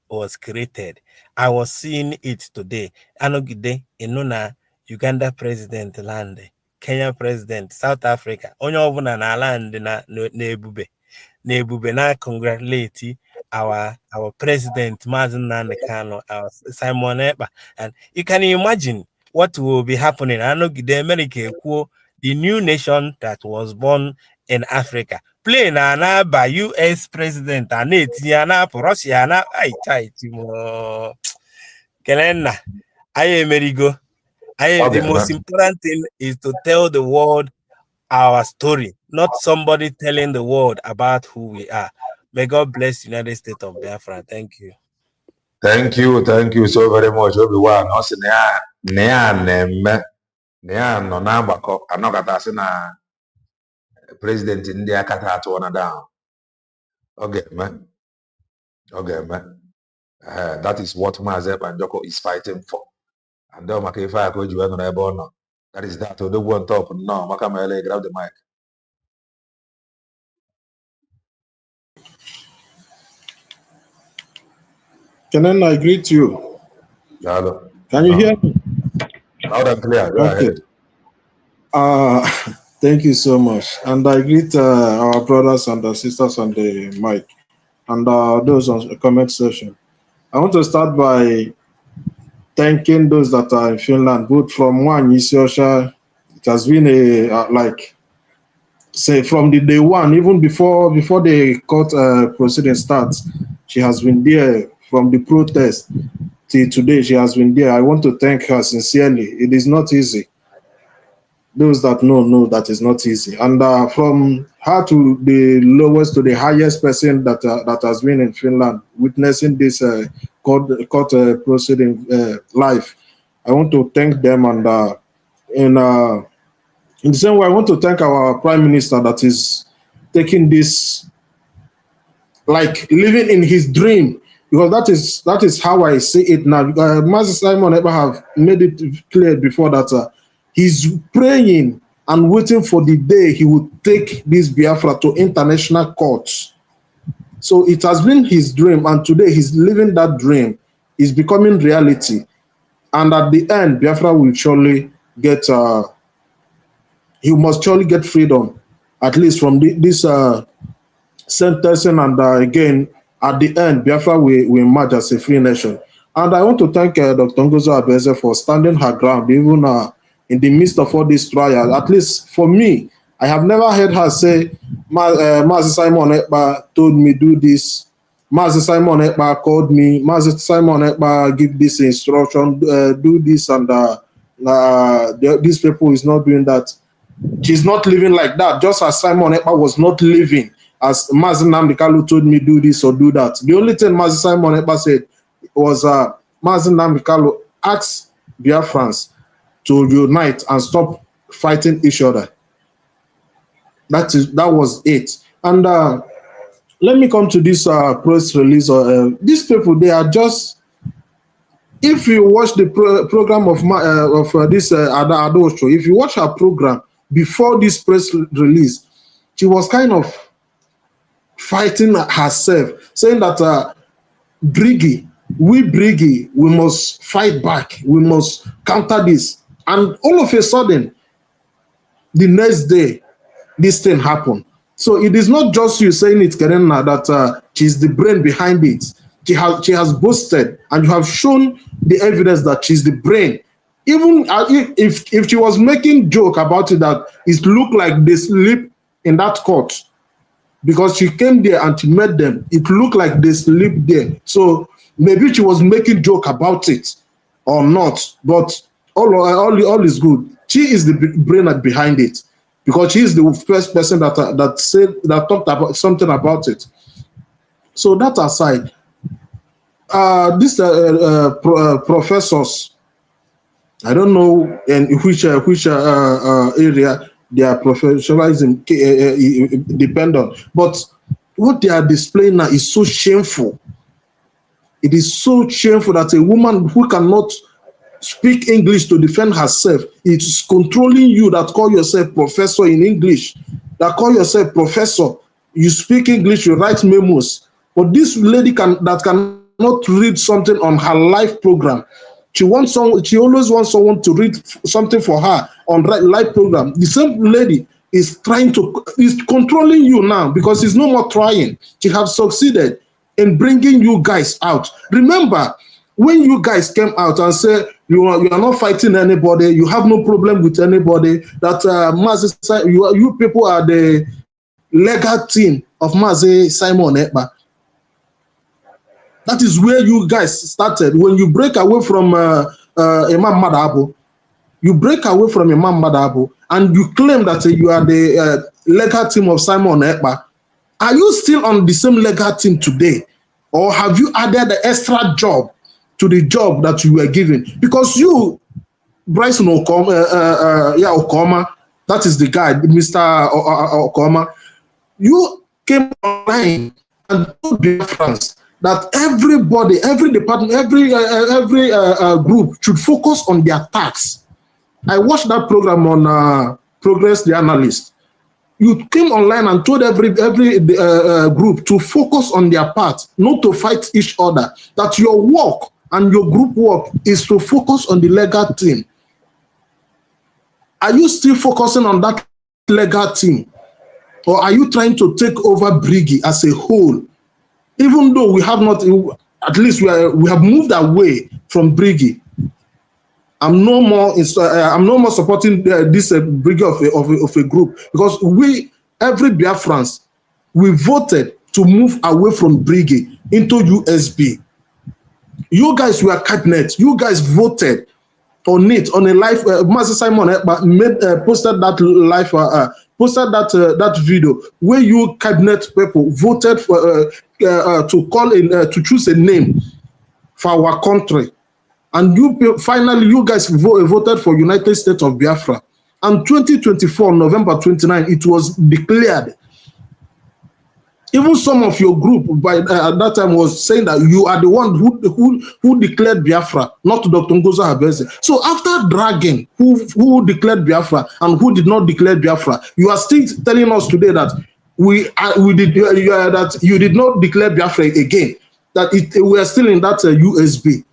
was created. I was seeing it today. Anogide, Inuna, Uganda president land, Kenya president, South Africa, onye ọbụla na land na ebube na congratulate our president Mazi Kano, our Simon Ekpa, and you can imagine what will be happening. Anogide America, the new nation that was born in Africa. Play na by US president and Russia na Kelena. The most important thing is to tell the world our story, not somebody telling the world about who we are. May God bless the United States of Biafra. Thank you. Thank you so very much, everyone. President India kata to one down. Okay, man. That is what Mazi Joko is fighting for. And then that is that. The one top. No, Makamele, grab the mic. Kenan, I greet you. Hello. Can you hear me? Loud and clear. Go ahead. Thank you so much. And I greet our brothers and sisters on the mic and those on the comment section. I want to start by thanking those that are in Finland, both from Nwayi Isiocha. It has been from the day one, even before the court proceeding starts, she has been there from the protest till today. She has been there. I want to thank her sincerely. It is not easy. Those that know that is not easy. And from her to the lowest to the highest person that has been in Finland, witnessing this court proceeding live, I want to thank them. And in the same way, I want to thank our Prime Minister that is taking this, like living in his dream, because that is how I see it now. Mazi Simon Ekpa have made it clear before that he's praying and waiting for the day he would take this Biafra to international courts So it has been his dream, and today he's living that dream. It's becoming reality. And at the end, Biafra will surely get, he must surely get freedom, at least from this sentencing. And again, at the end, Biafra will emerge as a free nation. And I want to thank Dr. Ngozo Abeze for standing her ground, even in the midst of all this trial. At least for me, I have never heard her say, Mazi Simon Ekpa told me do this. Mazi Simon Ekpa called me. Mazi Simon Ekpa give this instruction, do this, and these people is not doing that. She's not living like that, just as Simon Ekpa was not living as Mazi Nnamdi Kanu told me do this or do that. The only thing Mazi Simon Ekpa said was Mazi Nnamdi Kanu asked Biafrans to unite and stop fighting each other. That was it. And let me come to this press release. These people, they are just, if you watch the program of this Ada Adosho, if you watch her program before this press release, she was kind of fighting herself, saying that Briggy, we must fight back, we must counter this. And all of a sudden, the next day, this thing happened. So it is not just you saying it, Kerena, that she's the brain behind it. She has boasted, and you have shown the evidence that she's the brain. Even if she was making joke about it, that it looked like they sleep in that court, because she came there and she met them. It looked like they sleep there. So maybe she was making joke about it or not, but all is good. She is the brain behind it, because she is the first person that talked about something about it. So that aside, these professors, I don't know in which area their professionalism depend on, but what they are displaying now is so shameful. It is so shameful that a woman who cannot speak English to defend herself, it's controlling you, that call yourself professor in English, that call yourself professor, you speak English, you write memos. But this lady that cannot read something on her live program, she always wants someone to read something for her on live program. The same lady is controlling you now, because she's no more trying. She has succeeded in bringing you guys out. Remember, when you guys came out and said you are not fighting anybody, you have no problem with anybody, that Mazi, you people are the legal team of Mazi Simon Ekpa. That is where you guys started. When you break away from Imam Madabo, and you claim that you are the legal team of Simon Ekpa. Are you still on the same legal team today? Or have you added the extra job to the job that you were given? Because you, Bryson Okoma, that is the guy, Mr. Okoma, you came online and told Biafrans that everybody, every department, every group should focus on their tasks. I watched that program on Progress the Analyst. You came online and told every group to focus on their part, not to fight each other. That your work and your group work is to focus on the legal team. Are you still focusing on that legal team? Or are you trying to take over Briggy as a whole? Even though we have not, at least we have moved away from Briggy. I'm no more supporting this Briggy of a group, because every Biafrans, we voted to move away from Briggy into USB. You guys were cabinet. You guys voted on it on a live. Mazi Simon posted that live, posted that video where you cabinet people voted for to call in to choose a name for our country, and finally you guys voted for United States of Biafra. And 2024 November 29, it was declared. Even some of your group at that time was saying that you are the one who declared Biafra, not Dr. Ngozo Abeze. So after dragging who declared Biafra and who did not declare Biafra, you are still telling us today that we did that you did not declare Biafra again. That we are still in that USB.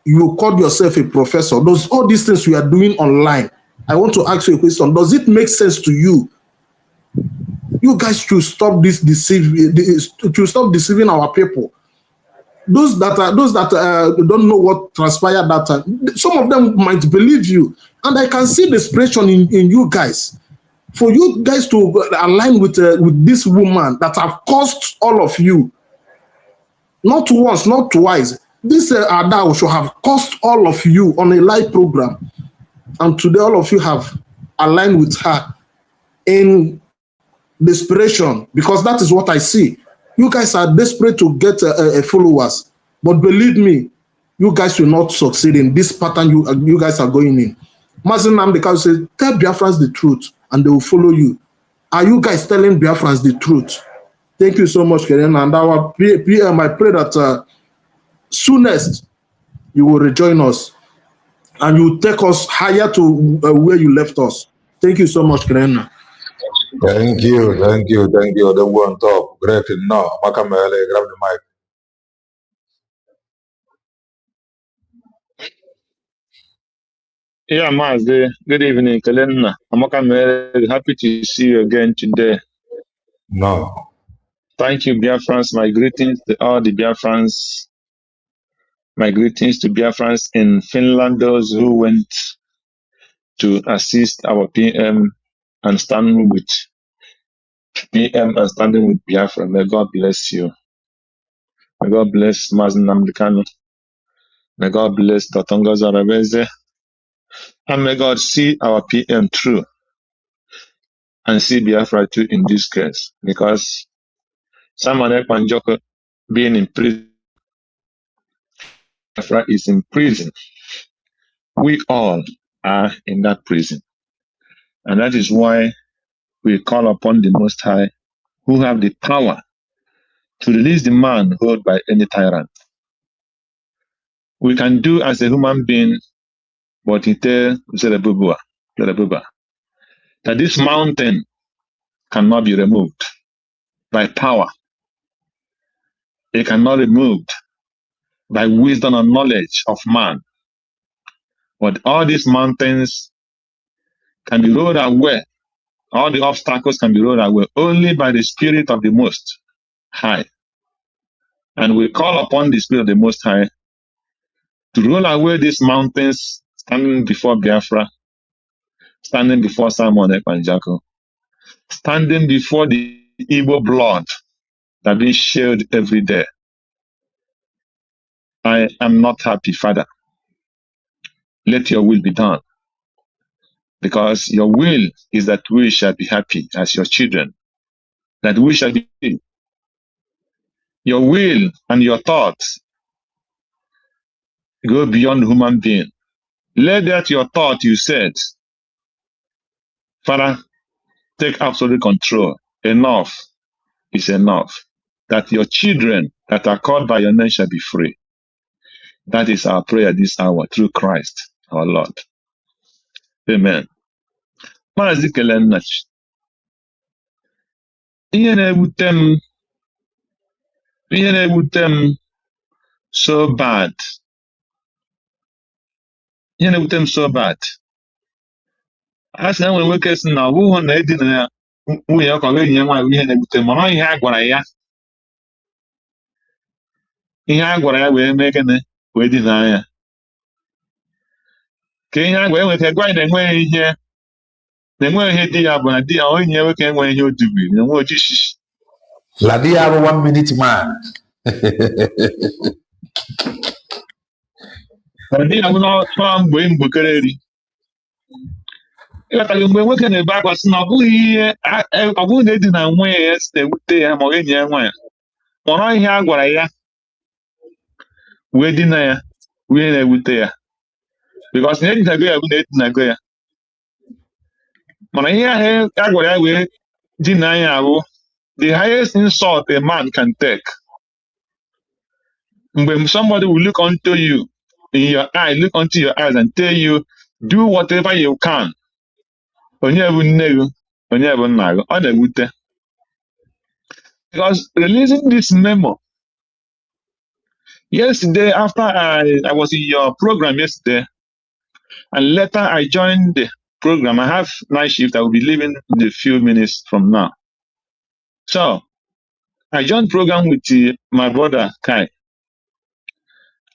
You called yourself a professor. All these things we are doing online. I want to ask you a question. Does it make sense to you? You guys should stop this deceiving our people. Those that don't know what transpired that time, some of them might believe you, and I can see the desperation in you guys. For you guys to align with this woman that have cost all of you, not once, not twice. This Ada should have cost all of you on a live program, and today all of you have aligned with her in desperation, because that is what I see. You guys are desperate to get followers, but believe me, you guys will not succeed in this pattern you guys are going in. Mazi Nnamdi says, tell Biafrans the truth and they will follow you. Are you guys telling Biafrans the truth? Thank you so much, Karen. And our PM, I pray that soonest you will rejoin us and you will take us higher to where you left us. Thank you so much, Karen. Thank you. The one top. Great. No, Makamele, grab the mic. Yeah, Mazi, good evening, Kalenna. I'm happy to see you again today. No. Thank you, Biafrans. My greetings to all the Biafrans. My greetings to Biafrans in Finland, those who went to assist our PM and stand with PM and standing with Biafra. May God bless you. May God bless Mazi Nnamdi Kanu. May God bless Tatonga Zarabeze. And may God see our PM through and see Biafra too in this case. Because Simon Ekpa Njoko being in prison, Biafra is in prison. We all are in that prison. And that is why we call upon the Most High, who have the power to release the man held by any tyrant. We can do as a human being, but he tells Zerubbabel that this mountain cannot be removed by power. It cannot be removed by wisdom and knowledge of man. But all these mountains can be rolled away. All the obstacles can be rolled away only by the Spirit of the Most High. And we call upon the Spirit of the Most High to roll away these mountains standing before Biafra, standing before Simon Ekpa, standing before the Igbo blood that being shed every day. I am not happy, Father. Let your will be done. Because your will is that we shall be happy as your children, that we shall be free. Your will and your thoughts go beyond human being. Let that your thought you said, Father, take absolute control. Enough is enough. That your children that are called by your name shall be free. That is our prayer this hour through Christ our Lord. Amen. Mazi Kelenna, ihe na-ewute m so bad. Ihe na-ewute m so bad. A sị na enwere nwoke si na ọ bụghị na edina ya nwunye ya ka ọ ga-enyi ya nwaanyị ihe na-ewute m, mana ihe a gwara ya. Ihe a gwara ya wee mee gịnị wee dina ya. Ka ihe a gwara enwere ike gwa anyị na-enweghị ihe di ya bụ na di ya onye ya nwoke enweghị ihe o dubiri na enwe ojishishi. La di ya bụ 1 minute man. Na di ya bụ na mgbe mgbekere eri. Ịghọtara mgbe nwoke na-ebe akwa sị na ọ bụghị na edi na nwunye ya si na-ewute ya ma ọ enyi ya nwaanyị, mana ihe a gwara ya wee dina ya wee na-ewute ya, because na edinago ya bụ na edinago ya, mana ihe ahụ a gwara ya wee dina ya bụ the highest insult a man can take. Mgbe somebody will look unto you in your eye, look unto your eyes and tell you do whatever you can. Onye bụ nne gị Because releasing this memo yesterday, after I was in your program yesterday, and later I joined the program. I have night shift. I will be leaving in a few minutes from now. So I joined program with my brother Kai,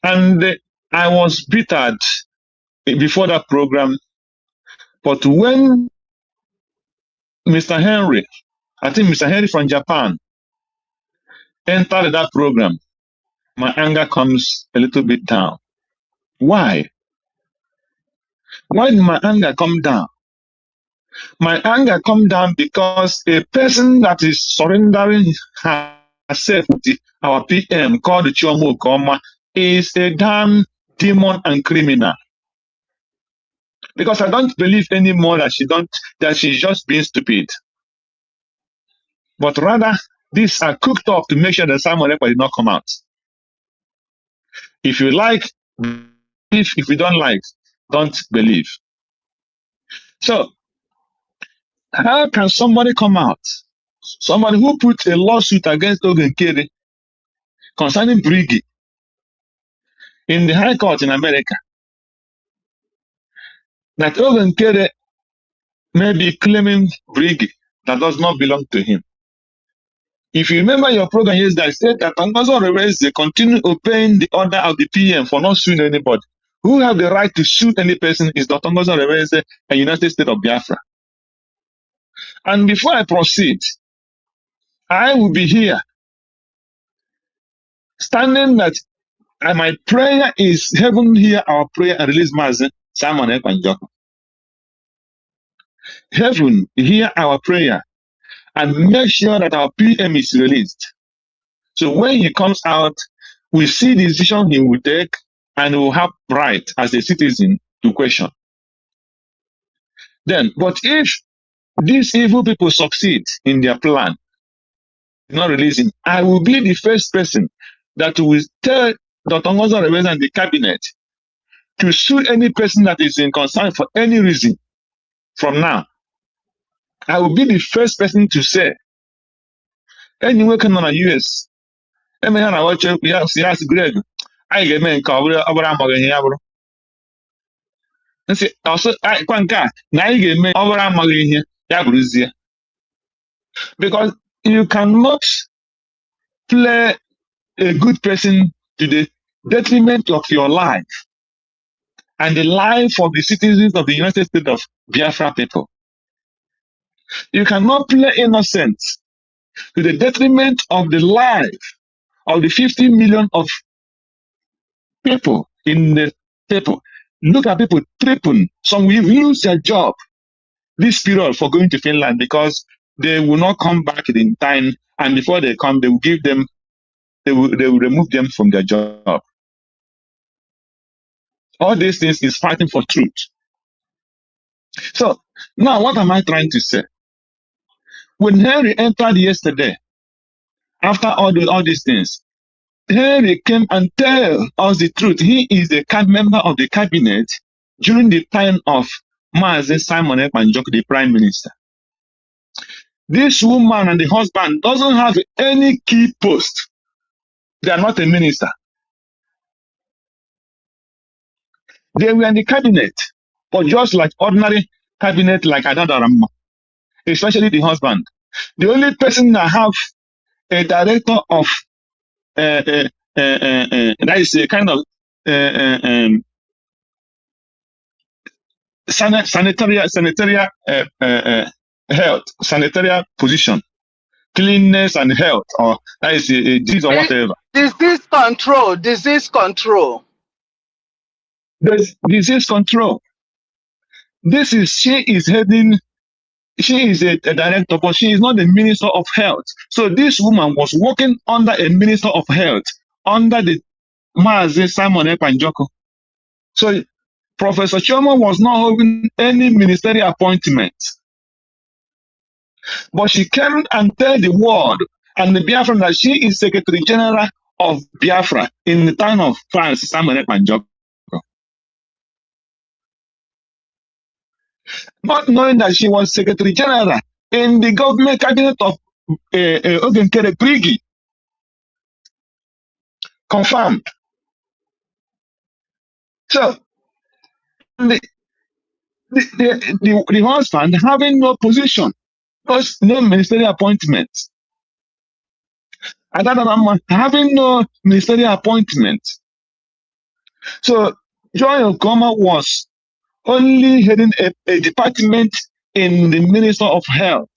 and I was bittered before that program. But when Mr. Henry, I think Mr. Henry from Japan, entered that program, my anger comes a little bit down. Why? Why did my anger come down? My anger come down because a person that is surrendering herself with our PM called Chioma Okoma is a damn demon and criminal. Because I don't believe anymore that she's just being stupid. But rather, these are cooked up to make sure that Simon Ekpa did not come out. If you like, believe. If you don't like, don't believe. So, how can somebody come out? Somebody who put a lawsuit against Ogenkere concerning Brigi in the High Court in America, that Ogenkere may be claiming Brigi that does not belong to him. If you remember your program yesterday, I said that Tangazo Reweze continue obeying the order of the PM for not suing anybody. Who have the right to sue any person is Dr. Tangazo Reweze and United States of Biafra. And before I proceed, I will be here standing that my prayer is heaven hear our prayer and release Mazi, Simon Ekpa. Heaven hear our prayer and make sure that our PM is released. So when he comes out, we see the decision he will take and will have right as a citizen to question. Then, but if these evil people succeed in their plan, not releasing, I will be the first person that will tell Dr. Ngozo Reweze and the cabinet to sue any person that is in concern for any reason from now. I will be the first person to say, anyway, come on US. Yes, Greg. I get men cover about also I because you cannot play a good person to the detriment of your life and the life of the citizens of the United States of Biafra people. You cannot play innocent to the detriment of the life of the 50 million of people in the people. Look at people tripping. Some will lose their job this period for going to Finland because they will not come back in time, and before they come, they will give them, they will remove them from their job. All these things is fighting for truth. So now, what am I trying to say? When Henry entered yesterday, after all these things, Henry came and tell us the truth. He is a member of the cabinet during the time of Mazi Simon Ekpa, the prime minister. This woman and the husband doesn't have any key post. They are not a minister. They were in the cabinet, but just like ordinary cabinet like Adadaramma, especially the husband. The only person that have a director of that is a kind of sanitary health, sanitary position, cleanness and health, or that is a disease or whatever. Disease control, disease control. There's disease control. She is heading, she is a director, but she is not the minister of health. So this woman was working under a minister of health, under the Mazi Simon Ekpa. So Professor Chioma was not holding any ministerial appointment. But she came and tell the world and the Biafran that she is Secretary General of Biafra in the time of France, Simon Ekpa. Not knowing that she was Secretary General in the government cabinet of Ogenkere Prigi. Confirmed. So the husband having no position, no ministerial appointment. And that man having no ministerial appointment. So Joy Okoma was only heading a department in the Minister of Health.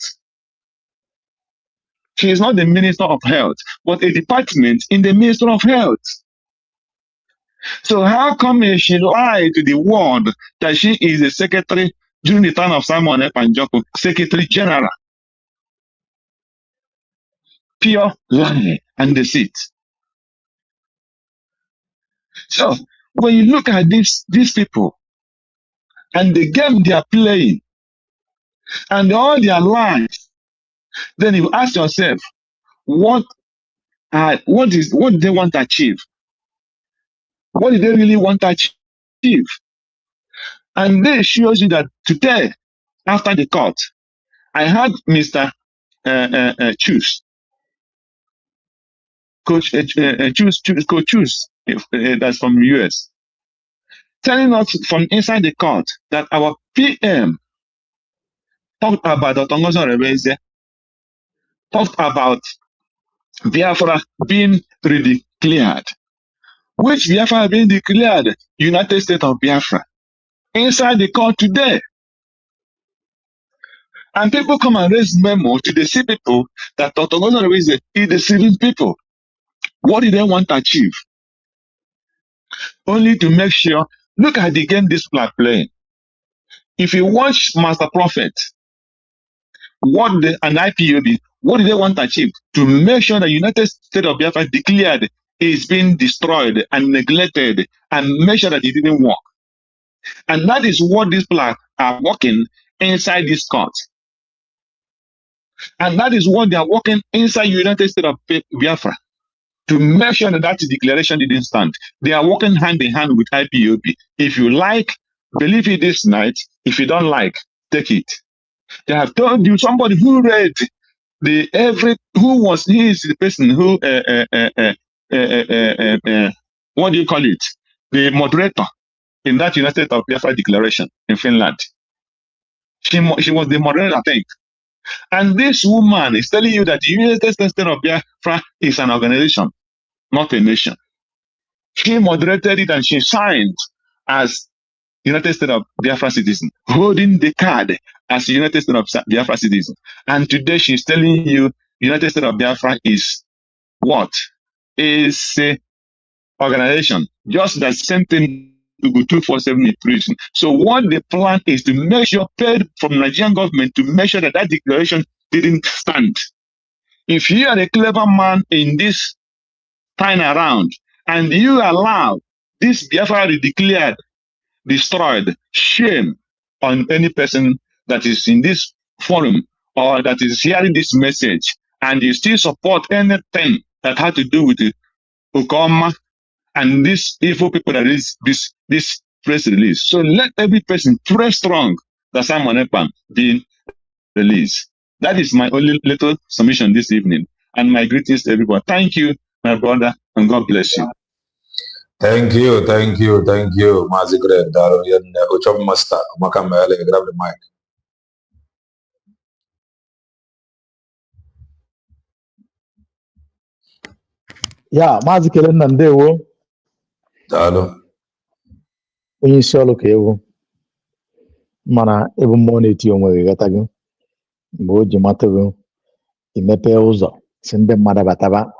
She is not the Minister of Health, but a department in the Minister of Health. So how come she lied to the world that she is the secretary during the time of Simon Ekpa, Secretary General? Pure lie and deceit. So when you look at these people and the game they are playing and all their lies, then you ask yourself, what do they want to achieve? What do they really want to achieve? And this shows you that today, after the court, I had Mr. Choose, Coach Choose, that's from the US, telling us from inside the court that our PM talked about Dr. Ngozi Rebeze, talked about Biafra being redeclared. Which Biafra being declared? United States of Biafra. Inside the court today. And people come and raise memo to deceive people that Dr. Ngozi Rebeze is deceiving people. What do they want to achieve? Only to make sure, look at the game this people are playing. If you watch Master Prophet, and IPOB, what do they want to achieve? To make sure the United States of Biafra declared is being destroyed and neglected and make sure that it didn't work. And that is what these people are working inside this court. And that is what they are working inside United States of Biafra to make sure that that declaration didn't stand. They are working hand in hand with IPOB. If you like, believe it this night. If you don't like, take it. They have told you, somebody who read he is the person who what do you call it? The moderator in that United States of Biafra declaration in Finland. She was the moderator, I think. And this woman is telling you that the United States of Biafra is an organization, not a nation. She moderated it and she signed as United States of Biafra citizen, holding the card as United States of Biafra citizen. And today she's telling you United States of Biafra is what? Is a organization. Just the same thing to go 247 in prison. So what the plan is to make sure paid from Nigerian government to make sure that that declaration didn't stand. If you are a clever man in this time around and you allow this Biafra to be declared destroyed, shame on any person that is in this forum or that is hearing this message, and you still support anything that has to do with the Okoma and these evil people that is this press release. So let every person pray strong that Simon Ekpa be released. That is my only little submission this evening. And my greetings to everyone. Thank you, my brother, and God bless you. Thank you, Mazi Greg. Uchom Master, Makamele, grab the mic. Yeah, Mazi Kelen Nandewo. Dalo. Onye isi ọrụ ka ewu mana ebu mmụọ na-eti onwe gị ghọta gị mgbe o ji mata gị imepe ụzọ si ndị mmadụ bataba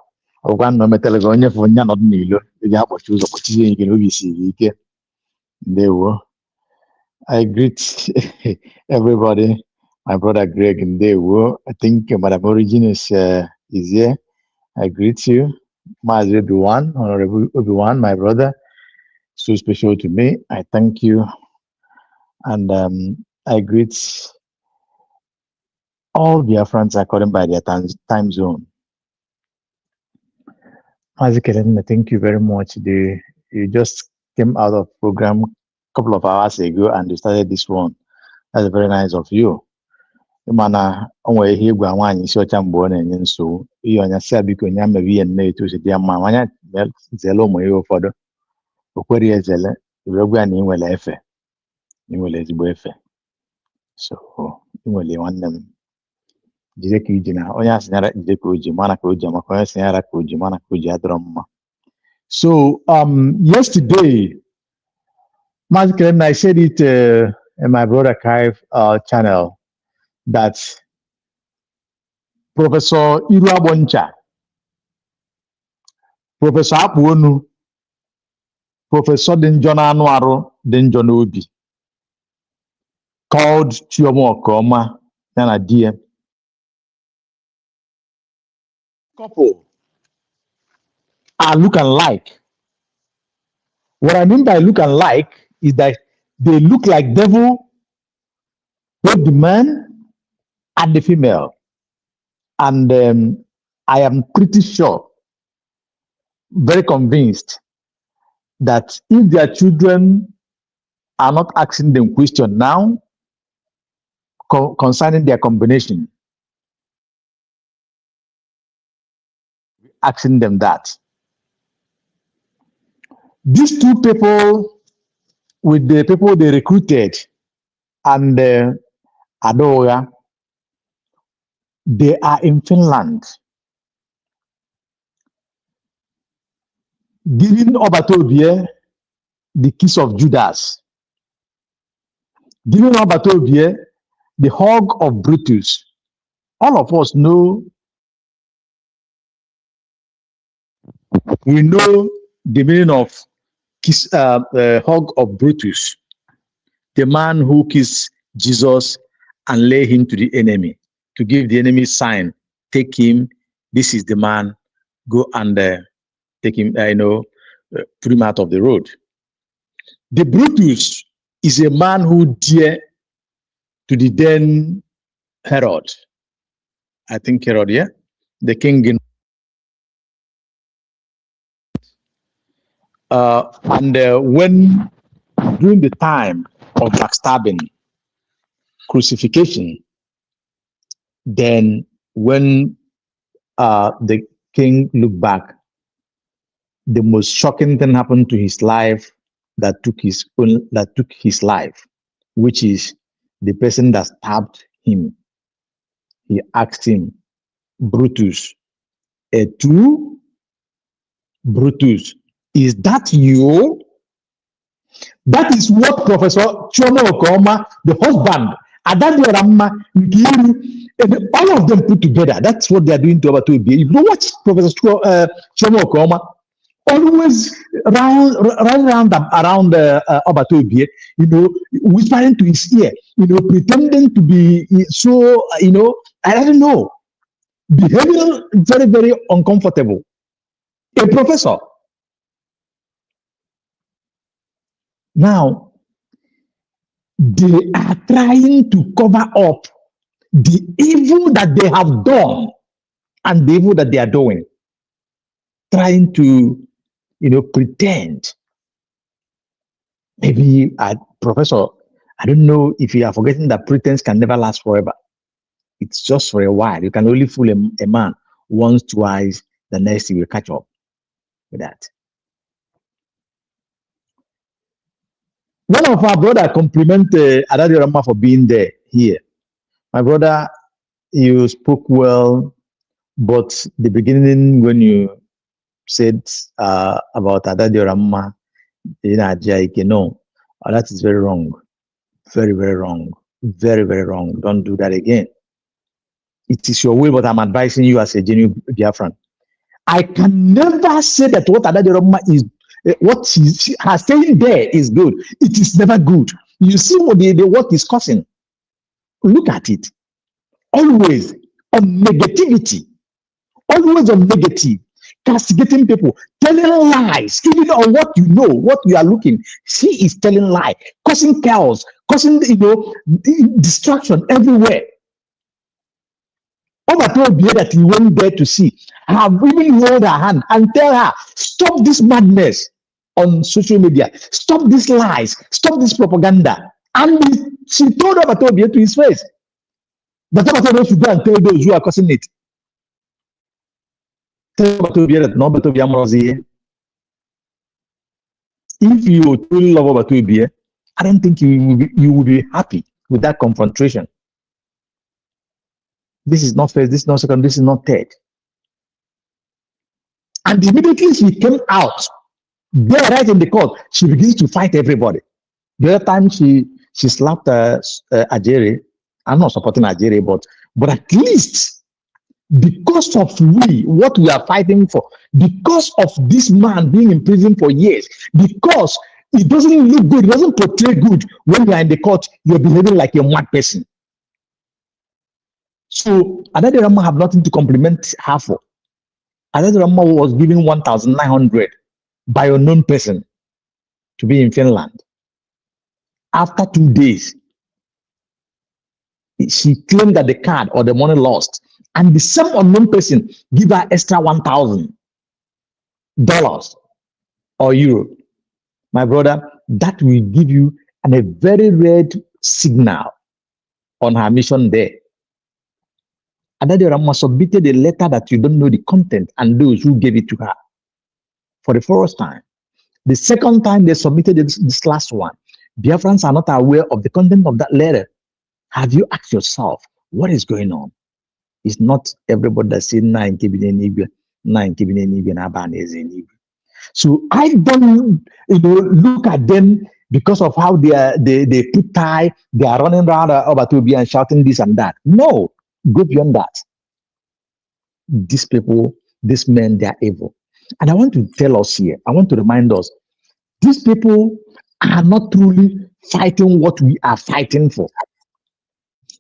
ọgwa nọ metara gị onye fụ nya nọdụ n'ilo eji akpọchi ụzọ kpọchizie ike n'obi siri ike ndewo. I greet everybody, my brother Greg ndewo. I think Madam Origin is here. I greet you, Mazi Obi-Wan, Honorable Obi-Wan, my brother. So special to me. I thank you. And I greet all Biafrans according by their time zone. Mazi Kelen, thank you very much. You just came out of program a couple of hours ago and you started this one. That's very nice of you. mana o nwere ihe igwe nwaanyị Isiocha mgbe ọ na-enye nsogbu ihe ọnya si biko nya mere ihe nne etu si dị ya mma nwanya zele ụmụ ihe ụfọdụ o kwere ya ezele wee gwa ya na ị nwere efe ị nwere ezigbo efe so ị nwere nwanne m jide ka iji na onye asịnyara jide ka o ji mana ka o ji maka onye asịnyara ka o ji mana ka o ji adọrọ mma. So yesterday, Mazi Kelen, I said it in my brother Archive channel that Professor Iru Aboncha, Professor Apuonu, Professor Dinjon Anwaru, Dinjon Obi called Chioma Okoma Nana Dia. Couple are look alike. What I mean by look alike is that they look like devil, both the man and the female. And I am pretty sure, very convinced, that if their children are not asking them questions now concerning their combination, asking them that. These two people, with the people they recruited and Adoya, they are in Finland, giving Obatobie the kiss of Judas, giving Obatobie the hug of Brutus. All of us know, we know the meaning of kiss, hug of Brutus, the man who kissed Jesus and lay him to the enemy, to give the enemy sign, take him, this is the man, go and take him, put him out of the road. The Brutus is a man who dear to the then Herod, I think Herod, yeah, the king in when during the time of backstabbing, crucifixion, then when the king looked back, the most shocking thing happened to his life that took his life, which is the person that stabbed him. He asked him, Brutus, tu, Brutus, is that you? That is what Professor Chioma Okoma, the husband, Adadi Ramma, Nkiru, and all of them put together. That's what they are doing to Obatobie. If you watch Professor Chioma Okoma, always around Obatobie, whispering to his ear, pretending to be so, I don't know, behaving very, very uncomfortable. A professor. Now, they are trying to cover up the evil that they have done and the evil that they are doing. Trying to, pretend. Maybe, Professor, I don't know if you are forgetting that pretense can never last forever. It's just for a while. You can only fool a man once, twice, the next you will catch up with that. One of our brother complimented Adadi Rama for being there here. My brother, you spoke well, but the beginning when you said about Adadi Rama, no, that is very wrong. Very, very wrong. Very, very wrong. Don't do that again. It is your way, but I'm advising you as a genuine Biafran. I can never say that what Adadi Rama is, what she has saying there is good. It is never good. You see what what is causing. Look at it. Always on negativity. Always on negative. Castigating people. Telling lies. Even on what you know, what you are looking. She is telling lies. Causing chaos. Causing, distraction everywhere. Obatobie that he went there to see, have even hold her hand and tell her, stop this madness on social media, stop these lies, stop this propaganda. And she told Obatobie to his face. But somebody should go and tell those who are causing it. If you truly love Obatubia, I don't think you will be happy with that confrontation. This is not first, this is not second, this is not third. And immediately she came out, there right in the court, she begins to fight everybody. The other time she slapped Ajere. I'm not supporting Ajere, but at least because of what we are fighting for, because of this man being in prison for years, because it doesn't look good, it doesn't portray good when you are in the court, you're behaving like a mad person. So Adade Rama have nothing to compliment her for. Adade Rama was given 1,900 by a unknown person to be in Finland. After 2 days, she claimed that the card or the money lost, and the same unknown person give her extra $1,000 or euro. My brother, that will give you a very red signal on her mission there. Adade Rama submitted a letter that you don't know the content and those who gave it to her for the first time. The second time they submitted this last one, Biafrans are not aware of the content of that letter. Have you asked yourself, what is going on? It's not everybody that's saying nine kibine nigbe. So I don't look at them because of how they put tie, they are running around Obatubi and shouting this and that. No, go beyond that. These people, these men, they are evil. And I want to tell us here, I want to remind us, these people are not truly fighting what we are fighting for.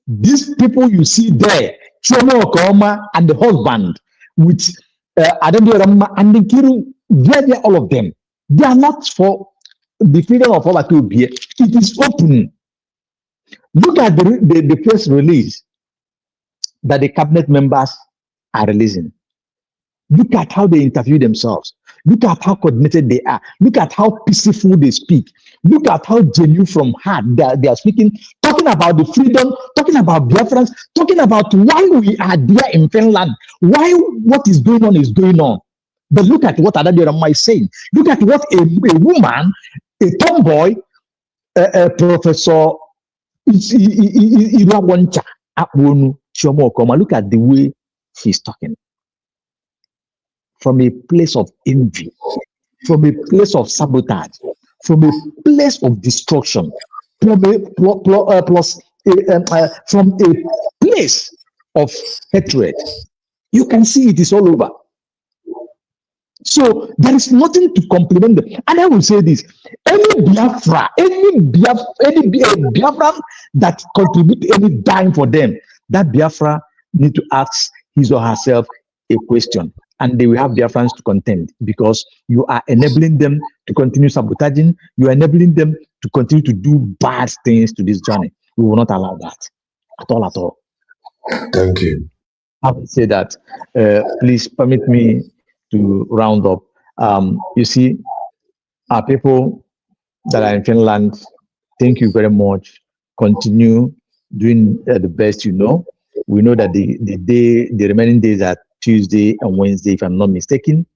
These people you see there, Chioma Okoma and the husband with Adende Rama and Nkiru, they're all of them. They are not for the freedom of Obatubi. It is open. Look at the press release that the cabinet members are releasing. Look at how they interview themselves. Look at how coordinated they are. Look at how peaceful they speak. Look at how genuine from heart they are speaking, talking about the freedom, talking about Biafrans, talking about why we are there in Finland, why what is going on is going on. But look at what Adade Rama is saying. Look at what a woman, a tomboy, Professor Irawancha Apwonu Chioma Okoma, look at the way she's talking. From a place of envy, from a place of sabotage, from a place of destruction, from a place of hatred. You can see it is all over. So there is nothing to compliment them. And I will say this: any Biafra, any Biafra that contribute any dime for them, that Biafra need to ask his or herself a question. And they will have Biafrans to contend, because you are enabling them to continue sabotaging. You are enabling them to continue to do bad things to this journey. We will not allow that at all, at all. Thank you. I would say that, please permit me to round up. You see, our people that are in Finland, thank you very much. Continue doing the best you know. We know that the remaining days are Tuesday and Wednesday, if I'm not mistaken.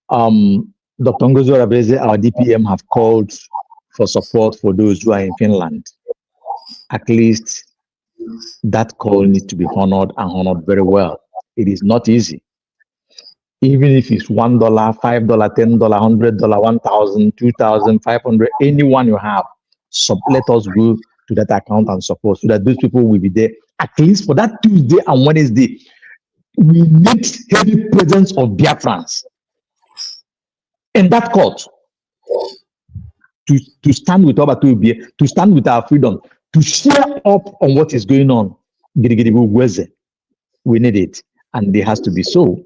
Dr. Ngozo Rabeze, our DPM, have called for support for those who are in Finland. At least that call needs to be honored, and honored very well. It is not easy. Even if it's $1, $5, $10, $100, 1,000, 2,000, 500, anyone you have, let us go to that account and support, so that those people will be there. At least for that Tuesday and Wednesday, we need heavy presence of Biafrans in that court to stand with Obatubi, to stand with our freedom, to share up on what is going on. We need it, and it has to be so.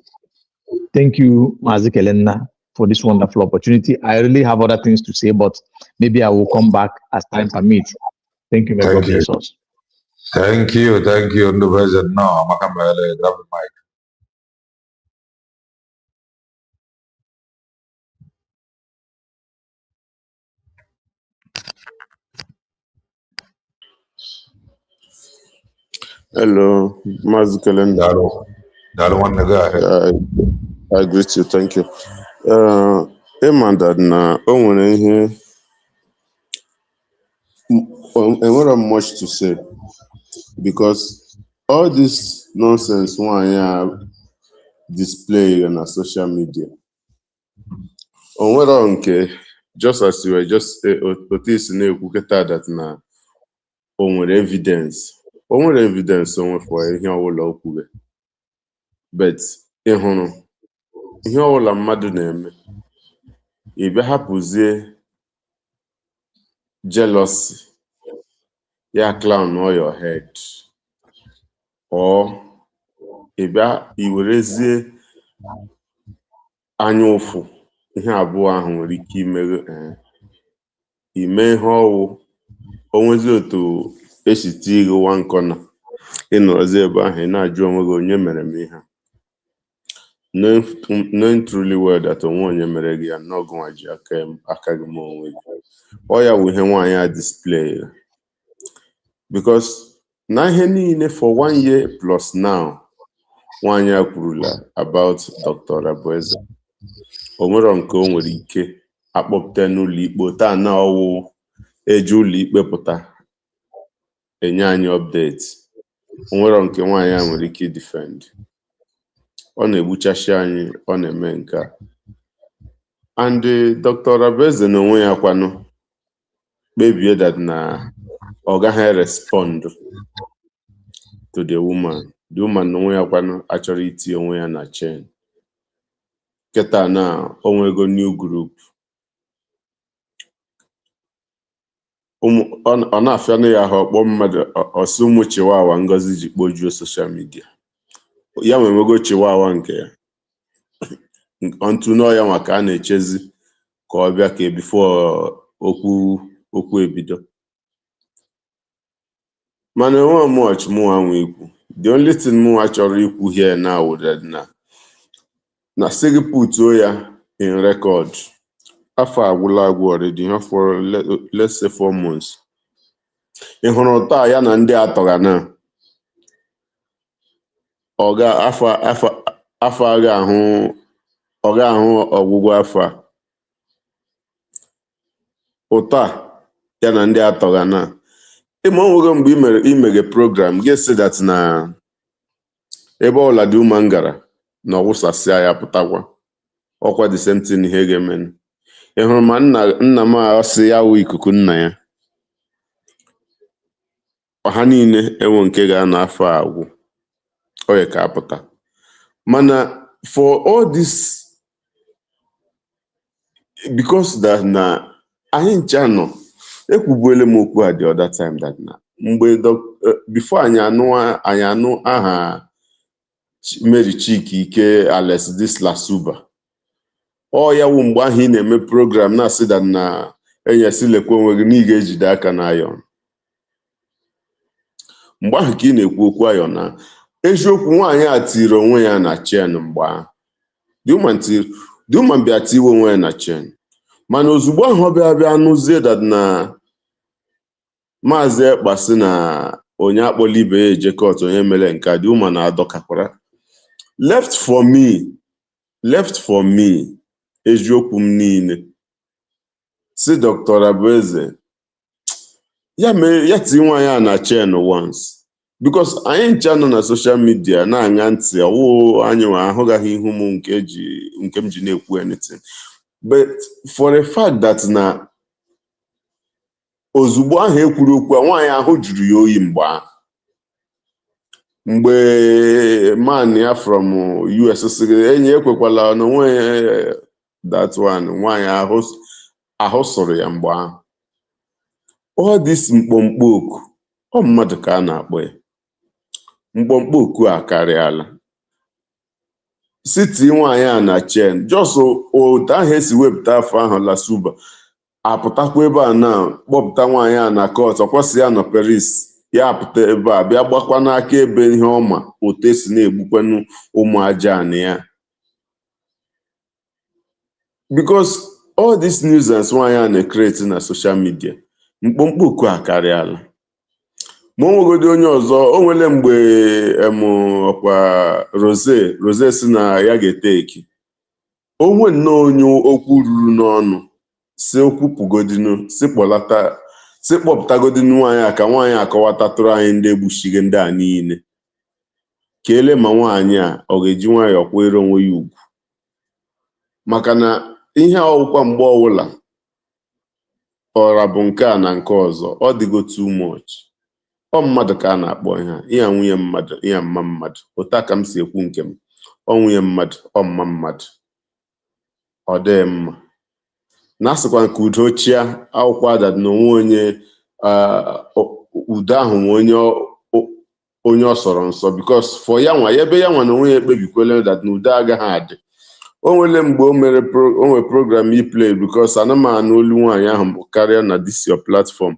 Thank you, Mazi Kelena, for this wonderful opportunity. I really have other things to say, but maybe I will come back as time permits. Thank you, may God bless us. Thank you, no, grab the mic. Hello, Mazi Kalenda. I greet you, thank you. Emanda na o nwere ihe enwere much to say because all this nonsense nwaanyị a display na social media o nwere nke just as you were just otu isi na-ekwu kịta that na o nwere evidence o nwefọ ihe ọbụla o kwuru but ị hụrụ ihe ọbụla mmadụ na-eme ị bịa hapụzie jealousy ya clown on your head or ị bịa i werezie anya ụfụ ihe abụọ ahụ nwere ike ime ihe ọwụ onwezi otu esi tie gị one corner ịnọrọzi ebe ahụ ị na-ajụ onwe gị onye mere m ihe knowing truly well that onwe onye mere gị ya n'ọgụnwa ji aka gị ma onwe gị ọ ya wụ ihe nwaanyị a display because na ihe niile for 1 year plus now nwaanyị a kwurula about Dr. Abueze o nwere nke o nwere ike akpọpụta n'ụlọ ikpe taa na ọwụ eji ụlọ ikpe pụta enye anyị update o nwere nke nwaanyị a nwere ike defend ọ na-egbuchashi anyị ọ na-eme nke a and Dr. Abueze na onwe ya kwanụ kpebie that na ọ gaghị respond to the woman na onwe ya kwanụ achọrọ itinye onwe ya na chain kịta na onwego new group ọ na-afịanụ ya ahụ ọkpọ mmadụ ọsị ụmụ chiwawa Ngozi ji kpojuo social media ya nwego chiwawa nke ya ọntụnụ ya maka a na-echezi ka ọ bịa ka before okwu ebido mana enwe much mụnwa nwe ikwu the only thing mụnwa chọrọ ikwu here now that na sị gị putuo ya in record afọ agwụla agwụ already ha for let's say 4 months ị hụrụ ụtọ ya na ndị atọga na afọ ọ ga-ahụ ọgwụgwọ afọ a ụtọ ya na ndị atọga na ịma onwego mgbe imege program ga-esi that na ebe ọla dị ụma ngara na ọwụsasịa ya pụtakwa ọkwa the same thing ihe ga-eme ị hụrụ ma nna m asị ya wụ ikuku nna ya ọha niile enwe nke ga-anọ afọ agwụ oye ka apụta mana for all this because that na anyị ncha nọ ekwubuele m okwu a the other time that na mgbe before anyị anụ aha Mary Chike Alex Dislasuba ọ ya wụ mgbe ahụ ị na-eme program na-asị that na enyesilekwa onwe gị na ị ga-ejide aka na ayọn mgbe ahụ ka ị na-ekwu okwu ayọn na eziokwu nwaanyị a tiri onwe ya na chen mgbe ahụ the woman bịa tiwe onwe ya na chen mana ozugbo ahụ ọ bịa nụzie that na Mazi Ekpa sị na onye akpọla ibe ya eje court onye mere nke a the woman na-adọkakwara left for me eziokwu m niile si Dr. Abueze ya tii nwaanyị a na chen once because anyị ncha nọ na social media na-aṅa ntị ọwụ anyị nwa ahụgaghị ihu m nke m ji na-ekwu anything but for a fact that na ozugbo ahụ ekwuru okwu a nwaanyị ahụ juru ya oyi mgbe man ya from US sịrị enyi ekwekwala n'onwe that one nwaanyị ahụ sụrụ ya mgbe ahụ all this mkpọmkpọ oku ọ mmadụ ka a na-akpọ ya mkpọmkpọ oku a karịala siti nwaanyị a na chen just otu ahụ esi wepụta afọ ahụ Lasuba apụtakwa ebe a na kpọpụta nwaanyị a na court ọkwasị ya nọ Paris ya apụta ebe a bịa gbakwa n'aka ebe ihe ọma otu esi na-egbukwanụ ụmụ aja ya because all this nuisance nwaanyị a na-ekreti na social media mkpọmkpọ oku a karịala ma o nwegodi onye ọzọ o nwere mgbe ọkwa Rose si na ya ga-eteki onwe nnọọ onye okwu ruru n'ọnụ si okwupụgodinu si kpọpụtagodinu nwaanyị a ka nwaanyị akọwatatụrụ anyị ndị egbuchige ndị a niile ka ele ma nwaanyị a ọ ga-eji nwayọọ kwere onwe ya ugwu maka na ihe ọwụkwa mgbe ọbụla ọra bụ nke a na nke ọzọ ọ dịgo too much. Ọ mmadụ ka a na-akpọ ihe a nwunye mmadụ ihe mma mmadụ otu a ka m si ekwu nke m ọ nwunye mmadụ ọ mma mmadụ ọ dịghị mma na asịkwa nke udo chia akwụkwọ adad na onwe onye udo ahụ nwe onye ọ sọrọ nsọ because for ya nwa ebe ya nwa na onwe ya ekpebikwele that na udo agaghị adị. O nwere mgbe o nwere program play because ana m anụ olu nwaanyị ahụ karịa na this your platform.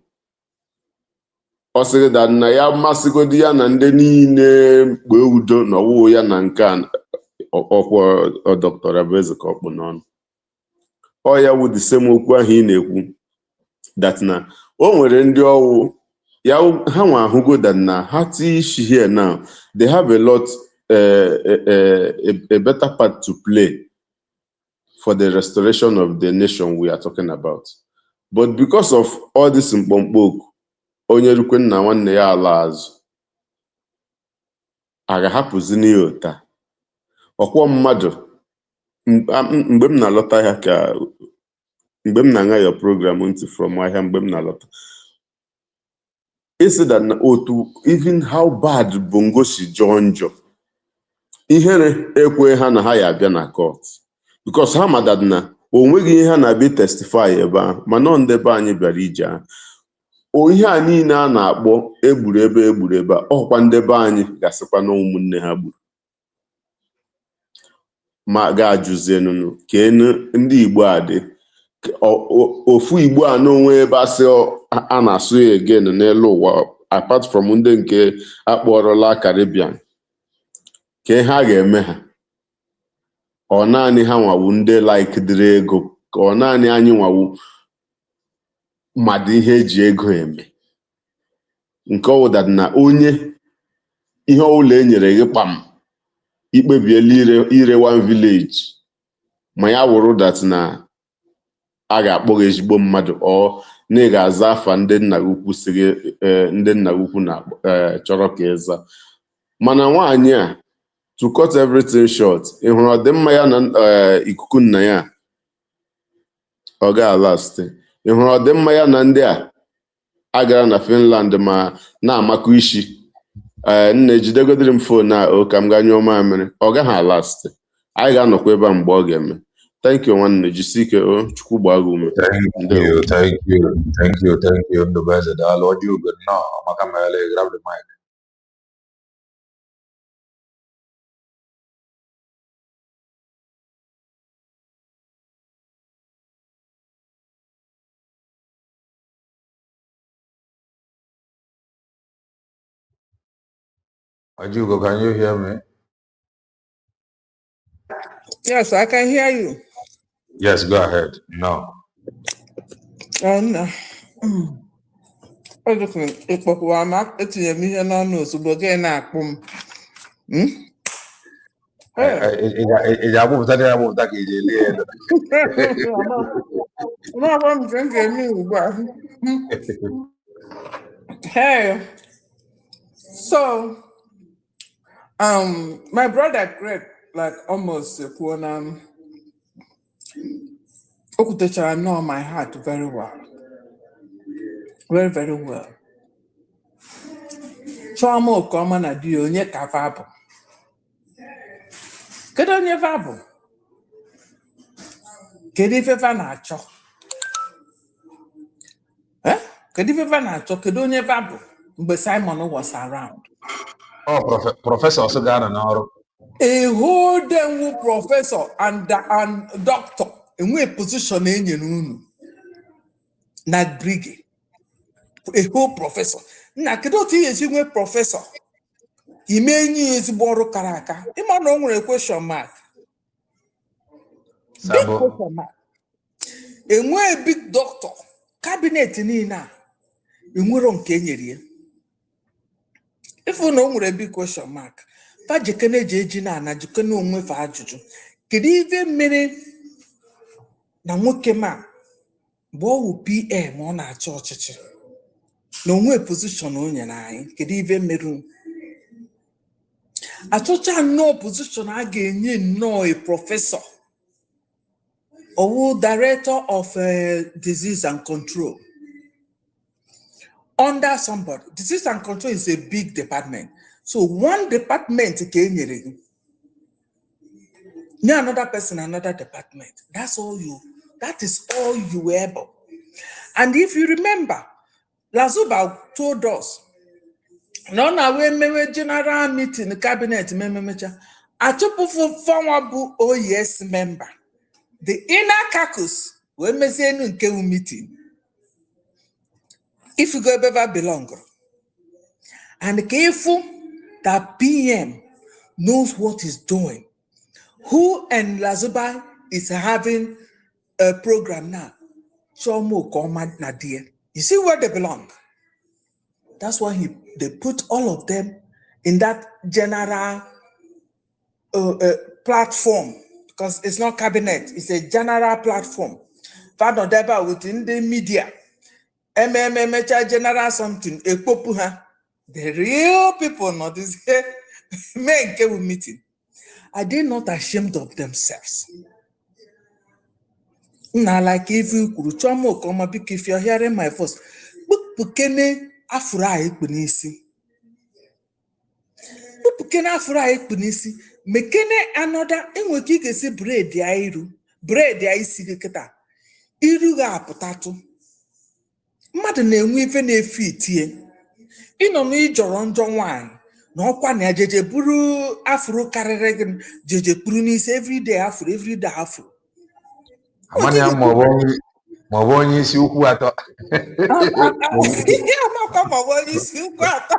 Ọ sịrị that na ya masịgodi ya na ndị niile mgbe udo na ọwụwụ ya na nke ọkwa Dr. Abueze ka ọ kpụ n'ọnụ. Ọ ya wụ the same okwu ahụ ị na-ekwu that na o nwere ndị ọwụ ya ha nwa ahụgo that na ha tie isi here now they have a lot a better part to play for the restoration of the nation we are talking about. But because of all this mkpọmkpọ okwu onye rukwe nna nwanne ya ala azụ a ga-ahapụzi n'ihe ụta ọkwọ mmadụ mgbe m na-alọta ya ka mgbe m na-aṅa ya program ntị from ahịa mgbe m na-alọta isi that na otu even how bad bongo si jọọ njọ ihere ekwe ha na ha ya abịa na court because ha madad na o nweghị ihe ha na-abịa testify ebe ahụ mana ọ ndị be anyị bịara ije ahụ ihe a niile a na-akpọ egburu ebe ọkwa ndị be anyị gasịkwa na ụmụnne ha gburu ma ga-ajụzienunu ka ndị Igbo a dị ofu Igbo a n'onwe ebe asị a na-asụ ya again n'elu ụwa apart from ndị nke akpọrọla Caribbean ka ha ga-eme ha ọ naanị ha nwawu ndị like dịrị ego ka ọ naanị anyị nwawu mmadụ ihe eji ego eme nke ọwụda na onye ihe ọbụla e nyere gị kpam ikpebiela ire one village ma ya wụrụ that na a ga-akpọ gị ezigbo mmadụ ọ na ị ga-aza afa ndị nna ukwu siri ndị nna ukwu na chọrọ ka ịza mana nwaanyị a to cut everything short ị hụrụ ọdịmma ya na ikuku nna ya ọ ga-alast ị hụrụ ọdịmma ya na ndị a gara na Finland ma na-amakụ isi nna ejidegodiri m fon a ka m gaa nyụọ mamịrị ọ gaghị alast anyị ga-anọkwa ebe a mgbe ọ ga-eme. Thank you nwanne jisi ike Chukwu gbaa gị ume. Thank you Ndubueze daalụ ọ dị ugo nnọọ maka mere grab the mic. Ajugo, can you hear me? Yes, I can hear you. Yes, go ahead. No. No. Ekpa ma etinye m ihe n'ọnụ ozugbo gị na-akpụ m. Ị ga-agbụpụta dị agbụpụta ka iji elie elu. N'ọgwa m nke m ga-eme ugbu a. Hey, so my brother Greg like almost Okutechara know my heart very well. Very, very well. Chọma Okoma na di onye ka vabụ. Kedu onye vabụ? Kedu ife va na-achọ? Kedu ife va na-achọ? Kedu onye vabụ mgbe Simon was around? Oh, Professor Sugana n'ọrụ. A whole damn professor and doctor in a position in unu na brigade. A whole professor. Na kedu ti esi nwe professor? Ime nyi ezigbo ọrụ kara aka. Ịma na o nwere question mark. Big question mark. Enwe big doctor cabinet niile a enwero nke enyere ya. If you know a big question mark, but you can't jina na you can't know for ajuju. Could even many na nwoke ma bo PM on a church. No way position on your eye, could even meru. A church no position again, no a professor or director of disease and control. Under somebody, disease and control is a big department. So one department came another person, another department. That is all you able. And if you remember, Lazuba told us, no, now we general meeting, the cabinet, a former OES member. The inner caucus, we may say meeting. If you go ever belong. And careful that PM knows what he's doing. Who and Lazuba is having a program now. Chomo Koma Nadia. You see where they belong. That's why they put all of them in that general platform, because it's not cabinet, it's a general platform. Father Deba within the media. MMM general something, Ekpa. The real people not this men came meeting. Are they not ashamed of themselves? Now, like if you could come if you're hearing my voice, Pukene Afra Ekpunisi. Pukene Afra Ekpunisi. Mekene another enweki kesi bread ya iru. Bread ya isi keta. Iru ga potato. Mmadụ na-enwe ife na-efe itie. Ịnọ n'ijọrọ njọ nwanyị na ọkwa na jeje buru afro karịrị gị jeje buru n'isi everyday afro. Amanya ma ọ bụ onye isi ukwu atọ. Ihe amakwa ma ọ bụ onye isi ukwu atọ.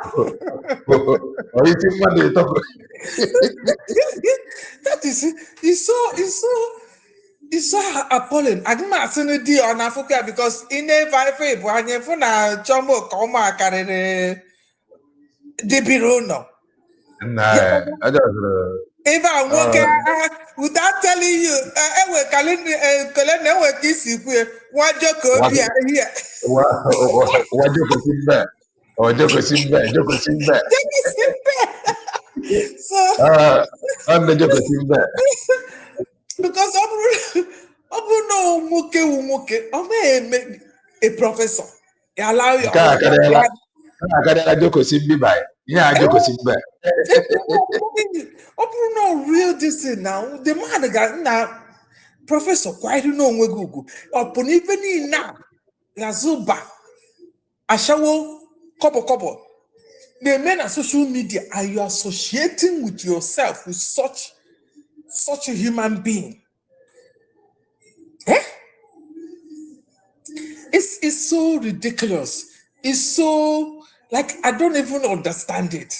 Iti mmadụ ịtọ. That is it's so appalling. I didn't ask any deal on Africa because in a very bụ anya fụ na Chomo ka ụmụ akarịrị Debirono. If I work without telling you, Joko Simba. Or Joko Simba. So I'm the Joko Simba. Because I'm a professor. Allow you. Joko Simba. Yeah, Joko Simba. No real this thing now. The man got now professor quite know we Google. Upon even now Lazuba Ashawo Kobo. The men on social media, are you associating with yourself with such a human being? Eh? It's so ridiculous. It's so like I don't even understand it.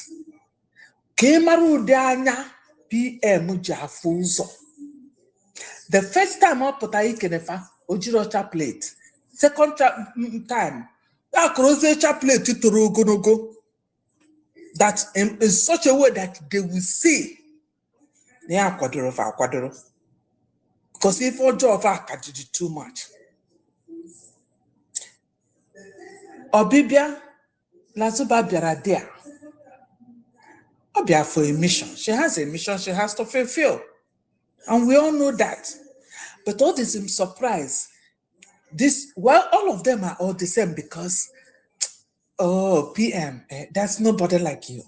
Kemaru Danya PM Jafuzo. The first time I put a Kenefa, Ojirocha plate. Second time, I cross a plate to go. That in such a way that they will see they are quadro. Because if all job can do too much. Obibia Lazuba Biara there. Obia for a mission. She has a mission she has to fulfill. And we all know that. But all this is surprise. All of them are all the same because PM, that's nobody like you.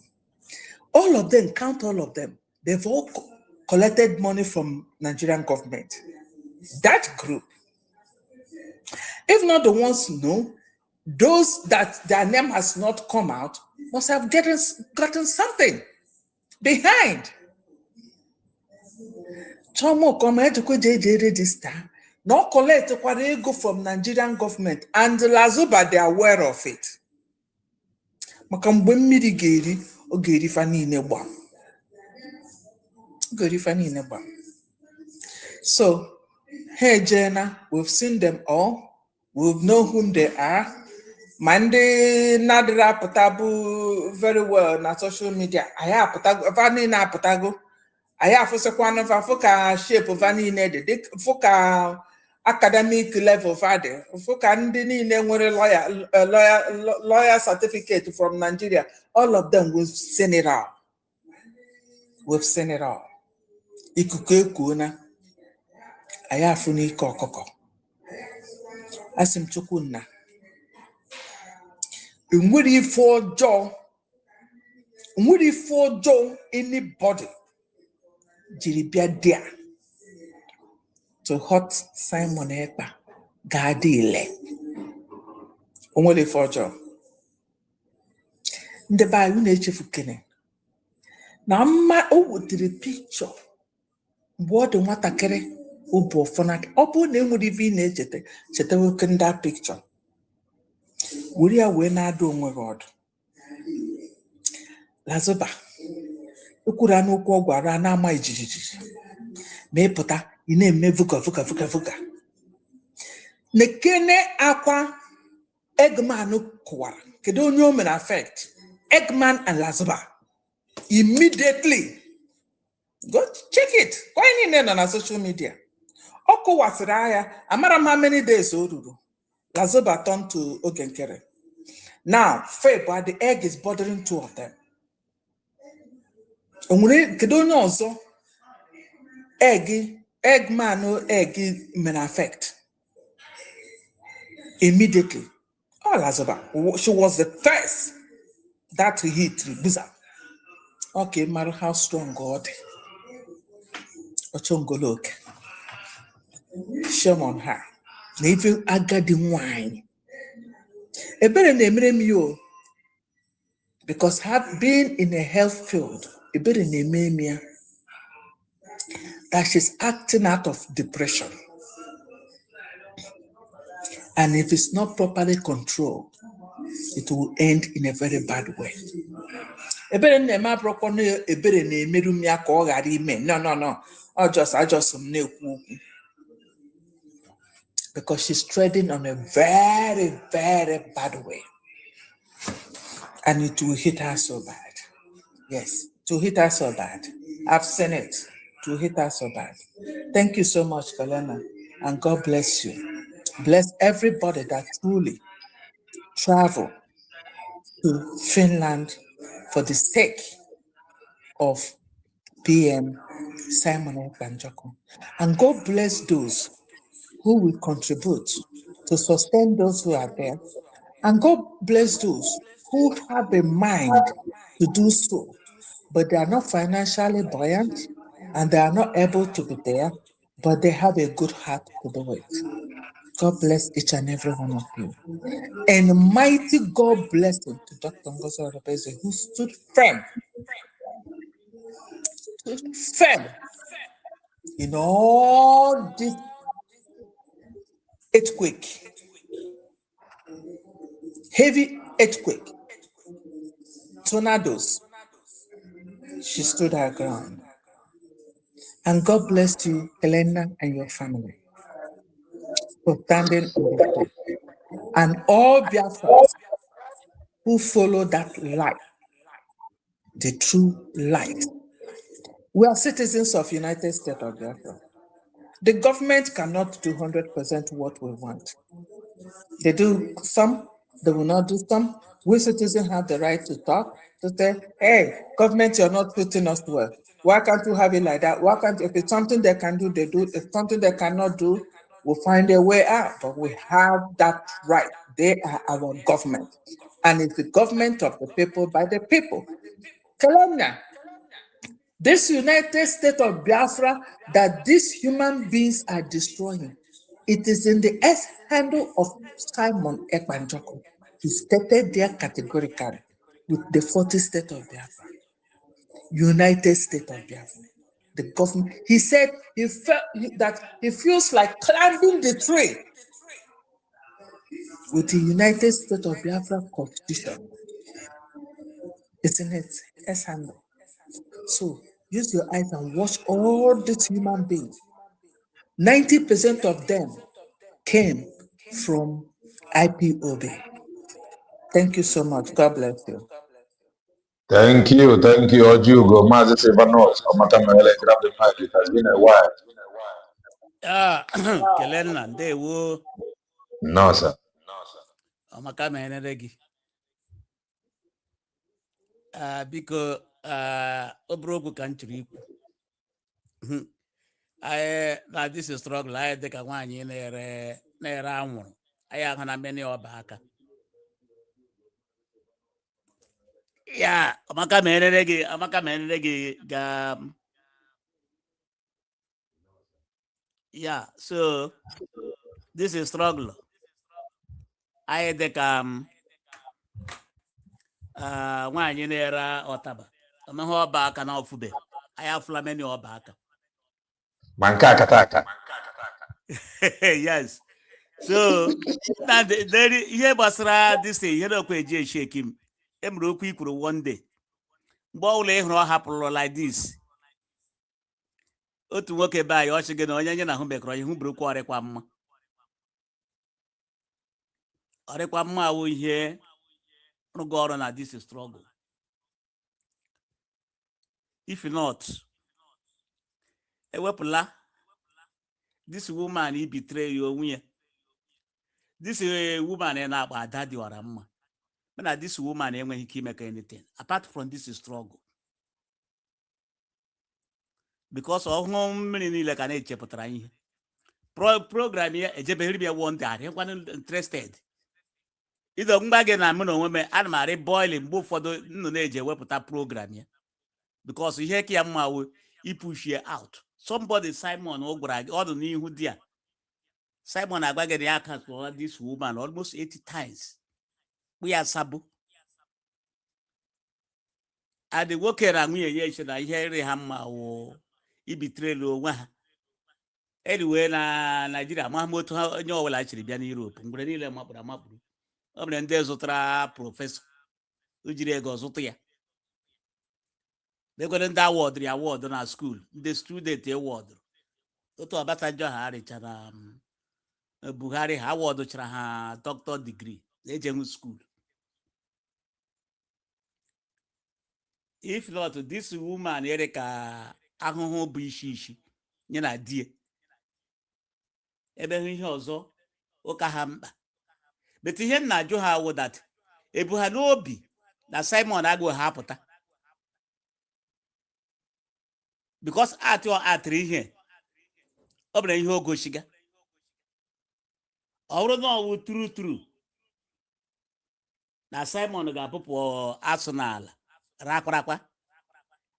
All of them, count all of them. They've all collected money from Nigerian government. That group. If not the ones who know, those that their name has not come out must have gotten something behind. Chomo come to JJ register. No collect go from Nigerian government and Lazuba they are aware of it. Makam mmiri geri o geri fani negba. Geri fani negba. So, hey Jenna, we've seen them all. We know whom they are. ma ndị na-adịrị apụta bụ very well na social media anyị apụtago va niile apụtago anyị afụsịkwanụ va fụ ka shape va niile dị fụ ka academic level va dị fụ ka ndị niile nwere lawyer certificate from Nigeria, all of them we've seen it all. We've seen it all. Ikuku ekuona anyị afụ n'ike ọkụkọ. Asị m Chukwu nna nwere ife ọjọọ anybody jiri bịa there to hurt Simon Ekpa ga-adị ile. O nwere ife ọjọọ. Ndị be anyị na-echefu kene na mma o wetere pikchọ mgbe ọ dị nwatakịrị obi ọfọnadị. Ọ bụrụ na enwere ife ị na-echeta cheta nwoke ndị a pikchọ were ya wee na-ada onwe gị ọdụ. Lazoba ekwuru anụ okwu ọ gwara na-ama ijiji ma ịpụta ị na-eme vuga. Nekene akwa Eggman kụwara. Kedu onye o mere affect? Eggman and Lazoba. Immediately. Go check it. Kwa niile nọ na social media. Ọ kụwasịrị agha. Amara m how many days o ruru. Lazoba turned to Ogenkere. Now, but the egg is bothering two of them. Kedu onye ọzọ Eggman may affect immediately. Oh, Lazoba, she was the first that hit Buza. Okay, matter how strong God. Ochongolok. Shame on her. Even agadi wine. A better name you because have been in a health field, a better name that she's acting out of depression. And if it's not properly controlled, it will end in a very bad way. A better name a better name no. I just because she's treading on a very, very bad way. And it will hit her so bad. Yes, it will hit her so bad. I've seen it. It will hit her so bad. Thank you so much, Kalena. And God bless you. Bless everybody that truly travel to Finland for the sake of PM Simon Ekpa. And God bless those who will contribute to sustain those who are there. And God bless those who have a mind to do so, but they are not financially buoyant and they are not able to be there, but they have a good heart to do it. God bless each and every one of you. And mighty God blessing to Dr. Ngozi Orebeze, who stood firm in all this earthquake, heavy earthquake, tornadoes. She stood her ground. And God bless you, Helena, and your family for standing on the faith. And all Biafrans who follow that light, the true light. We are citizens of United States of Biafra. The government cannot do 100% what we want. They do some, they will not do some. We citizens have the right to talk, to say, hey, government, you're not treating us well. Why can't you have it like that? Why can't, if it's something they can do, they do. If it's something they cannot do, we'll find a way out. But we have that right. They are our government. And it's the government of the people by the people. Colombia, this United States of Biafra that these human beings are destroying, it is in the S-handle of Simon Ekpa. He stated there categorically with the 40th state of Biafra, United States of Biafra. The government, he said he felt that he feels like climbing the tree with the United States of Biafra constitution. It's in its S-handle. So use your eyes and watch all these human beings. 90% of them came from IPOB. Thank you so much. God bless you. Thank you, Ojugo, Mazi Silvanos, Omakamele, grab the mic. It has been a while. Kelenna, ndewo. No, sir. Amaka menere gị. Biko, obere okwu ka m chọrọ ikwu. Na this is struggle, anyị dịka nwaanyị na-ere anwụrụ. Anyị ahụ na meni ọba aka. Ya, Amaka menere gị ga. Yeah, so this is struggle. Anyị dịka nwaanyị na-ere ọtaba. Omeghe ọba aka na ofube. Anyị afụla meni ọba aka. Manka. Yes. So now ihe gbasara this thing, ihe na-ekwe eji esheki m. Emere okwu ikwuru one day. Mgbe ọbụla ị hụrụ ọ hapụrụ like this. Otu nwoke be anyị ọchị gị na onye nye na ahụ bekọrọ ihe hụbụrụkwa ọrịkwa mma. Ọrịkwa mma awụ ihe rụgo ọrụ na this struggle. If not, ewepụla this woman he betray you onwe ya. This woman na-agba ada dị ọra mma. Mana this woman enweghị ike ime anything apart from this struggle. Because ọhụụ mmiri niile ka na-echepụtara ihe. Program ya ejebeghịrị bịa one day adịkwana interested. Ịdọ mgba gị na mụ na onwe m ana m arị boiling mgbe ụfọdụ nnụ na-eji ewepụta program ya. Because ihe ka ya mma wụ ipush ya out. Somebody Simon o gwara gị ọdụ n'ihu di ya. Simon agwa gị na ya cancel this woman almost 80 times. We are sabu. And the worker and we are here hamma or ibitrelo onwe ha. Anyway na Nigeria Mahmoud onye ọwụla chiri bịa n'Europe mgbe niile mapụrụ. Ọ bụrụ ndị zụtara prọfesọ o jiri ego zụta ya. Degwere ndị award na school, ndị student award. Otu Obasanjo ha arịchara Buhari ha award chara ha doctor degree na-ejenwu school. If not, this woman ere ka ahụhụ bụ isi nye na die. Ebe ihe ọzọ ụka ha mkpa. But ihe na-ajụ ha wụ that ebu ha n'obi na Simon agụ ha apụta. Because atịrị ihe ọ bụrụ ihe ogoshiga. Ọ bụrụ na ọ wụ true na Simon ga-apụpụ asụ n'ala rakwarakwa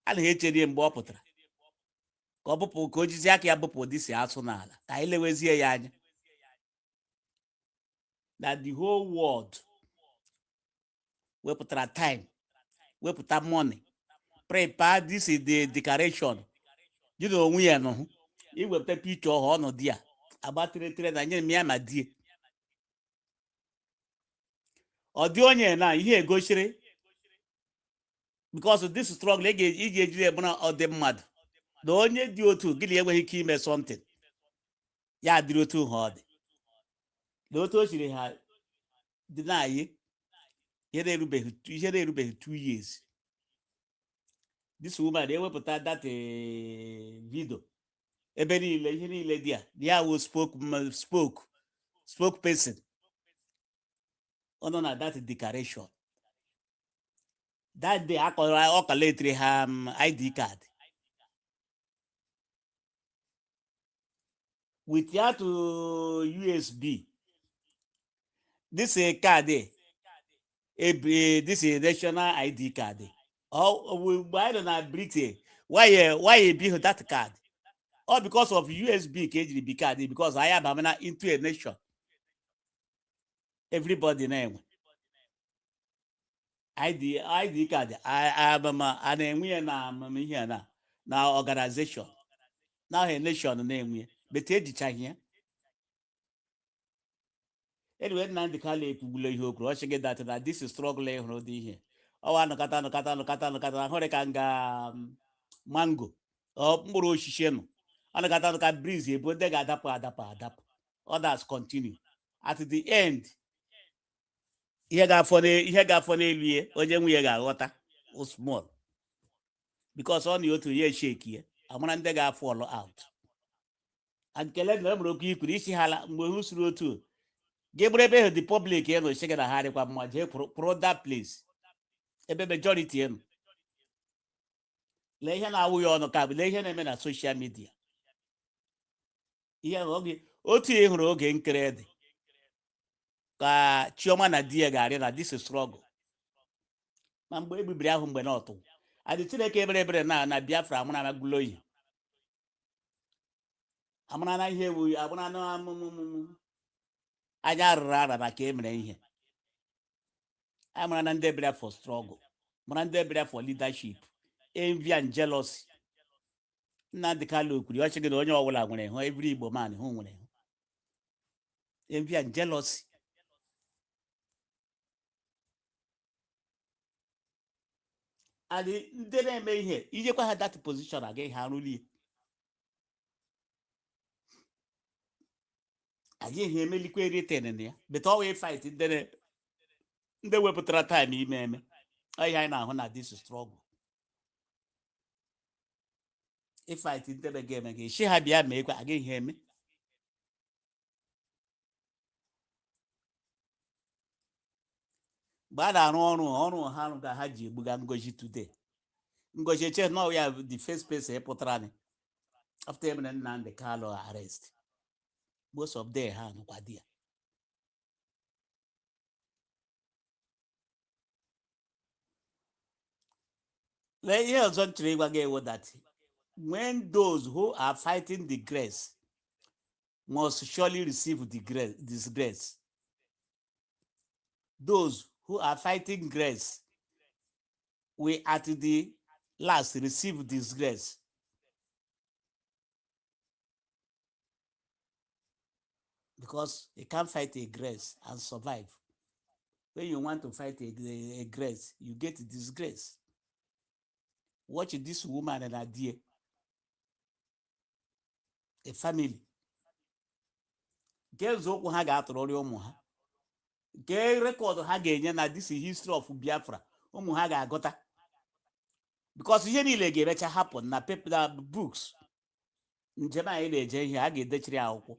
a na-echere mgbe ọ pụtara ka ọ bụpụ ka o jizi aka ya bụpụ disi asụ n'ala ka anyị lewezie ya anya that the whole world wepụtara time wepụta money prepare this is the declaration you know onwe ya nọ iwepụta picture ọhụụ ọnọdụ ya agbatịrịtịrị na nye m ya ma die ọ dị onye na ihe egosiri because of this struggle ị ga-ejiri ebụna ọ dị mmadụ na onye dị otu gịnị enweghị ike ime something ya dịrị otu ha ọ dị na otu o chiri ha dị na anyị ihe na-erubeghị 2 years. This woman ewepụta that video ebe niile ihe niile dị ya wụ spokesperson ọ nọ na that declaration. That day ọ kọletiri ha ID card with ya to USB. This card this is national ID card. Mgbe anyị nọ na Britain why be that card? All because of USB ka ejiri bi card because anyị abamana into a nation. Everybody na-enwe ID card abama a na-enwe ya na amamihe na organization na a nation na-enwe but ejichaghị ya. Anyway, Nnamdi Kanu ekwugbula ihe okwu ọ chịgị dat na this struggle ịhụrụ dị ihe ọwa anụkata hụrụ ka nga mango mkpụrụ osisi nụ anụkata ka breeze ebu ndị ga-adapụ others continue at the end ihe ga-afọ n'elu onye nwunye ga-aghọta small because ọ na otu ya shake ya amara ndị ga-afọ all out and kele na emere okwu ikwuru isi hala mgbe hu suru otu gị bụrụ ebe the public ya nọ chege na ha dịkwa mma jee pụrụ that place ebe majority ya nọ lee ihe na-awụ ya ọnụ ka bụ lee ihe na-eme na social media ihe otu ihe hụrụ oge nkere dị ka Chioma na di ya ga-arị na this struggle ma mgbe egbibiri ahụ mgbe n'ọtụ adị Chineke ebere na Biafra amụna amagbulo oyi amụna na ihe ewu amụna na amụmụmụ anya arụrụ ara na ka emere ihe amụna na ndị bịara for struggle mụna ndị bịara for leadership envy and jealousy Nnamdi Kanu kwuru ọchị gị na onye ọbụla nwere hụ every Igbo man hụ nwere hụ envy and jealousy adị ndị na-eme ihe ijekwa ha that position agaghị ha arụlie agaghị emelikwa reten na ya but always fight ndị wepụtara time ime ihe anyị na-ahụ na this struggle fight ndị ga-eme gị isi ha bịa meekwa agaghị eme mgbe a na-arụ ọrụ ha ka ha ji egbuga Ngozi today Ngozi eche na ya the first place pụtara ni after emere Nnamdi Kanu arrest most of them ha nọkwa di ya lee ihe ọzọ m chọrọ ịgwa gị ewu that when those who are fighting the grace must surely receive the disgrace. Those who are fighting grace will at the last receive disgrace. Because you can't fight a grace and survive. When you want to fight a grace, you get disgrace. Watch this woman and her dear. A family. Girls who ha ga-atụrụ ụmụ ha. Get record ha ga-enye na this history of Biafra. Ụmụ ha ga-agụta. Because ihe niile ga-emecha happen na paper na books. Njem anyị na-eje ihe a ga-edechiri akwụkwọ.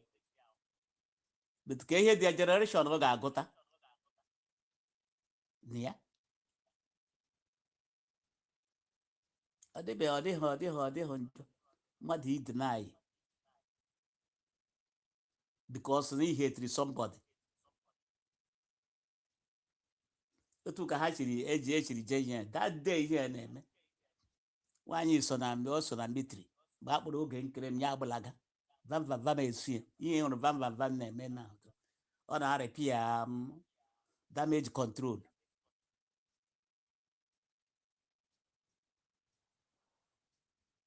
But ka ihe their generation ọ ga-agụta. Ya. Ọ dịghị njọ. Mmadụ ideny. Because he hated somebody. Otu ka ha chiri echiri je ihe that day ihe na-eme. Nwaanyị so na mbe o so na mitri. Mgbe a kpọrọ oge nkere m ya agbalaga. Vam esi ihe hụrụ vam na-eme na. Ọ na-arepia damage control.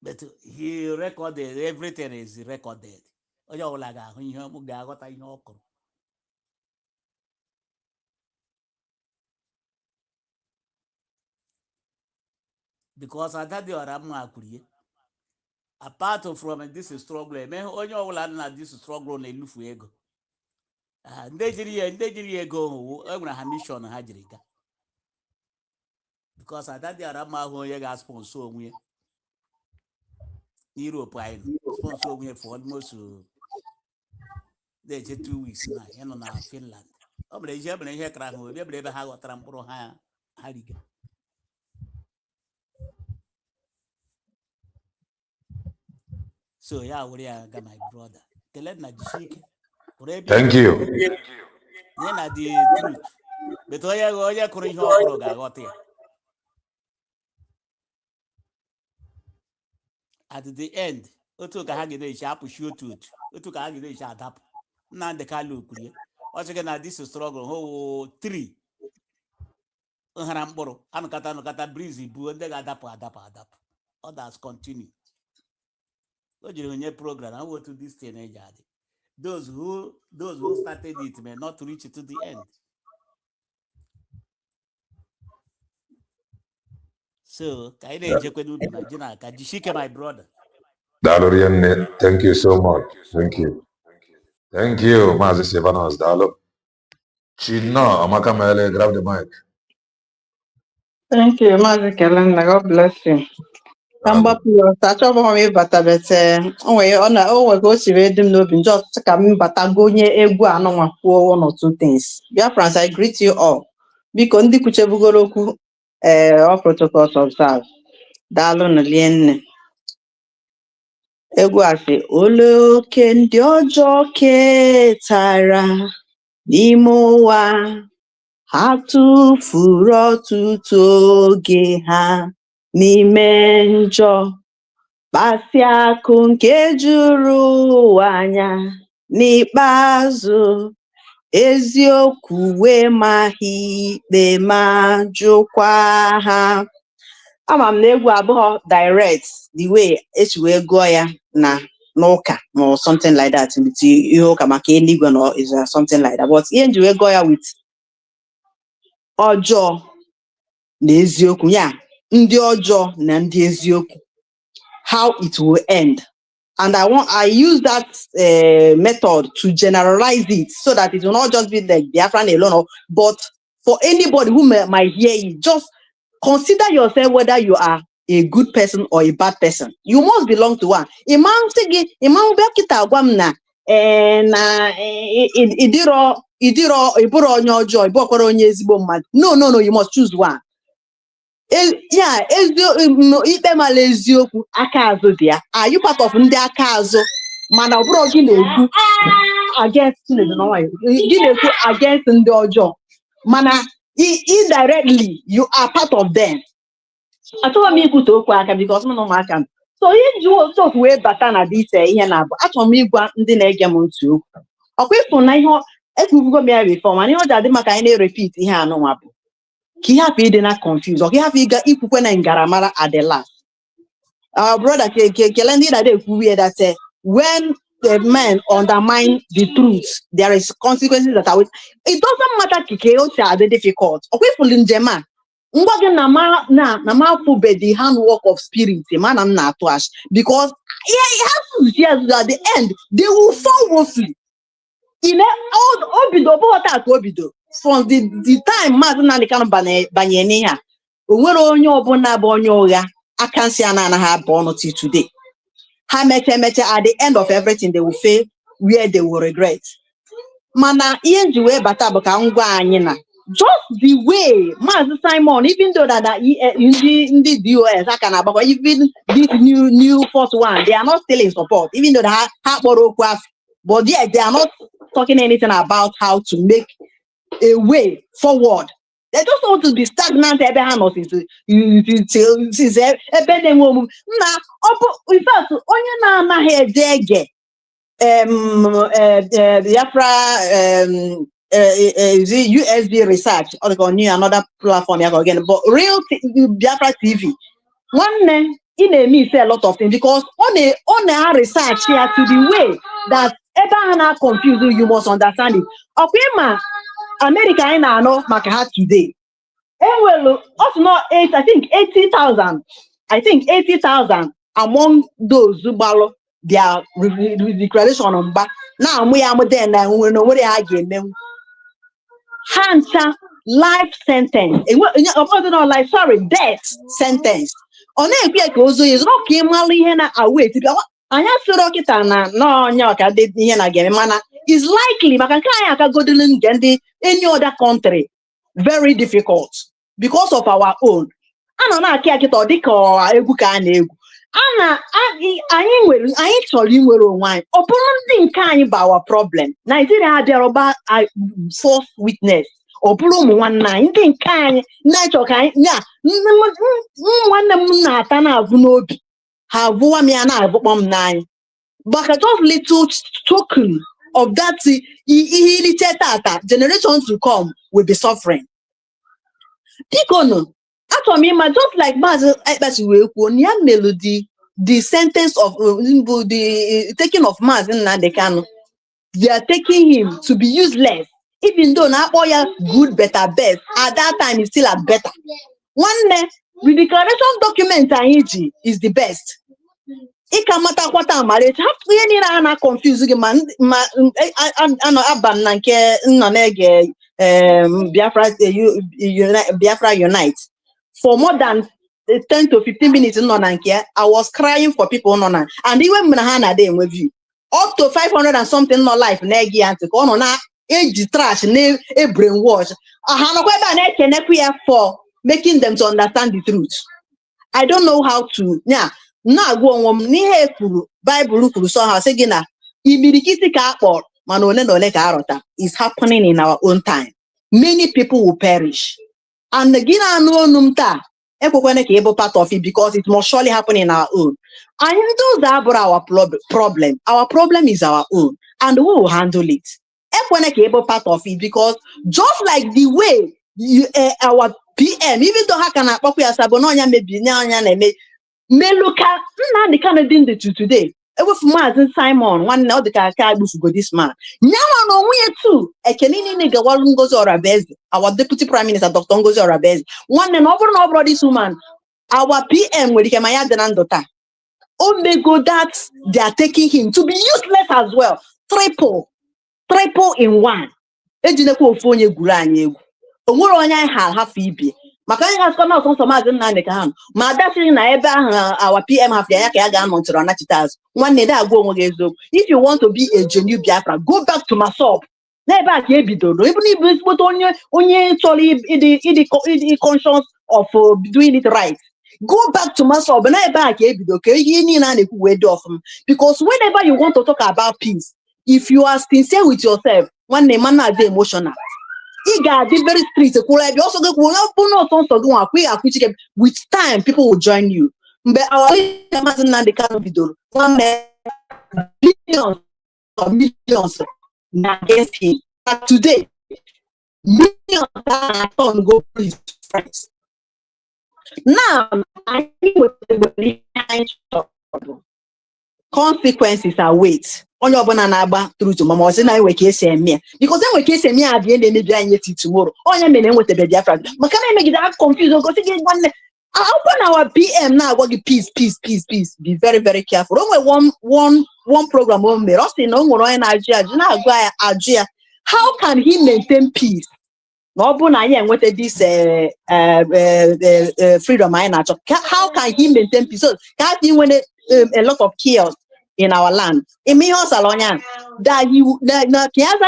But he recorded, everything is recorded. Onye ọbụla ga-ahụ ihe ọ ga-aghọta ihe ọ kụrụ. Because Adadi Oramma kwuru apart from this struggle, onye ọbụla na this struggle na-elufu ego. Ndị jiri ego enwere ha mission ha jiri ga. Because Adadi Oramma ahụ onye ga-sponsor onwe ya. Europe anyị sponsor onwe for almost 2 weeks na ya nọ na Finland. Ọ mere ihe kara ahụ ebe ha ghọtara mkpụrụ ha riga. So yeah, we are my brother. Thank you. The truth. But oya kụrụ ihe ọhụrụ ga-aghọta ya. At the end, otu ka ha ga-eji apụshi otu ka ha ga-eji adapụ. Nnamdi Kanu kwuru ya. Ọ sị na this struggle ho 3 nhara mkpụrụ anụkata breeze bụ ndị ga-adapụ. Others continue. O jiri onye program and what to this thing eji adị. Those who started it may not reach to the end. So, ka anyị na-ejekwe n'ubi na jina ka jishike my brother. Thank you so much. Thank you, Mazi Silvanus. Dalo. Chino Amakamele, grab the mic. Thank you, Mazi Kelenda. God bless you. Kamba pure, tacho bo mi bata bete. Onwe ona onwe go si read them no bin just ka mi bata go nye egwu ano nwa kwuo one or two things. Dear friends, I greet you all. Biko ndị kuchebugoro okwu all protocols observed. Daalụ na lienne. Egwu asị ole oke ndị ọjọọ ketara n'ime ụwa. Ha tụfuru ọtụtụ oge ha n'ime njọ, kpasịa akụ nke juru ụwa anya. N'ikpeazụ, eziokwu wee maghị ikpe ma jụkwa ha. Ama m na egwu abụọ direct the way esi wee gụọ ya na n'ụka or something like that. Ihe ụka maka eluigwe or is something like that. But ihe nji wee gụọ ya with ọjọọ na eziokwu, ya ndị ọjọọ na ndị eziokwu, how it will end. And I use that method to generalize it so that it will not just be like Biafran alone, but for anybody who might hear it, just consider yourself whether you are a good person or a bad person. You must belong to one. Imam sigi, imam bekita gwamna iburo onye ọjọọ, ibokoro onye ezigbo mmadụ. No, you must choose one. Yeah, ikpe mala eziokwu aka azụ dị ya. Are you part of ndị aka azụ? Mana ọ bụrụ gị na-ekwu against against ndị ọjọọ. Mana indirectly you are part of them. Achọghị m ikwute okwu aka because m na ụmụaka m. So ihe ji okwu wee bata na dị ise ihe na-abụ achọrọ m ịgwa ndị na-ege m ntị okwu. Ọkwa ịfụ na ihe ekwugo m ya before, mana ihe ọ ji adị maka anyị na-repeat ihe anụnwa bụ ka ihe hapụ ịdị na confuse, ọ ka hapụ ịga ikwukwe na ngaramara at the last. Our brother kele ndị na-ada ekwu that when the men undermine the truth, there is consequences that are with. It doesn't matter kike o si adị difficult. Ọkwa ịfụ njem a ngwa gị na ma fube the handwork of spirit man am na atụ ash because it has to see at the end they will fall woefully. In all obido bota obido from the time Mazi na kan banye n'ihe a o nwere onye ọbụla bụ onye ụgha aka nsị a na ha bụ ọnụ till today. Ha meche at the end of everything they will fail where they will regret. Mana ihe nji wee bata bụ ka ngwa anyị na just the way Mazi Simon, even though that in the DOS I can about even this new fourth one, they are not still in support, even though they have but yeah, they are not talking anything about how to make a way forward. They just want to be stagnant in fact, onye na-anaghị ege USB research or another platform again, but real Biafra TV one in a say a lot of things because on a research here to the way that ever confused you must understand it. Okay, America in know maka today. Well, also not I think 80,000. I think 80,000 among those who follow their declaration on back. Now we are there now. We know what they are getting. Hansa life sentence. Like sorry, death sentence. On a quick also is not came na away to go. Anya soro kita na no nya ka de ihe na game mana is likely maka nke anya ka godelen ndị any other country very difficult because of our own. Ana na aki akita dịka egwu ka na egwu. Anyị chọrọ inwere onwe anyị. Ọ bụrụ ndị nke anyị bụ our problem. Nigeria adịrọba false witness. Ọ bụrụ ụmụ nwanne anyị ndị nke anyị na-achọ ka anyị nya nwanne m na-ata na-abụ n'obi. Ha abụwa m ya na-abụkpọ m n'anya. But just little token of that generations to come will be suffering. Because actually, just like Mazi Ekpa melody, the sentence of the taking of Mazi Nnamdi, they are taking him to be useless, even though now all good, better, best. At that time, he's still at better. One the declaration document is the best. It can matter what I'm married. Have to any confusing man. Biafra Biafra Unite for more than 10 to 15 minutes in Nonankia. I was crying for people on and even Manahana day with you. Up to 500 and something no life negi anti on age trash name a brainwash. For making them to understand the truth. I don't know how to now go on Bible so say gina imirikiti ka akpọ mana one na ole ka arọta is happening in our own time. Many people will perish. And gina no numta ekwekwane ka ebo part of it because it must surely happen in our own. And those are our problem. Our problem is our own and we will handle it. Ekwekwane ka ebo part of it because just like the way our PM, even though I can Meluka, the Canadian today. With Mazi Simon, one now the Kaka go this man. Now no we too. A Kenini nigga Ngozi Oravezi, our deputy prime minister, Dr. Ngozi Oravezi. One and over this woman, our PM with Kemaya Denandota. Oh, they go that they are taking him to be useless as well. Triple in one. Ejineko Fonye Guranye. Onye half ibi. Makanya has come out from Mazi Nandekaham. Madasi na ebe our PM have the Yaka Montero Nachitas. One day I go if you want to be a genuine Biafra, go back to Masop. Never gave it though. Even if it's what only sorry the conscience of doing it right. Go back to Masop, and I back okay. You need to wait off because whenever you want to talk about peace, if you are sincere with yourself, one name man is emotional. Iga did very street. Also with time, people will join you. But our millions against him. But today, millions are go his friends. Now, I think with the consequences are wait. Only obana na through to mama say na we case me because then we case me at the end maybe I get tomorrow. Only me with the Biafra. But can I make that confused because again one open our PM now what peace. Be very, very careful. Only one program on me. How can he maintain peace? No with this freedom. How can he maintain peace? So can't he win a lot of chaos in our land? It means that you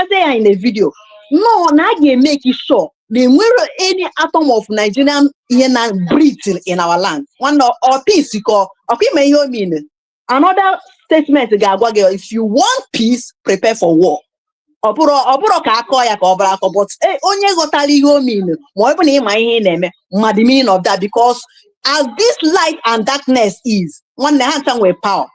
say in a video. No, now you make it sure they will any atom of Nigerian breathe in our land. One or peace because mean another statement if you want peace, prepare for war. But onye gotali ihe mean ma ọ bụ na ịma ihe na-eme ma the meaning of that because as this light and darkness is one hand with power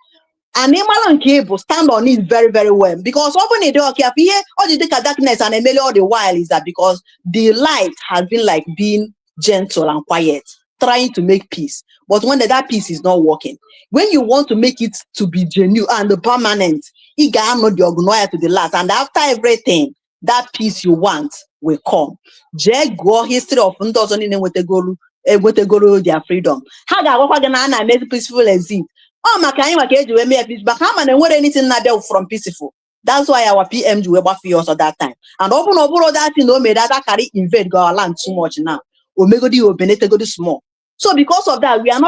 and Imalan stand on it very, very well because open it all the darkness and all the while is that because the light has been like being gentle and quiet, trying to make peace. But when that peace is not working, when you want to make it to be genuine and permanent, you cannot be to the last. And after everything, that peace you want will come. Go history of doesn't even with the go their freedom. How that make peaceful exit. Oh, my peace, but how many anything from peaceful? That's why our PM do about for us at that time. And open over that thing, no made that carry invade our land too much now. Omega di obenete go small. So because of that, we are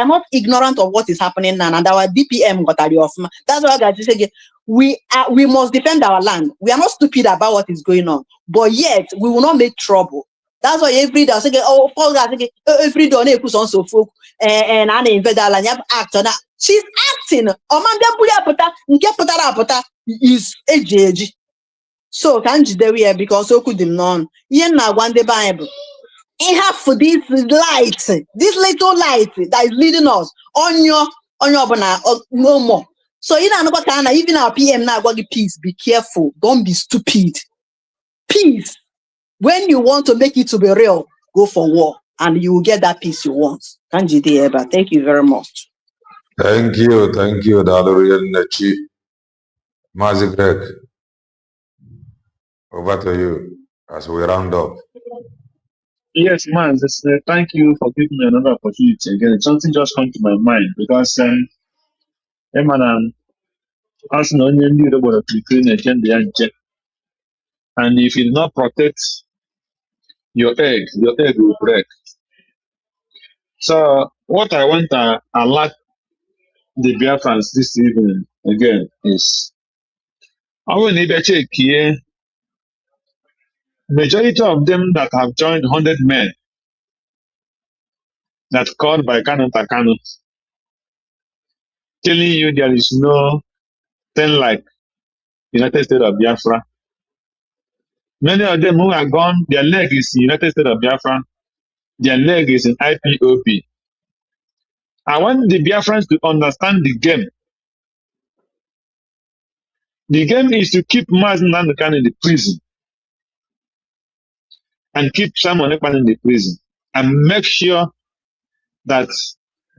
not ignorant of what is happening now, and our DPM got off. That's why guys say we must defend our land. We are not stupid about what is going on, but yet we will not make trouble. That's why every day I say, oh, every day puts on so folk and I invade our land. Act on that. She's acting. Is AJG. So can't you because so could them none. Yen na one the Bible. It have for this light, this little light that is leading us on your no more. So even our PM now got the peace. Be careful, don't be stupid. Peace. When you want to make it to be real, go for war, and you will get that peace you want. Thank you very much. Thank you, Dalorian Nachi. Mazi Greg, over to you as we round up. Yes, man. Thank you for giving me another opportunity again. Something just come to my mind because, and if you do not protect your egg will break. So what I want to alert the Biafrans this evening again is, I will need to check here. Majority of them that have joined 100 men that called by Kanu Takanu, telling you there is no thing like United States of Biafra. Many of them who are gone, their leg is in United States of Biafra, their leg is in IPOP. I want the Biafrans to understand the game. The game is to keep Mazi Nandukan in the prison and keep Simon Ekpa in the prison and make sure that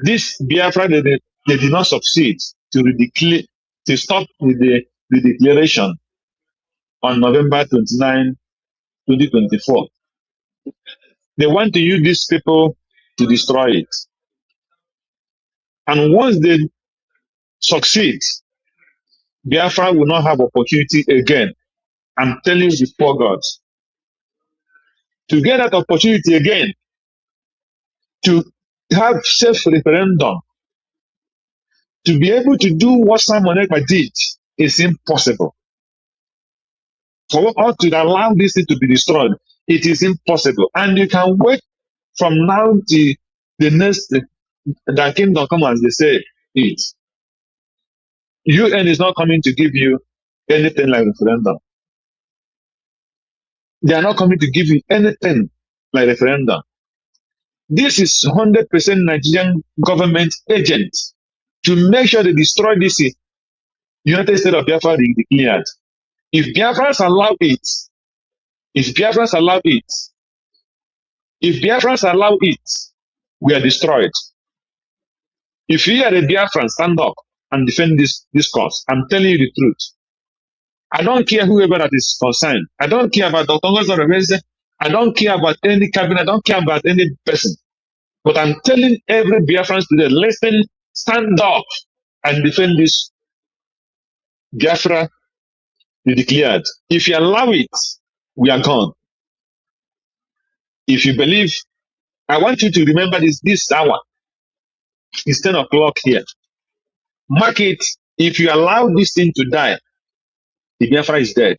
this Biafra, they did not succeed to stop the declaration on November 29, 2024. They want to use these people to destroy it. And once they succeed, Biafra will not have opportunity again. I'm telling you before God. To get that opportunity again, to have self-referendum, to be able to do what Simon Ekpa did is impossible. For us to allow this thing to be destroyed, it is impossible. And you can wait from now to the next, the kingdom come, as they say it. UN is not coming to give you anything like referendum. They are not coming to give you anything like referendum. This is 100% Nigerian government agent to make sure they destroy this United States of Biafra declared. If Biafrans allow it, if Biafrans allow it, we are destroyed. If you are a Biafran, stand up and defend this cause. I'm telling you the truth. I don't care whoever that is concerned. I don't care about Dr. Ngozi. I don't care about any cabinet. I don't care about any person. But I'm telling every Biafran today, listen, stand up and defend this Biafra declared. If you allow it, we are gone. If you believe, I want you to remember this hour. It's 10 o'clock here. Mark it. If you allow this thing to die, the Biafra is dead.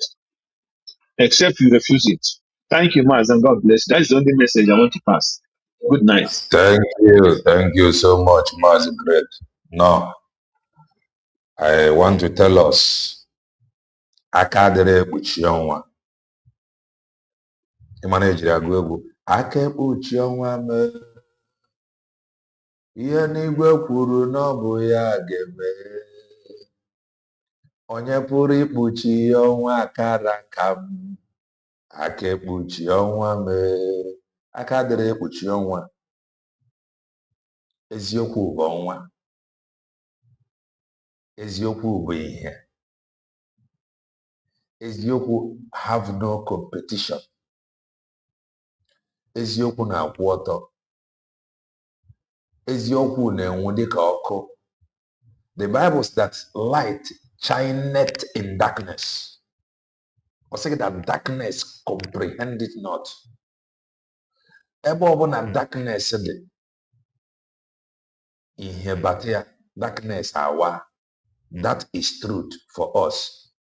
Except you refuse it. Thank you, Mazi, and God bless. That's the only message I want to pass. Good night. Thank you so much, Mazi Great. Now, I want to tell us, Akadere Buchionwa. Imanaji Agwegu. Ake Buchionwa me. Ihe n'igwe kwuru na ọ bụ ya ga-eme. Onye pụrụ ikpuchi ọnwa akara ka m. Aka ekpuchi ọnwa mee. Aka dịrị ekpuchi ọnwa. Eziokwu bụ ọnwa. Eziokwu bụ ihe. Eziokwu have no competition. Eziokwu na-akwụ ọtọ. Eziokwu na-enwu dịka ọkụ. The Bible says that light shineth in darkness. Or say that darkness comprehend it not. Ebe ọbụla darkness dị, ihe bata ya, darkness awa. That is truth for us.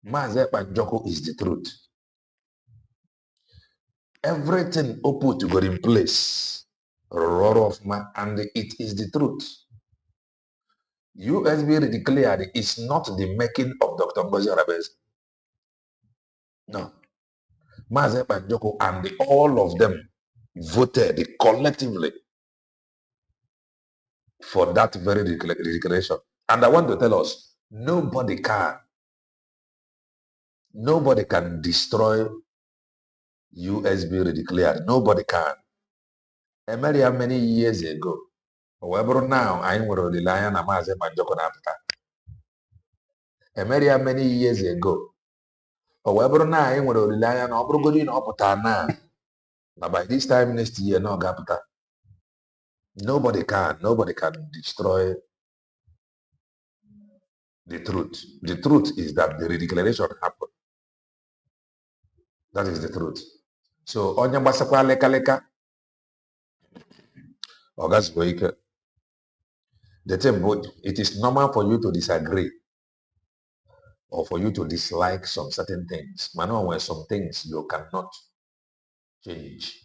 Mazi Ekpa is the truth. Everything put to go in place. Roar of man, and it is the truth. USB declared it's not the making of Dr. Ngozi Arabez. No. Mazi Ekpa and all of them voted collectively for that very declaration. And I want to tell us, nobody can destroy USB declared. Nobody can. Emeria many years ago. However, now I nwere olileanya na Mazi Ekpa na-apụta. Emeria many years ago. However, now I nwere olileanya na ọ bụrụgodị na ọ pụta na by this time next year na ọ ga-apụta. Nobody can destroy the truth. The truth is that the redeclaration happened. That is the truth. So onye gbasakwa leka ogazuo ike. The thing, but it is normal for you to disagree or for you to dislike some certain things. Man, when some things you cannot change.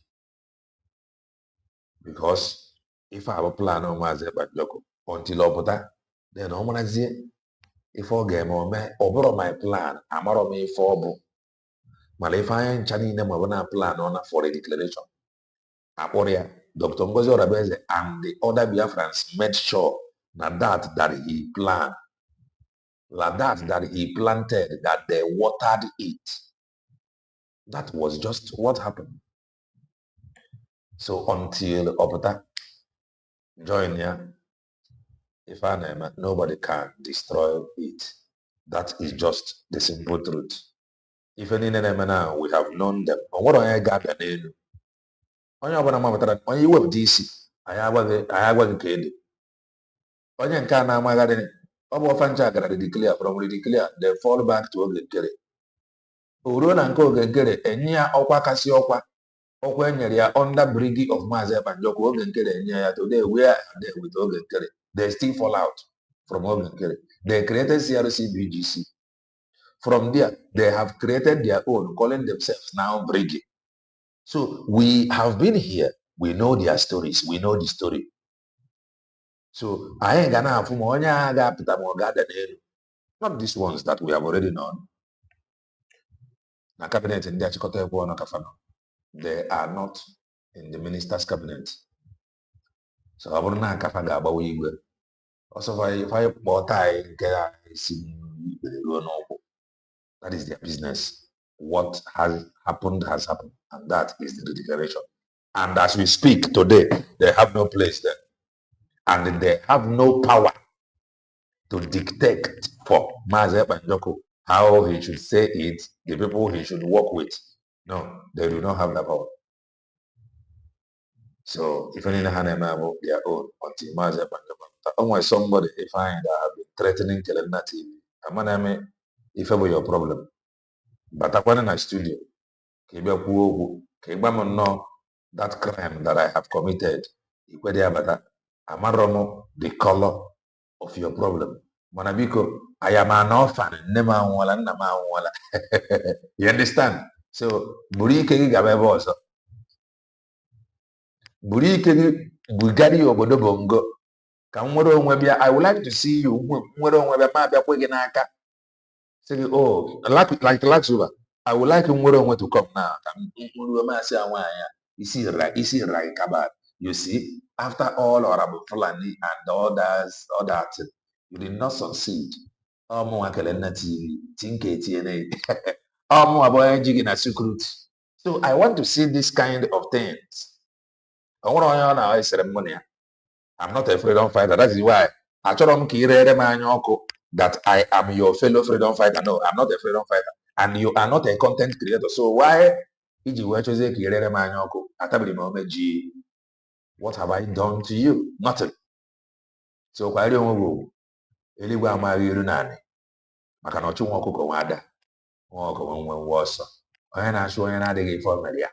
Because if I have a plan on Mazi Banjoko until Obuta, then I'm gonna say if I get over my plan, I'm not me for. But if I ain't chanting them a plan on for a declaration, Aporia, Dr. Ngozi Orabeze and the other Biafrans made sure that he planned, that he planted, that they watered it. That was just what happened. So until Obuta join here, if I name nobody can destroy it. That is just the simple truth. If any name now, we have known them. And what I got the name? Onye ọbụla mapụtara onye iwepụta isi anyị agwaghị ka ede onye nke a na-amagharị ọ bụ ọfa ncha gara declare from declare then fall back to oge nkere o ruo na nke oge nkere enye ya ọkwa kasị ọkwa enyere ya under brigi of Mazi Banjoko oge nkere enye ya today where are they with oge nkere they still fall out from oge nkere they created CRC-BGC from there they have created their own calling themselves now brigi. So we have been here. We know their stories. We know the story. So I ain't gonna have not these ones that we have already known. Na cabinet in the they are not in the minister's cabinet. So I wouldn't have also if I bought that is their business. What has happened, and that is the declaration. And as we speak today, they have no place there. And they have no power to dictate for Mazi Banjoko how he should say it, the people he should work with. No, they do not have that power. So if any hand about their own until Mazi Banjoko, unless somebody find that have been threatening Kelena TV, I'm if ever your problem. But I want in a studio. That crime that I have committed, the color of your problem. Monabiko, I am an orphan, you understand? So, Burike Gabeboso, Burike Bugari Obodo Bongo, Kamoro Webia, I would like to see you, say, oh, like Laxuba. I would like him to come now. You see, after all Arabu Fulani and others, you did not succeed. So I want to see this kind of things. I'm not a freedom fighter. That is why that I am your fellow freedom fighter. No, I'm not a freedom fighter. And you are not a content creator. So why what have I done to you? Nothing. So why don't go? Eligwa amaghị nani maka na ọchụ nwa ọkụkọ nwa ada nwa ọkụkọ nwe nwa ọsọ onye na-achụ onye na-adịghị ife omere ya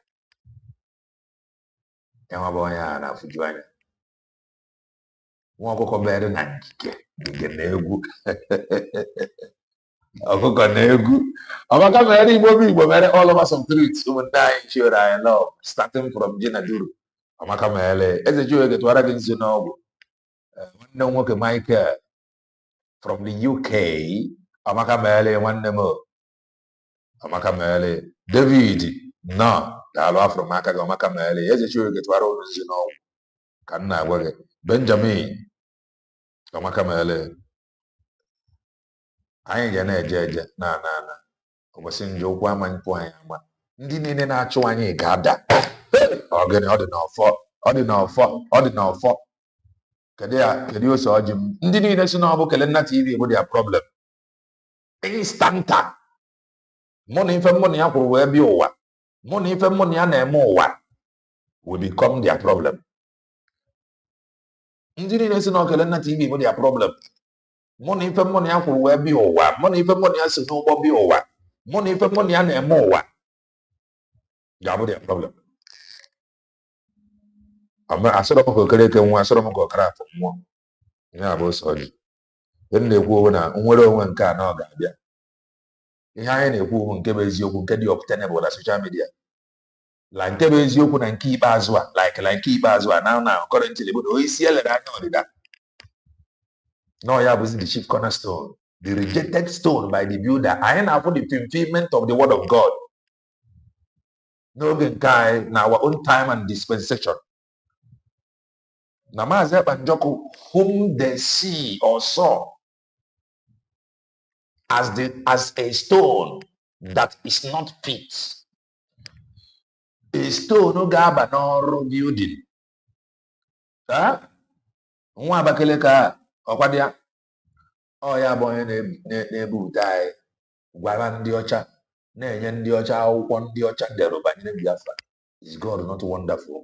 enwa bụ onye a na-afụju anya nwa ọkụkọ bere na ngige na egwu ọkụkọ na egwu ọmaka mere igbo mere all over some streets ụmụnne anyị chiore anyị love starting from Jinaduru ọmaka mere eze Chiwege tụwara gị nzu n'ọgwụ nwanne m nwoke Michael from the UK ọmaka mere nwanne m ọmaka mere David no daalụ afọ m aka gị ọmaka mere eze Chiwege tụwara ụlọ nzu n'ọgwụ ka nna agwa gị Benjamin ọmaka mere anyị ga na-eje na ụbọchị nje okwu ama nkwu anyị ama ndị niile na-achụ anyị ga-ada ọgịnị ọ dị n'ọfọ kedu ose ọjị m ndị niile si na ọ bụ Kelenna TV bụ their problem instanta mụ na ife mụ na ya kwuru wee bịa ụwa mụ na ife mụ na ya na-eme ụwa will become their problem ndị niile si na Kelenna TV bụ their problem mụ na ife mụ na ya kwuru wee bịa ụwa mụ na ife mụ na ya si n'ụgbọ bịa ụwa mụ na ife mụ na ya na-eme ụwa That would be a problem. I saw them go create one, I saw them go crack one. Yeah, boss, sorry. Then they go na nwere onwe nke a na ọ ga-abịa. Ihe anyị na-ekwu nke bụ eziokwu nke dị obtainable na social media. La nke bụ eziokwu na nke ikpeazụ a, like nke ikpeazụ a now currently bụ na oisi elere anya ọdịda. No, yeah, was the chief cornerstone, the rejected stone by the builder. I ain't for the fulfillment of the word of God. No guy in our own time and dispensation. Mazi Isiocha, whom they see or saw as a stone that is not fit. A stone no gaba no building. Huh? Nwa Abakaliki ọkwadia. Oh ya bụ onye na-ebute anyị gwara ndị ọcha na-enye ndị ọcha akwụkwọ ndị ọcha dere banyere Biafra. Is God not wonderful?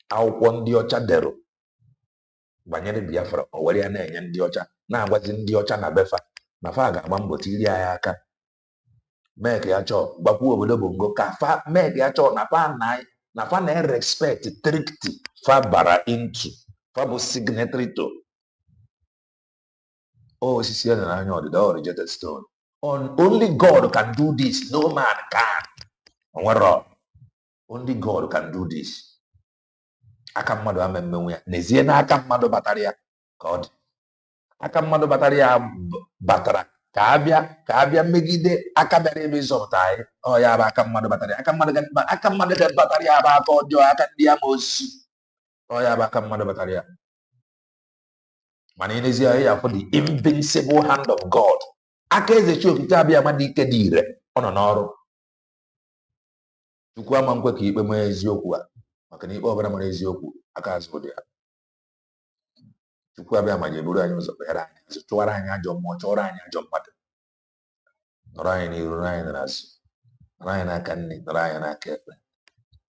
Akwụkwọ ndị ọcha dere banyere Biafra o were ya na-enye ndị ọcha na-agwazi ndị ọcha na befa na fa ga-agba mbọ tiri anyị aka mee ka ya chọọ gbakwuo obodo Bongo ka fa mee ka ya chọọ na fa na-respect treaty fa bara into fa bụ signatory to osisi eze na anya ọdịda or rejected stone. Only God can do this. No man can. Only God can do this. Aka mmadụ amemmenwe ya. N'ezie na aka mmadụ batara ya ka ọ dị. Aka mmadụ batara ya batara ka abịa megide aka bịara ebe ịzọpụta anyị. Ọ ya bụ aka mmadụ batara ya. Aka mmadụ batara ya bụ aka ọjọọ, aka ndị amoosu. Ọ ya bụ aka mmadụ batara ya. Mana n'ezie ya for the invincible hand of God. Aka eze Chiokike abịa ama n'ike dị ire ọ nọ n'ọrụ. Chukwu ama nkwe ka ikpe mee eziokwu a maka na ikpe ọbụla mara eziokwu aka azụ dị ya. Chukwu abịa ma jeburu anyị ụzọ kpere anyị azụ chụwara anyị ajọ mmụọ chụọrọ anyị ajọ mmadụ. Nọrọ anyị n'iru nọrọ anyị n'azụ nọrọ anyị n'aka nne nọrọ anyị n'aka ekpe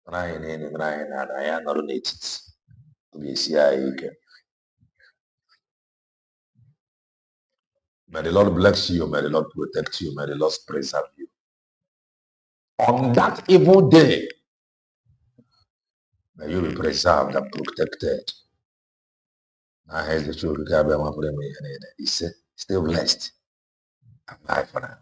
nọrọ anyị n'elu nọrọ anyị n'ala anyị anọrọ n'etiti obi esi anyị ike. May the Lord bless you. May the Lord protect you. May the Lord preserve you. On that evil day, may you be preserved and protected. Now, here's the truth. Stay blessed. Bye for now.